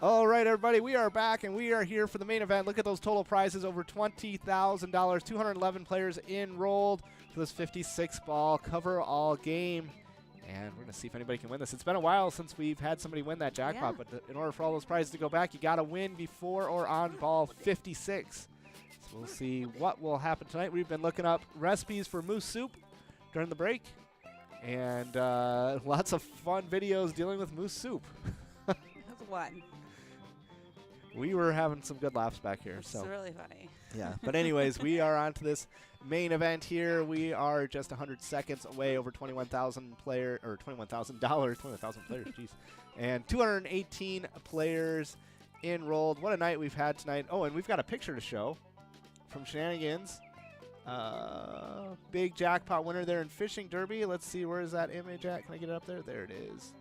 All right, everybody, we are back, and we are here for the main event. Look at those total prizes, over $20,000, 211 players enrolled for this 56-ball cover-all game. And we're going to see if anybody can win this. It's been a while since we've had somebody win that jackpot, Yeah. but in order for all those prizes to go back, you got to win before or on ball 56. So we'll see what will happen tonight. We've been looking up recipes for moose soup during the break, and lots of fun videos dealing with moose soup. That's one. We were having some good laughs back here. It's So really funny. yeah, but anyways, we are on to this main event here. We are just 100 seconds away, over 21,000 player or $21,000, 21,000 players, jeez, and 218 players enrolled. What a night we've had tonight. Oh, and we've got a picture to show from Shenanigans. Big jackpot winner there in Fishing Derby. Let's see, where is that image at? Can I get it up there? There it is.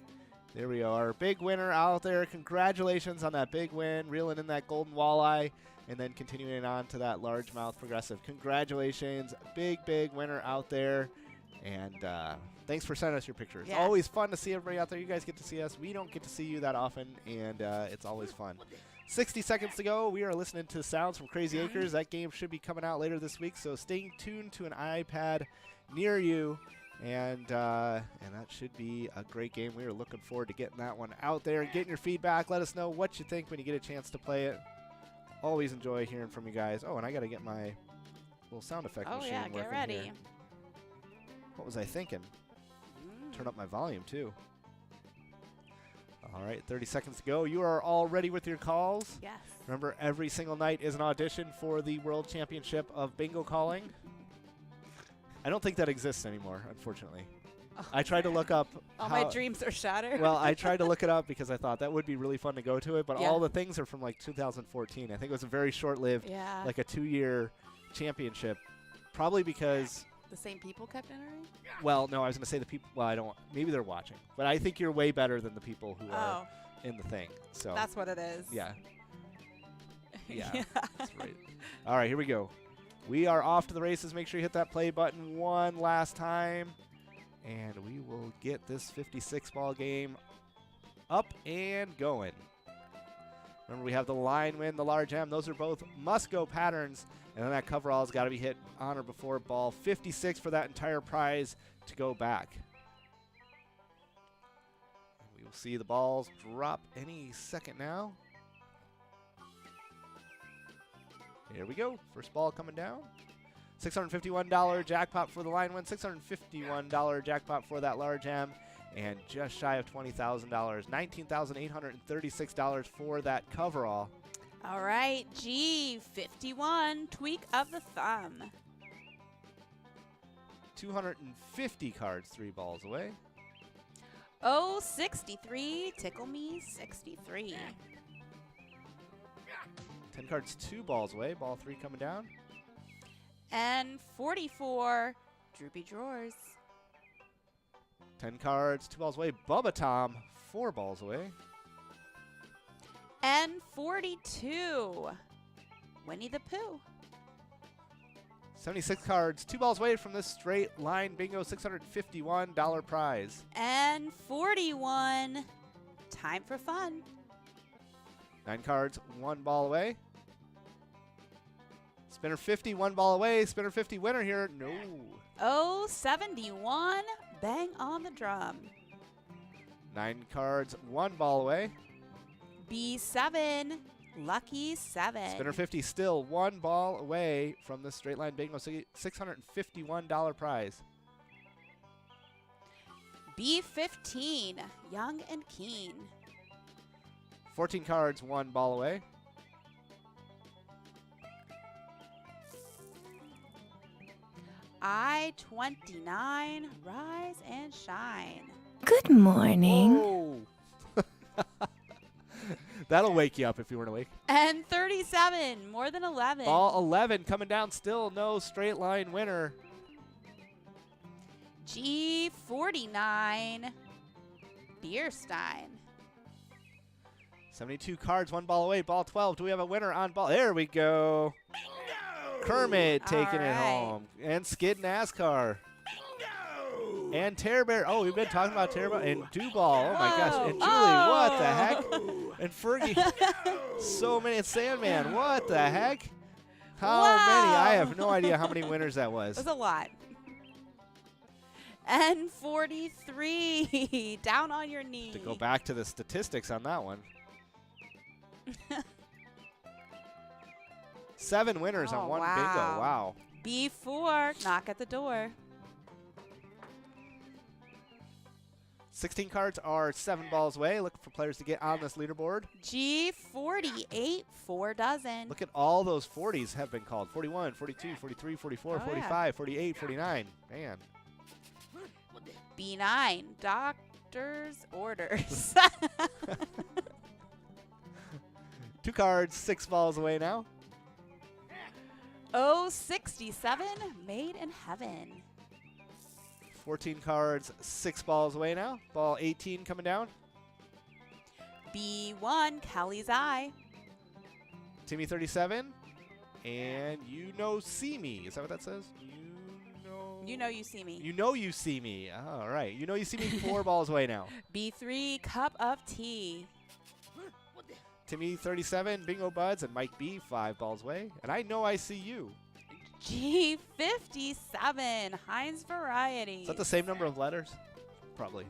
There we are. Big winner out there. Congratulations on that big win, reeling in that golden walleye, and then continuing on to that largemouth progressive. Congratulations. Big, big winner out there. And thanks for sending us your pictures. Yeah. Always fun to see everybody out there. You guys get to see us. We don't get to see you that often, and it's always fun. 60 seconds to go. We are listening to sounds from Crazy Acres. That game should be coming out later this week, so stay tuned to an iPad near you. And that should be a great game. We are looking forward to getting that one out there and getting your feedback. Let us know what you think when you get a chance to play it. Always enjoy hearing from you guys. Oh, and I got to get my little sound effect Oh machine yeah, working get ready. here. What was I thinking? Turn up my volume, too. All right, 30 seconds to go. You are all ready with your calls. Yes. Remember, every single night is an audition for the World Championship of Bingo Calling. I don't think that exists anymore, unfortunately. Oh, I tried to look up all how- my dreams are shattered. Well, I tried to look it up because I thought that would be really fun to go to it, but Yeah. all the things are from like 2014. I think it was a very short-lived, yeah. like a 2-year championship, probably because, The same people kept entering? well, no, I was going to say the people, well, I don't, maybe they're watching, but I think you're way better than the people who are in the thing. So That's what it is. yeah. Yeah, that's right. All right, here we go. We are off to the races. Make sure you hit that play button one last time, and we will get this 56-ball game up and going. Remember, we have the line win, the large M. Those are both must-go patterns, and then that coverall's got to be hit on or before ball 56 for that entire prize to go back. We will see the balls drop any second now. Here we go. First ball coming down. $651 jackpot for the line win. $651 jackpot for that large M. And just shy of $20,000. $19,836 for that coverall. All right, G51, tweak of the thumb. 250 cards, 3 balls away. Oh, 63, tickle me 63. 10 cards, 2 balls away. Ball 3 coming down. And 44, droopy drawers. 10 cards, 2 balls away. Bubba Tom, 4 balls away. And 42, Winnie the Pooh. 76 cards, 2 balls away from this straight line bingo $651 prize. And 41, time for fun. 9 cards, 1 ball away. Spinner 50, 1 ball away. Spinner 50 winner here. No. Oh, 71, bang on the drum. 9 cards, 1 ball away. B7, lucky 7. Spinner 50 still 1 ball away from the straight line bingo $651 prize. B15, young and keen. 14 cards, 1 ball away. I-29, rise and shine. Good morning. Whoa. That'll wake you up if you weren't awake. And 37, more than 11. Ball 11 coming down still. No straight line winner. G49, Bierstein. 72 cards, 1 ball away. Ball 12. Do we have a winner on ball? There we go. Kermit taking it home. And Skid NASCAR. And Terror Bear. Oh, we've been talking about Terror Bear. And Duball. Oh, my gosh. And Julie, what the heck? And Fergie. So many. And Sandman. What the heck? How many? I have no idea how many winners that was. That's a lot. And 43, down on your knee. To go back to the statistics on that one. 7 winners on one bingo. Wow. B4, knock at the door. 16 cards are 7 balls away. Looking for players to get on this leaderboard. G48, 4 dozen. Look at all those 40s have been called. 41, 42, 43, 44, Oh, 45, 48, 49. Man. B9, doctor's orders. 2 cards, 6 balls away now. Oh, 67, made in heaven. 14 cards, 6 balls away now. Ball 18 coming down. B1, Kelly's eye. Timmy 37. And You Know See Me. Is that what that says? You know you see me. You Know You See Me. All right. You Know You See Me 4 balls away now. B3, cup of tea. Timmy 37, Bingo Buds, and Mike B 5 balls away. And I Know I See You. G57, Heinz Variety. Is that the same number of letters? Probably.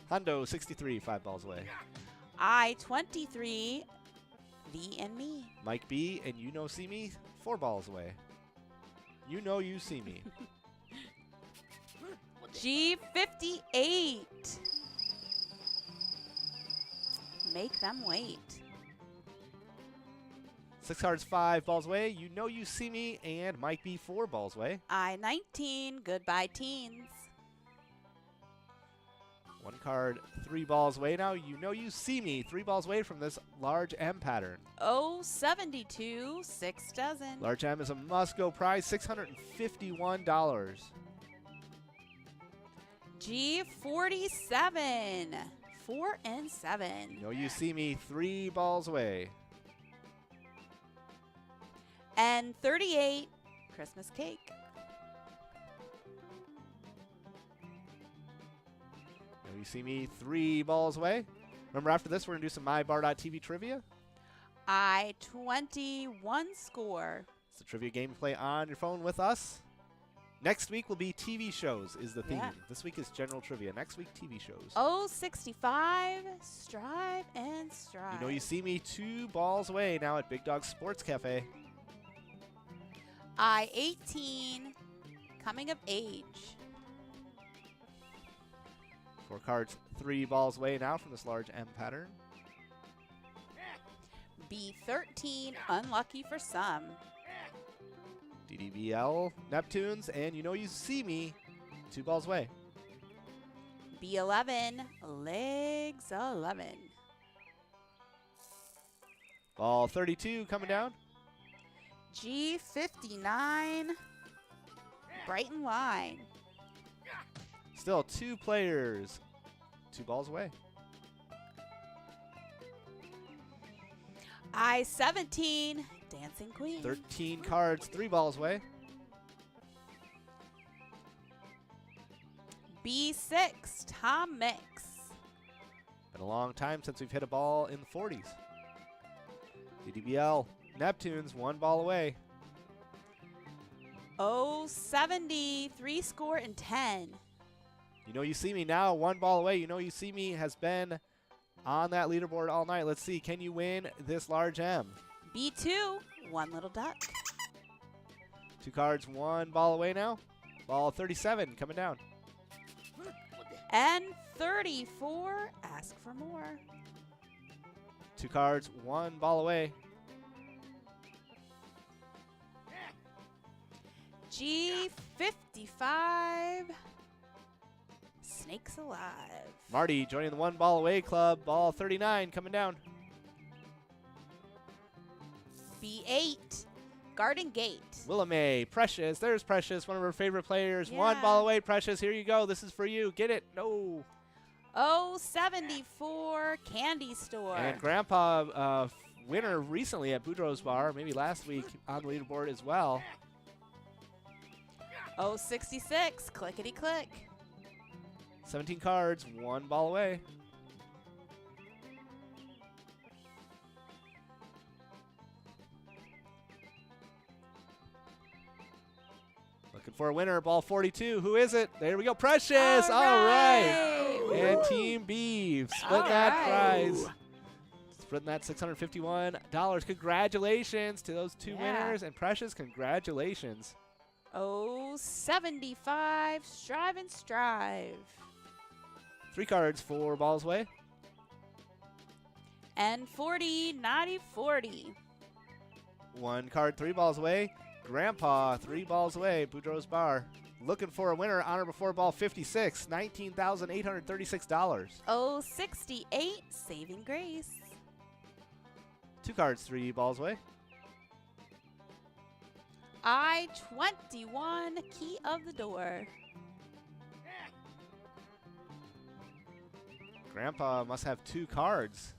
Hondo 63, 5 balls away. I-23, V and me. Mike B, and you know see me 4 balls away. You know you see me. G58. Make them wait. 6 cards, 5 balls away. You know you see me, and Mike B 4 balls away. I-19. Goodbye, teens. 1 card, 3 balls away now. You know you see me 3 balls away from this large M pattern. O72. 6 dozen. Large M is a must-go prize, $651. G47. 4 and 7. You know you see me 3 balls away. And 38. Christmas cake. You know you see me 3 balls away. Remember, after this, we're going to do some MyBar.tv trivia. I-21 score. It's a trivia game to play on your phone with us. Next week will be TV shows is the theme. Yeah. This week is general trivia. Next week, TV shows. O65. Strive and strive. You know you see me 2 balls away now at Big Dog Sports Cafe. I-18. Coming of age. 4 cards, 3 balls away now from this large M pattern. B13. Unlucky for some. DDBL, Neptunes, and you know you see me 2 balls away. B11. Legs 11. Ball 32 coming down. G59. Brighton line. Still 2 players, 2 balls away. I-17. Dancing queen. 13 cards, 3 balls away. B6. Tom Mix. Been a long time since we've hit a ball in the 40s. DDBL, Neptunes, 1 ball away. O70. 3 score and 10. You know you see me now, 1 ball away. You know you see me has been on that leaderboard all night. Let's see, can you win this large M? B2. 1 little duck. 2 cards, 1 ball away now. Ball 37 coming down. And 34. Ask for more. 2 cards, 1 ball away. G55. Snakes alive. Marty joining the 1 ball away club. Ball 39 coming down. B8. Garden Gate. Willamay, Precious. There's Precious, one of her favorite players. 1 Yeah. ball away, Precious. Here you go. This is for you. Get it. No. O74. Candy Store. And Grandpa, winner recently at Boudreaux's Bar, maybe last week on the leaderboard as well. O66. Clickety click. 17 cards, 1 ball away. Looking for a winner, ball 42. Who is it? There we go, Precious. All right. And Team B split that prize. Splitting that $651. Congratulations to those 2 winners. And Precious, congratulations. O75. Strive and strive. 3 cards, 4 balls away. And 40. Naughty 40. 1 card, 3 balls away. Grandpa, 3 balls away. Boudreaux's Bar. Looking for a winner. Honor before ball 56. $19,836. O68. Saving grace. 2 cards, 3 balls away. I-21. Key of the door. Grandpa must have 2 cards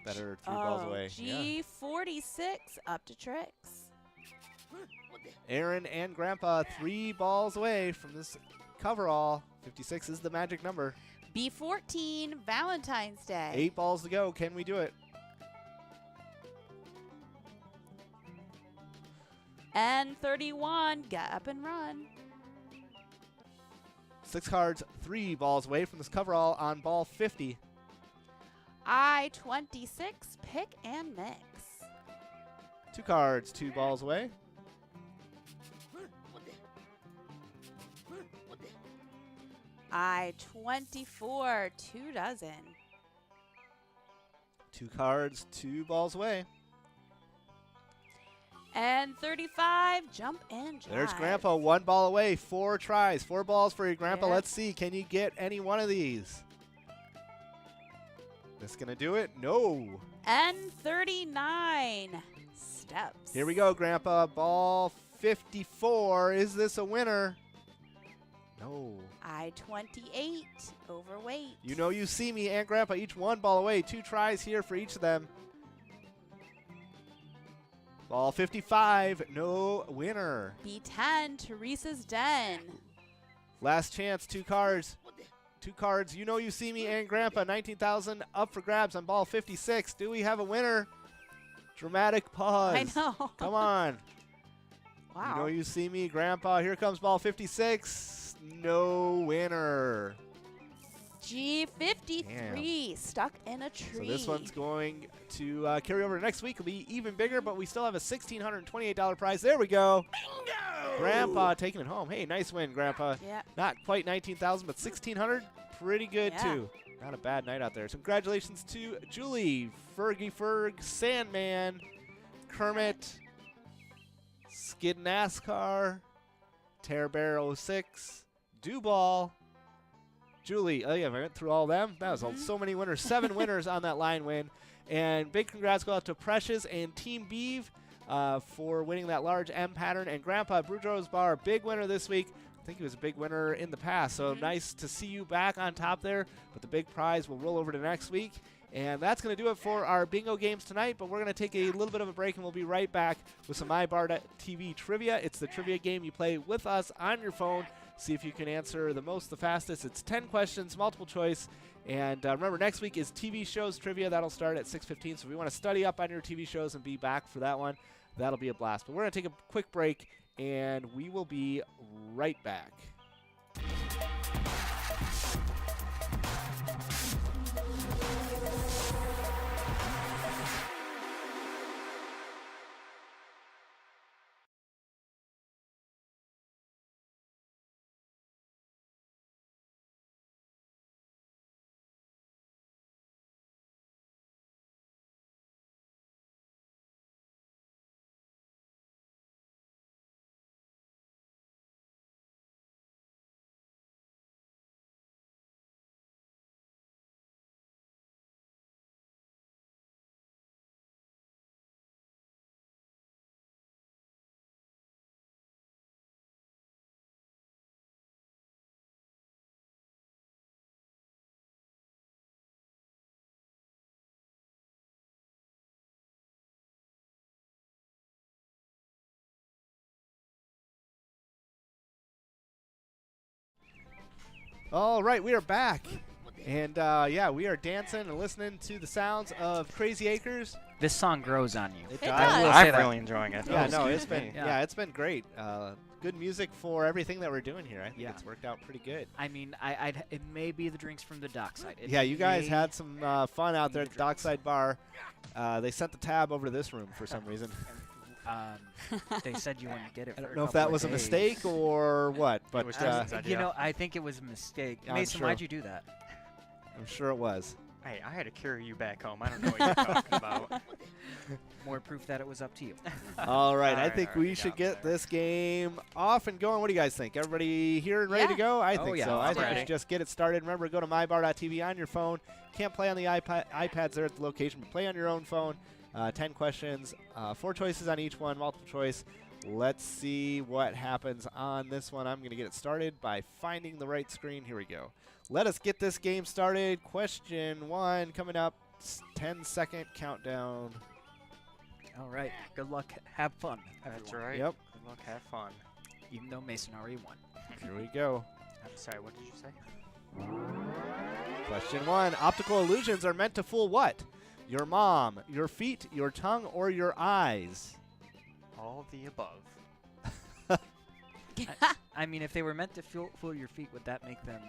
that are 3 balls away. Yeah. G46. Up to tricks. Aaron and Grandpa 3 balls away from this coverall. 56 is the magic number. B14. Valentine's Day. 8 balls to go. Can we do it? And 31. Get up and run. 6 cards, 3 balls away from this coverall on ball 50. I-26, pick and mix. 2 cards, 2 balls away. I-24, 2 dozen. 2 cards, 2 balls away. And 35, jump and jive. There's Grandpa, 1 ball away, 4 tries, 4 balls for your Grandpa. Yeah. Let's see, can you get any one of these? This gonna do it? No. And 39, steps. Here we go, Grandpa. Ball 54. Is this a winner? No. I-28, overweight. You know you see me and Grandpa, each 1 ball away. 2 tries here for each of them. Ball 55, no winner. B10, Teresa's Den. Last chance, 2 cards. 2 cards. You know you see me and Grandpa, 19,000 up for grabs on ball 56. Do we have a winner? Dramatic pause. I know. Come on. Wow. You know you see me, Grandpa. Here comes ball 56. No winner. G53, stuck in a tree. So this one's going to carry over to next week. It'll be even bigger, but we still have a $1,628 prize. There we go. Bingo! Grandpa taking it home. Hey, nice win, Grandpa. Yeah. Not quite 19,000, but 1,600. Pretty good, Yeah. too. Not a bad night out there. So congratulations to Julie, Fergie Ferg, Sandman, Kermit, Skid NASCAR, Terror Bear 06, Dewball, Julie. Oh, yeah, I went through all of them. That was so many winners. 7 winners on that line win. And big congrats go out to Precious and Team Beeve for winning that large M pattern. And Grandpa Boudreaux's Bar, big winner this week. I think he was a big winner in the past. So nice to see you back on top there. But the big prize will roll over to next week. And that's going to do it for our bingo games tonight. But we're going to take a little bit of a break, and we'll be right back with some MyBar.TV trivia. It's the trivia game you play with us on your phone. See if you can answer the most, the fastest. It's 10 questions, multiple choice. And remember, next week is TV shows trivia. That'll start at 6:15. So if you want to study up on your TV shows and be back for that one, that'll be a blast. But we're going to take a quick break, and we will be right back. All right, we are back. And yeah, we are dancing and listening to the sounds of Crazy Acres. This song grows on you. It does. I will say I'm that. really enjoying it. Yeah, Oh, no, excuse it's been me. yeah, it's been great. Good music for everything that we're doing here. I think Yeah. it's worked out pretty good. I mean, it may be the drinks from the dockside. It Yeah, you guys may had some fun out there at the drinks. Dockside Bar. They sent the tab over to this room for some reason. They said you wouldn't get it. I for don't a know if couple that of was a days. mistake or what, but was uh, Justin's idea. You know, I think it was a mistake. Yeah, I'm Mason, sure. why'd you do that? I'm sure it was. Hey, I had to carry you back home. I don't know what you're talking about. More proof that it was up to you. All right, I Alright, think alright, we you should got me get there. this game off and going. What do you guys think? Everybody here and ready to Yeah. go? I Oh, think yeah, so. I I'm think we ready. should just get it started. Remember, go to mybar.tv on your phone. Can't play on the iPads there at the location, but play on your own phone. 10 questions, 4 choices on each one, multiple choice. Let's see what happens on this one. I'm going to get it started by finding the right screen. Here we go. Let us get this game started. Question 1 coming up. 10-second countdown. All right. Good luck. Have fun. That's everyone. right. Yep. Good luck. Have fun. Even though Mason already won. Here we go. I'm sorry, what did you say? Question 1. Optical illusions are meant to fool what? Your mom, your feet, your tongue, or your eyes? All of the above. I mean, if they were meant to fool your feet, would that make them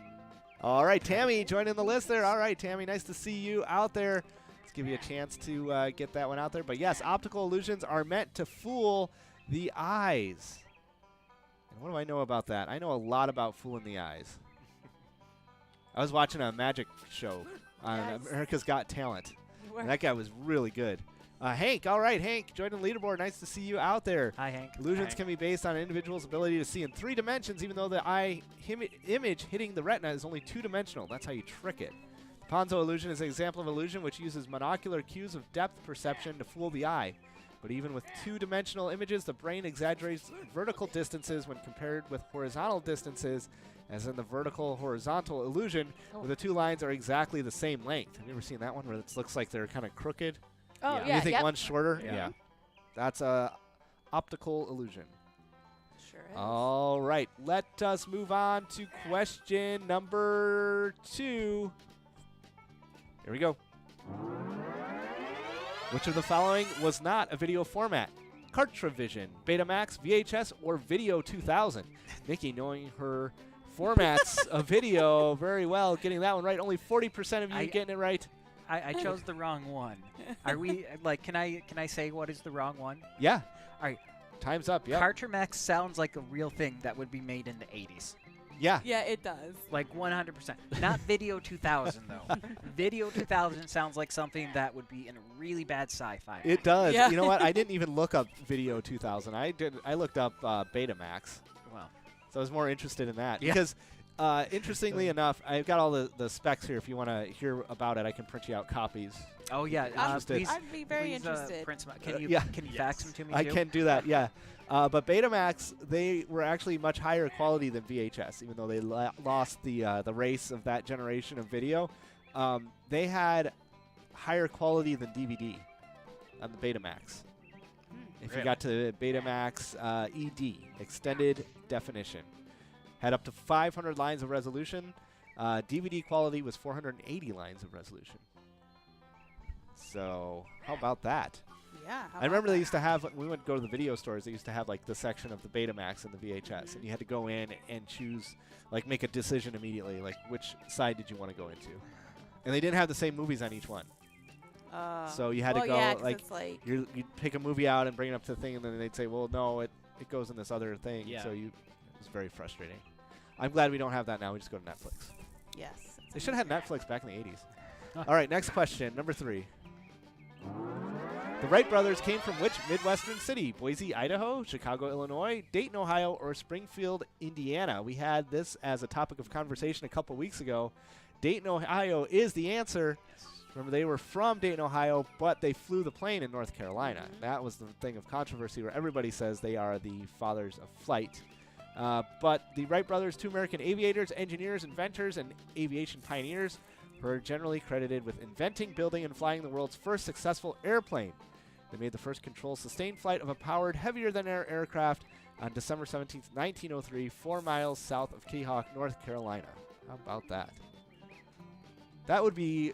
All right, Tammy joining the list there. All right, Tammy, nice to see you out there. Let's give you a chance to get that one out there. But yes, optical illusions are meant to fool the eyes. And what do I know about that? I know a lot about fooling the eyes. I was watching a magic show on Yes. America's Got Talent. You were- And that guy was really good. Hank, all right, Hank, joining the leaderboard. Nice to see you out there. Hi, Hank. Illusions can be based on an individual's ability to see in 3 dimensions, even though the eye image hitting the retina is only 2-dimensional. That's how you trick it. Ponzo illusion is an example of illusion which uses monocular cues of depth perception to fool the eye. But even with 2-dimensional images, the brain exaggerates vertical distances when compared with horizontal distances, as in the vertical-horizontal illusion, where the 2 lines are exactly the same length. Have you ever seen that one where it looks like they're kind of crooked? Oh, Yeah. yeah. You think yep. one's shorter? Yeah. That's a optical illusion. Sure is. All right, let us move on to question number 2. Here we go. Which of the following was not a video format? Cartravision, Betamax, VHS, or Video 2000? Nikki, knowing her formats of video very well, getting that one right. Only 40% of you getting it right. I chose the wrong one. Are we like? Can I say what is the wrong one? Yeah. All right. Time's up. Yeah. Cartramex sounds like a real thing that would be made in the 80s. Yeah. Yeah, it does. Like 100%. Not Video 2000 though. Video 2000 sounds like something that would be in a really bad sci-fi. It does. Yeah. You know what? I didn't even look up Video 2000. I looked up Betamax. Well, So I was more interested in that Yeah. because, interestingly enough, I've got all the specs here. If you want to hear about it, I can print you out copies. oh yeah. Interested. Please, I'd be very please, interested. print some out. Can you yeah. can you fax them to me I too? can do that. Yeah, but Betamax, they were actually much higher quality than VHS, even though they lost the race of that generation of video. They had higher quality than DVD on the Betamax. If you Really? got to Betamax ED, extended definition, had up to 500 lines of resolution. DVD quality was 480 lines of resolution. So how about that? Yeah. how I remember about they used to have, when we went to go to the video stores, they used to have like the section of the Betamax and the VHS, and you had to go in and choose, like make a decision immediately, like which side did you want to go into. And they didn't have the same movies on each one. that? So you had well, to go, yeah, 'cause like, it's like you'd pick a movie out and bring it up to the thing, and then they'd say, well, no, it goes in this other thing. Yeah. So it was very frustrating. I'm glad we don't have that now. We just go to Netflix. yes. They should have had Netflix back in the 80s. All right, next question, number 3. The Wright brothers came from which Midwestern city? Boise, Idaho, Chicago, Illinois, Dayton, Ohio, or Springfield, Indiana? We had this as a topic of conversation a couple weeks ago. Dayton, Ohio is the answer. Remember, they were from Dayton, Ohio, but they flew the plane in North Carolina. That was the thing of controversy where everybody says they are the fathers of flight. But the Wright brothers, 2 American aviators, engineers, inventors, and aviation pioneers, were generally credited with inventing, building, and flying the world's first successful airplane. They made the first controlled sustained flight of a powered, heavier-than-air aircraft on December 17, 1903, 4 miles south of Keokuk, North Carolina. How about that? That would be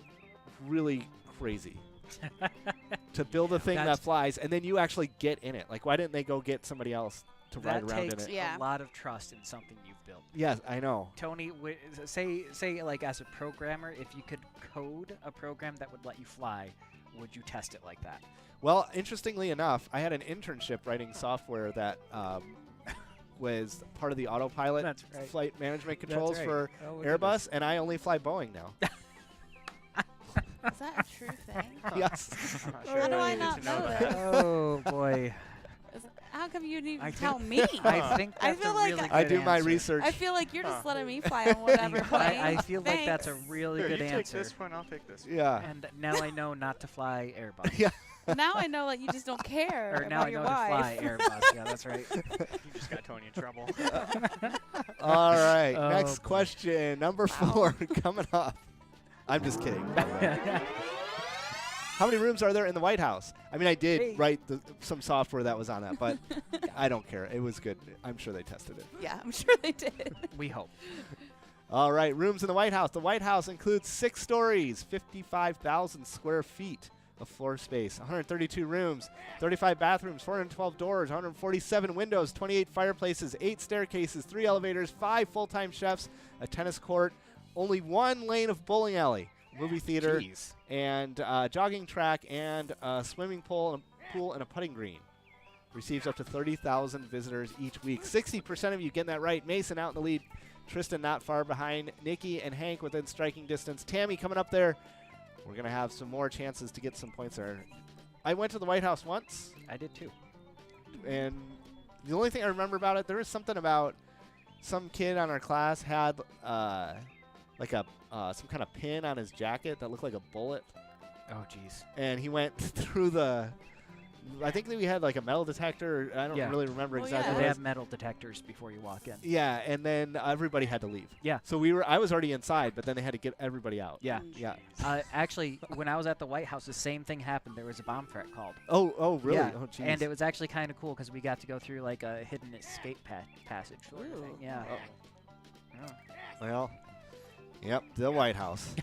really crazy. To build a thing that That's- flies, and then you actually get in it. Like, why didn't they go get somebody else to ride That around in takes it? Yeah. a lot of trust in something you've built. Yes, I know. Tony, say like as a programmer, if you could code a program that would let you fly, would you test it like that? Well, interestingly enough, I had an internship writing software that was part of the autopilot That's right. flight management controls right. for Oh, look at Airbus, and I only fly Boeing now. Is that a true thing? Yes. I'm not How sure do I I needed not to know know that. that? Oh boy. How come you didn't I even think- tell me? I think I that's feel a like really I good do my answer. research. I feel like you're just letting me fly on whatever plane. I feel like that's a Thanks. really Here, good you answer. take this one, I'll take this one. Yeah. And now I know not to fly Airbus. Yeah. Now I know, like, you just don't care Or now about I your know to fly wife. Airbus. Yeah, that's right. You just got Tony in trouble. All right. Oh, Next boy. question, number 4, coming up. I'm just kidding. by the way. How many rooms are there in the White House? I mean, I did Hey. write some software that was on that, but I don't care. It was good. I'm sure they tested it. Yeah, I'm sure they did. We hope. All right, rooms in the White House. The White House includes 6 stories, 55,000 square feet of floor space, 132 rooms, 35 bathrooms, 412 doors, 147 windows, 28 fireplaces, 8 staircases, 3 elevators, 5 full-time chefs, a tennis court, only one lane of bowling alley, movie theater, Jeez. and jogging track, and a swimming pool and a putting green. Receives up to 30,000 visitors each week. 60% of you getting that right. Mason out in the lead. Tristan not far behind. Nikki and Hank within striking distance. Tammy coming up there. We're going to have some more chances to get some points there. I went to the White House once, I did too. and the only thing I remember about it, there was something about some kid on our class had like a some kind of pin on his jacket that looked like a bullet, Oh, jeez. and he went through the. I think that we had like a metal detector. I don't Yeah. really remember Well, exactly. yeah. what They it have was. metal detectors before you walk in. Yeah, and then everybody had to leave. Yeah. So I was already inside, but then they had to get everybody out. Yeah. Yeah. Actually, when I was at the White House, the same thing happened. There was a bomb threat called. Oh, really? Yeah. Oh, jeez. And it was actually kind of cool because we got to go through like a hidden escape passage sort of thing. Ooh. Yeah. Well, yep, the White House.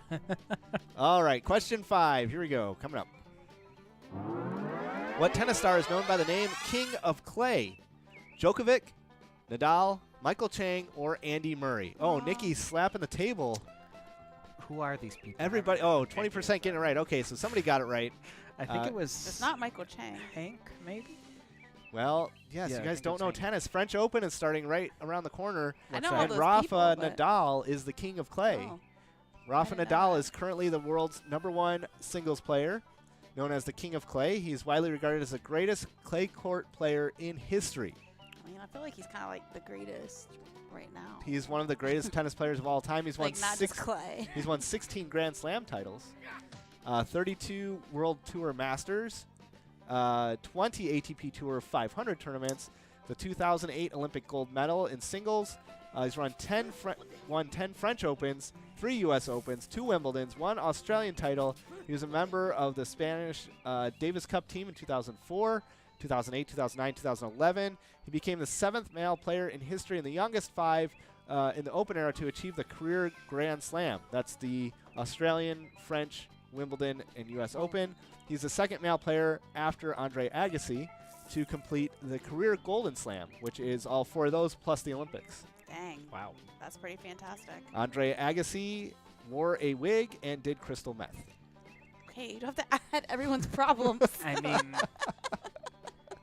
All right, question 5. Here we go. Coming up. What tennis star is known by the name King of Clay? Djokovic, Nadal, Michael Chang, or Andy Murray? Oh, Nikki's slapping the table. Who are these people? Everybody. Oh, 20% getting it right. Okay, so somebody got it right. I think it was It's not Michael Chang. Hank, maybe. Well, yes, Yeah, you I guys think don't it's know Hank. tennis. French Open is starting right around the corner. I know that? all And those Rafa people, but- Nadal is the king of clay. Oh. Rafa didn't know Nadal that. is currently the world's #1 singles player, known as the King of Clay. He is widely regarded as the greatest clay court player in history. I mean, I feel like he's kind of like the greatest right now. He is one of the greatest tennis players of all time. He's won Like not just clay. He's won 16 Grand Slam titles, 32 World Tour Masters, 20 ATP Tour 500 tournaments, the 2008 Olympic gold medal in singles. He's won 10 French Opens, 3 U.S. Opens, 2 Wimbledons, 1 Australian title. He was a member of the Spanish Davis Cup team in 2004, 2008, 2009, 2011. He became the 7th male player in history and the youngest 5 in the Open era to achieve the career Grand Slam. That's the Australian, French, Wimbledon, and U.S. Open. He's the 2nd male player after Andre Agassi to complete the career Golden Slam, which is all 4 of those plus the Olympics. Dang. Wow. That's pretty fantastic. Andre Agassi wore a wig and did crystal meth. Okay, you don't have to add everyone's problems. I mean,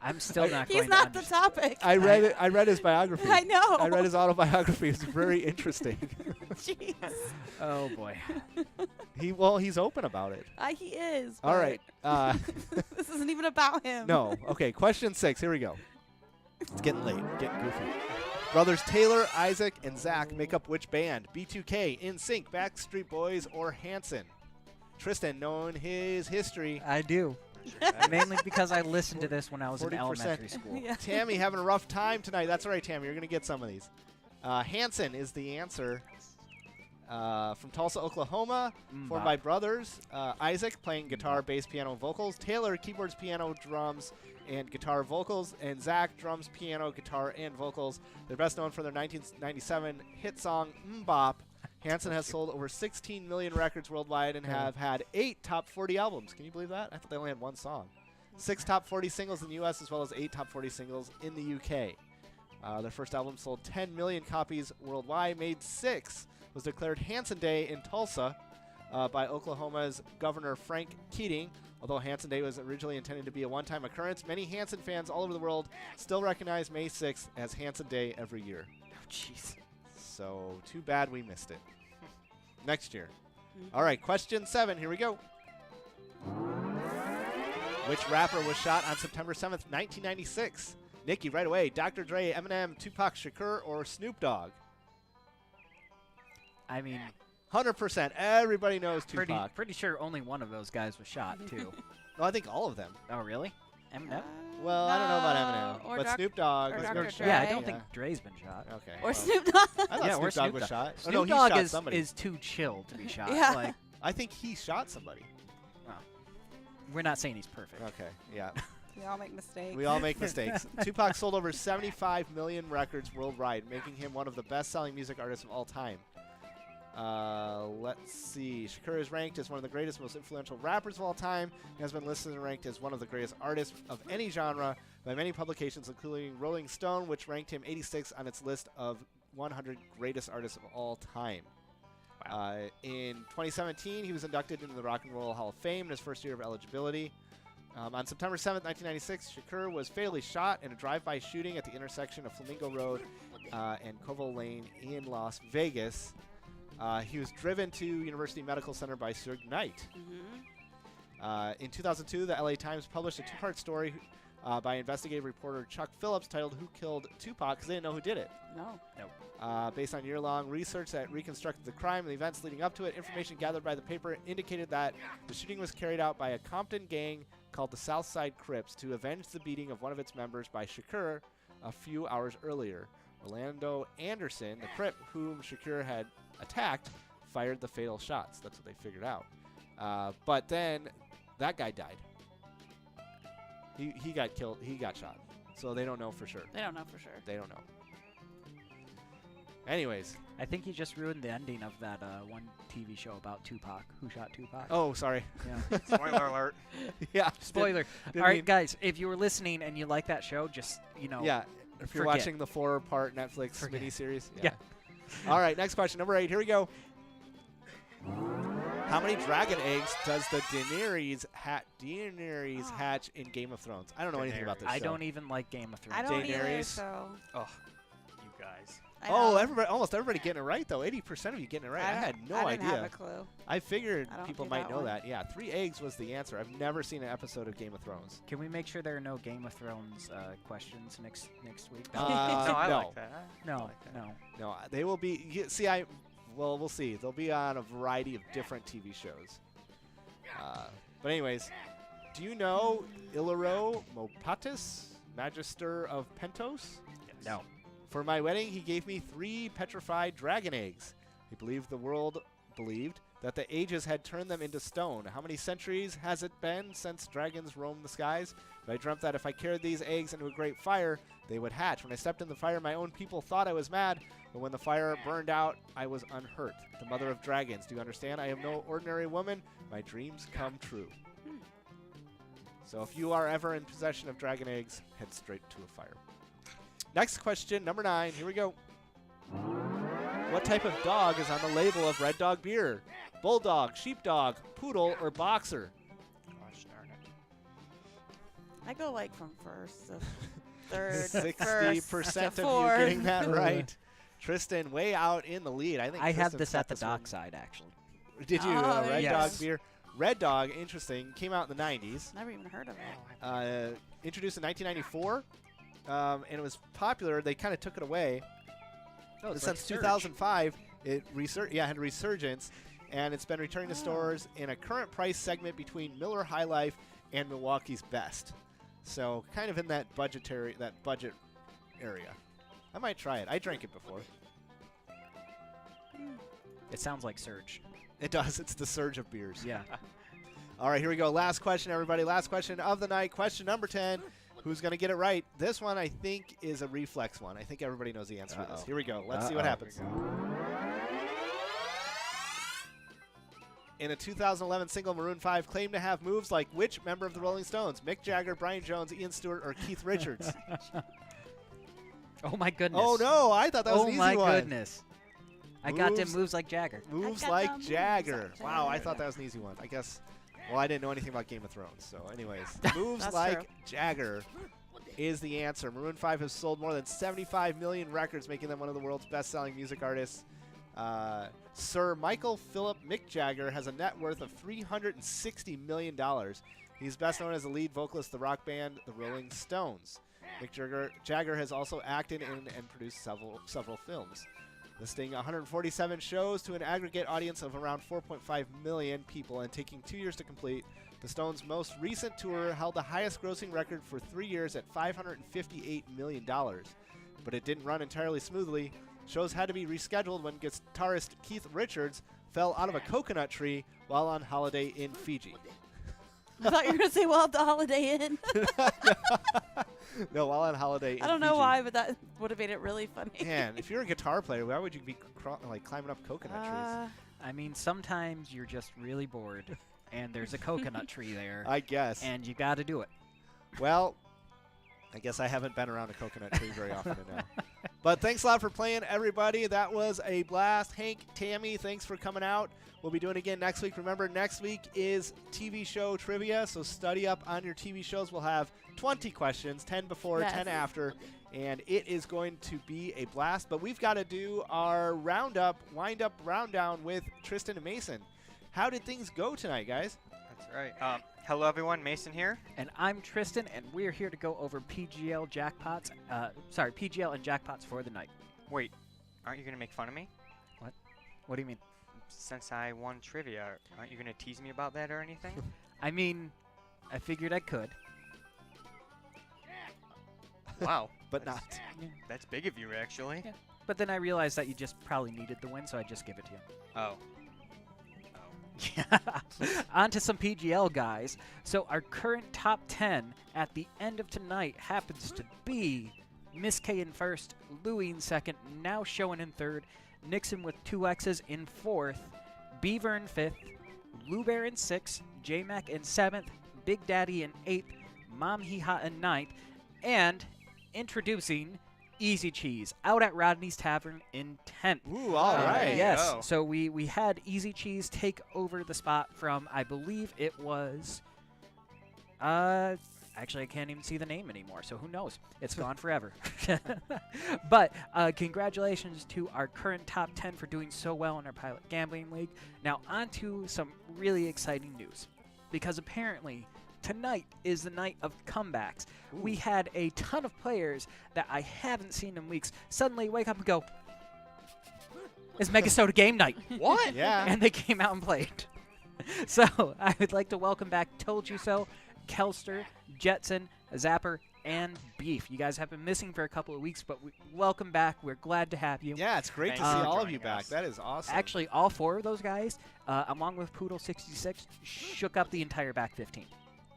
I'm still not going He's not to the topic. I read his biography. I know. I read his autobiography. It's very interesting. Jeez. Oh boy. He's open about it. He is. All right. This isn't even about him. No. Okay. Question 6. Here we go. It's getting late. Getting goofy. Brothers Taylor, Isaac, and Zach make up which band? B2K, NSYNC, Backstreet Boys, or Hanson? Tristan, knowing his history. I do. Mainly because I listened to this when I was in 40%. elementary school. Yeah. Tammy having a rough time tonight. That's all right, Tammy. You're going to get some of these. Hanson is the answer. From Tulsa, Oklahoma, formed by brothers. Isaac playing guitar, bass, piano, and vocals. Taylor, keyboards, piano, drums, and guitar vocals. And Zach, drums, piano, guitar, and vocals. They're best known for their 1997 hit song, Mbop. Hanson has sold over 16 million records worldwide and have had 8 top 40 albums. Can you believe that? I thought they only had 1 song. 6 top 40 singles in the U.S. as well as 8 top 40 singles in the U.K. Their first album sold 10 million copies worldwide, made 6. Was declared Hanson Day in Tulsa by Oklahoma's Governor Frank Keating. Although Hanson Day was originally intended to be a one-time occurrence, many Hanson fans all over the world still recognize May 6th as Hanson Day every year. Oh, jeez. So too bad we missed it. Next year. All right, question 7. Here we go. Which rapper was shot on September 7th, 1996? Nikki, right away. Dr. Dre, Eminem, Tupac Shakur, or Snoop Dogg? I mean, 100%. Everybody knows Tupac. pretty sure only one of those guys was shot too. No, I think all of them. Oh, really? Eminem? Well, I don't know about Eminem, Or but Doc- Snoop Dogg or was Dr. good. Dre. Yeah, I don't Yeah. think Dre's been shot. Okay. Or well, Snoop Dogg. I thought Yeah, Snoop or Dogg Snoop was Dogg. shot. Oh, Snoop no, he Dogg shot is, somebody. is too chill to be shot. Yeah. Like, I think he shot somebody. we're not saying he's perfect. Okay, yeah. We all make mistakes. We all make mistakes. Tupac sold over 75 million records worldwide, making him one of the best-selling music artists of all time. Let's see. Shakur is ranked as one of the greatest, most influential rappers of all time. He has been listed and ranked as one of the greatest artists of any genre by many publications, including Rolling Stone, which ranked him 86 on its list of 100 greatest artists of all time. In 2017, he was inducted into the Rock and Roll Hall of Fame in his first year of eligibility. On September 7th, 1996, Shakur was fatally shot in a drive-by shooting at the intersection of Flamingo Road and Koval Lane in Las Vegas. He was driven to University Medical Center by Suge Knight. In 2002, the LA Times published a two-part story by investigative reporter Chuck Phillips titled "Who Killed Tupac?" because they didn't know who did it. Based on year-long research that reconstructed the crime and the events leading up to it, information gathered by the paper indicated that the shooting was carried out by a Compton gang called the Southside Crips to avenge the beating of one of its members by Shakur a few hours earlier. Orlando Anderson, the Crip whom Shakur had attacked, fired the fatal shots. That's what they figured out. But then that guy died. He got killed. He got shot. So they don't know for sure. They don't know for sure. They don't know. Anyways. I think you just ruined the ending of that one TV show about Tupac. Who shot Tupac? Oh, sorry. Yeah. Spoiler alert. Yeah. Spoiler. All right, guys, if you were listening and you like that show, just, Yeah. If you're forget. watching the 4-part Netflix Forget. miniseries. Yeah. All right, next question. Number 8. Here we go. How many dragon eggs does the Daenerys hatch in Game of Thrones? I don't know anything about this I show. don't even like Game of Thrones. I don't either, Daenerys. so. Oh, you guys. I know. Almost everybody getting it right, though. 80% of you getting it right. I had no I didn't idea. have a clue. I figured I don't people do might that know one. that. Yeah, 3 eggs was the answer. I've never seen an episode of Game of Thrones. Can we make sure there are no Game of Thrones questions next week? No, I no. like that. I No, like that. no. No, they will be. Well, we'll see. They'll be on a variety of different TV shows. But anyways, do you know Ilaro Mopatis, Magister of Pentos? No. For my wedding, he gave me 3 petrified dragon eggs. He believed the world believed that the ages had turned them into stone. How many centuries has it been since dragons roamed the skies? But I dreamt that if I carried these eggs into a great fire, they would hatch. When I stepped in the fire, my own people thought I was mad, but when the fire burned out, I was unhurt. The mother of dragons. Do you understand? I am no ordinary woman. My dreams come true. So if you are ever in possession of dragon eggs, head straight to a fire. Next question, number 9. Here we go. What type of dog is on the label of Red Dog beer? Bulldog, sheepdog, poodle, or boxer? Gosh darn it. I go like from first to third, 60% of to you fourth. getting that right. Tristan way out in the lead. I think I had Tristan's this got at the one. dockside, actually. Did you? Oh, Red yes. Dog beer. Red Dog, interesting, came out in the 90s. Never even heard of it. Introduced in 1994, and it was popular. They kind of took it away. Oh, it's Since like Surge. 2005, it had a resurgence, and it's been returning to stores in a current price segment between Miller High Life and Milwaukee's Best. So kind of in that budget area. I might try it. I drank it before. It sounds like Surge. It does. It's the surge of beers. Yeah. All right, here we go. Last question, everybody. Last question of the night. Question number 10. Who's going to get it right? This one, I think, is a reflex one. I think everybody knows the answer to this. Here we go. Let's see what happens. In a 2011 single, Maroon 5 claimed to have moves like which member of the Rolling Stones? Mick Jagger, Brian Jones, Ian Stewart, or Keith Richards? Oh, my goodness. Oh, no. I thought that was Oh, an easy my one. goodness. I got to Moves- moves like Jagger. Moves got like the moves Jagger. like Wow, I Jagger. thought that was an easy one. I guess, well, I didn't know anything about Game of Thrones. So anyways, moves That's like true. Jagger is the answer. Maroon 5 has sold more than 75 million records, making them one of the world's best-selling music artists. Sir Michael Philip Mick Jagger has a net worth of $360 million. He's best known as the lead vocalist of the rock band The Rolling Stones. Mick Jagger has also acted in and produced several films. Listing 147 shows to an aggregate audience of around 4.5 million people and taking 2 years to complete, the Stones' most recent tour held the highest grossing record for 3 years at $558 million. But it didn't run entirely smoothly. Shows had to be rescheduled when guitarist Keith Richards fell out of a coconut tree while on holiday in Fiji. I thought you were going to say, well, the Holiday Inn. No, while on holiday in I don't know Fiji. why, but that would have made it really funny. Man, if you're a guitar player, why would you be climbing up coconut trees? I mean, sometimes you're just really bored, and there's a coconut tree there, I guess. and you got to do it. Well, I guess I haven't been around a coconut tree very often to know. But thanks a lot for playing, everybody. That was a blast. Hank, Tammy, thanks for coming out. We'll be doing it again next week. Remember, next week is TV show trivia, so study up on your TV shows. We'll have 20 questions, 10 before, Yes. 10 after, and it is going to be a blast. But we've got to do our roundup, wind-up, round-down with Tristan and Mason. How did things go tonight, guys? That's right. Hello, everyone. Mason here. And I'm Tristan, and we're here to go over PGL jackpots. PGL and jackpots for the night. Wait, aren't you going to make fun of me? What do you mean? Since I won trivia, aren't you going to tease me about that or anything? I mean, I figured I could. Wow. But that's- not. That's big of you, actually. Yeah. But then I realized that you just probably needed the win, so I just give it to you. Oh. Yeah. On to some PGL, guys. So our current top 10 at the end of tonight happens to be Miss K in first, Louie in second, now showing in third, Nixon with 2 X's in fourth, Beaver in fifth, Lou Bear in sixth, J-Mac in seventh, Big Daddy in eighth, Mom Hee Ha in ninth, and introducing Easy Cheese out at Rodney's Tavern in 10th. Ooh, all right. Yes. Oh. So we had Easy Cheese take over the spot from, I believe it was, actually I can't even see the name anymore, so who knows? It's gone forever. But congratulations to our current top 10 for doing so well in our Pilot Gambling League. Now on to some really exciting news, because apparently tonight is the night of comebacks. Ooh. We had a ton of players that I haven't seen in weeks suddenly wake up and go, it's MegaSota game night. What? Yeah. And they came out and played. So I would like to welcome back Told You So, Kelster, Jetson, Zapper, and Beef. You guys have been missing for a couple of weeks, but welcome back. We're glad to have you. Yeah, it's great to Thanks see for all of joining you back. us. That is awesome. Actually, all 4 of those guys, along with Poodle66, shook up the entire back 15.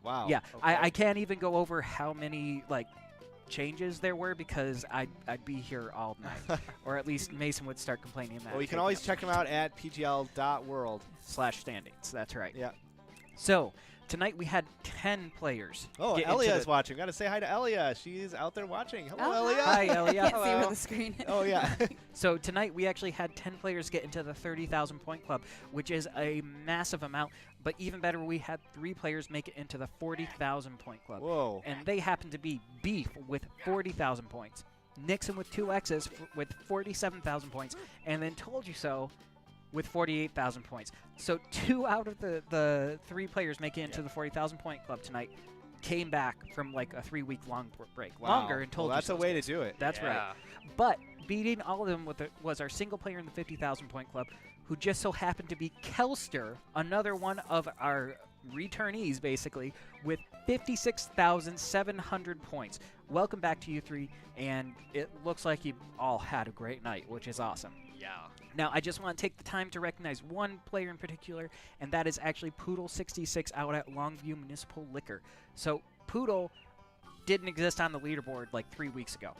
wow. Yeah, Okay. I can't even go over how many changes there were because I'd be here all night, or at least Mason would start complaining that. Well, you can always check them out at pgl.world. /standings. That's right. Yeah. So tonight we had 10 players. Oh, get Elia into is watching. Got to say hi to Elia. She's out there watching. Hello, Oh, Elia. Hi, Elia. I can't see Hello. where the screen is. Oh, yeah. So tonight we actually had 10 players get into the 30,000 point club, which is a massive amount. But even better, we had 3 players make it into the 40,000 point club. Whoa. And they happen to be Beef with 40,000 points, Nixon with 2 X's with 47,000 points, and then Told You So with 48,000 points. So 2 out of the 3 players making it into the 40,000 point club tonight came back from like a 3-week long break. Wow. Longer and Told Well, You that's a So's way to case. do it. That's right. Yeah. But beating all of them was our single player in the 50,000 point club, who just so happened to be Kelster, another one of our returnees, basically, with 56,700 points. Welcome back to you 3, and it looks like you all had a great night, which is awesome. Yeah. Now, I just want to take the time to recognize one player in particular, and that is actually Poodle66 out at Longview Municipal Liquor. So, Poodle didn't exist on the leaderboard like 3 weeks ago.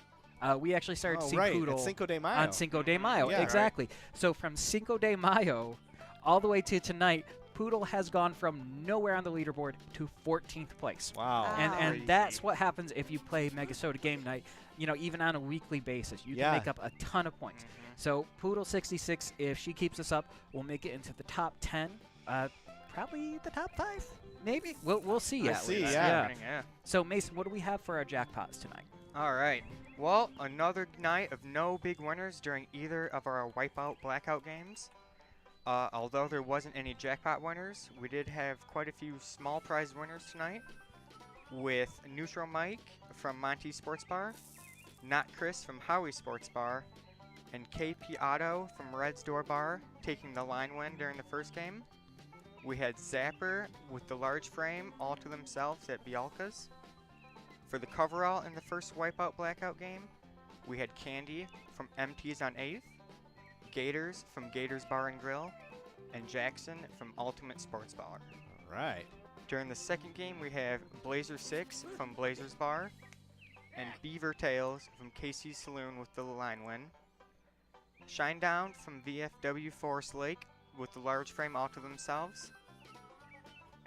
We actually started Oh, seeing right. Poodle It's Cinco de Mayo. on Cinco de Mayo. Yeah, right. Exactly. So from Cinco de Mayo all the way to tonight, Poodle has gone from nowhere on the leaderboard to 14th place. Wow. Wow. And Crazy. that's what happens if you play MegaSota game night. You know, even on a weekly basis, you Yeah. can make up a ton of points. So Poodle66, if she keeps us up, will make it into the top 10. Probably the top 5, maybe. We'll see. We'll at see, least. yeah. Yeah. So Mason, what do we have for our jackpots tonight? All right. Well, another night of no big winners during either of our Wipeout Blackout games. Although there wasn't any jackpot winners, we did have quite a few small prize winners tonight, with Neutral Mike from Monty Sports Bar, Not Chris from Howie Sports Bar, and KP Otto from Red's Door Bar taking the line win during the first game. We had Zapper with the large frame all to themselves at Bialka's. For the coverall in the first Wipeout Blackout game, we had Candy from MT's on 8th, Gators from Gators Bar and Grill, and Jackson from Ultimate Sports Bar. All right. During the second game, we have Blazer 6 from Blazers Bar, and Beaver Tails from Casey's Saloon with the line win. Shinedown from VFW Forest Lake with the large frame all to themselves.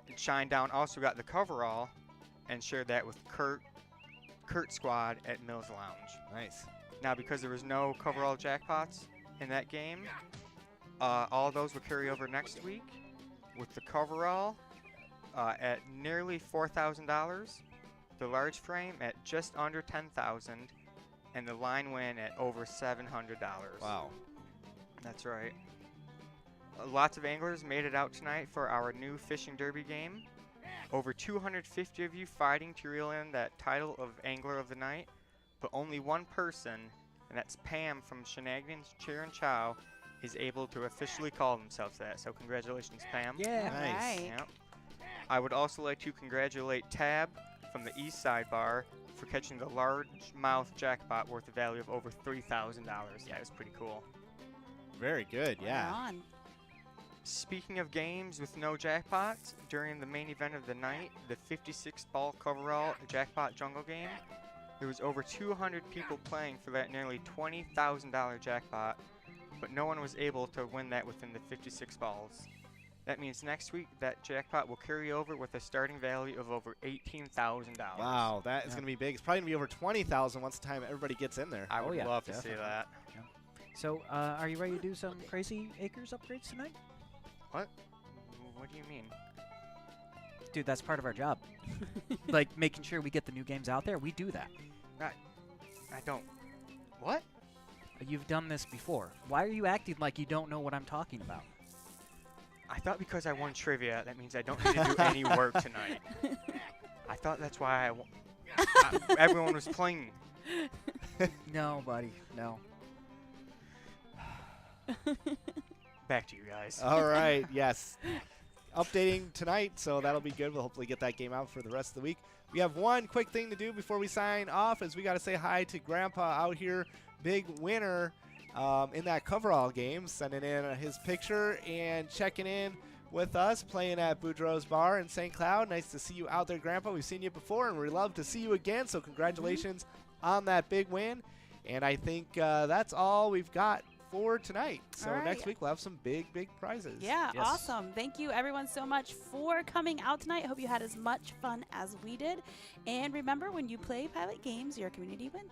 And Shinedown also got the coverall and shared that with Kurt Squad at Mills Lounge. Nice. Now, because there was no coverall jackpots in that game, all those will carry over next week, with the coverall at nearly $4,000, the large frame at just under $10,000, and the line win at over $700. Wow. That's right. Lots of anglers made it out tonight for our new fishing derby game. Over 250 of you fighting to reel in that title of Angler of the Night, but only one person, and that's Pam from Shenanigans Cheer and Chow, is able to officially call themselves that. So congratulations, Pam. Yeah. Nice. Right. Yep. I would also like to congratulate Tab from the East Side Bar for catching the largemouth jackpot worth a value of over $3,000. Yeah, it was pretty cool. Very good. Right Yeah. on. Speaking of games with no jackpots, during the main event of the night, the 56-ball coverall jackpot jungle game, there was over 200 people playing for that nearly $20,000 jackpot, but no one was able to win that within the 56 balls. That means next week that jackpot will carry over with a starting value of over $18,000. Wow, that is going to be big. It's probably going to be over 20,000 once the time everybody gets in there. I would yeah, love to definitely. see that. So, are you ready to do some crazy acres upgrades tonight? What? What do you mean? Dude, that's part of our job. Like, making sure we get the new games out there. We do that. I don't. What? You've done this before. Why are you acting like you don't know what I'm talking about? I thought because I won trivia, that means I don't need to do any work tonight. I thought that's why everyone was playing. No, buddy. No. Back to you guys. All right. Yes. Updating tonight, so that'll be good. We'll hopefully get that game out for the rest of the week. We have one quick thing to do before we sign off, is we got to say hi to Grandpa out here, big winner in that coverall game, sending in his picture and checking in with us, playing at Boudreaux's Bar in St. Cloud. Nice to see you out there, Grandpa. We've seen you before, and we'd love to see you again, so congratulations on that big win. And I think that's all we've got for tonight. So All right. next week we'll have some big prizes. Yeah, Yes. awesome. Thank you everyone so much for coming out tonight. Hope you had as much fun as we did. And remember, when you play Pilot Games, your community wins.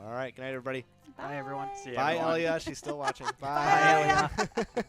All right. Good night, everybody. Bye, everyone. See Bye, everyone. Elia. She's still watching. Bye. Bye, Elia.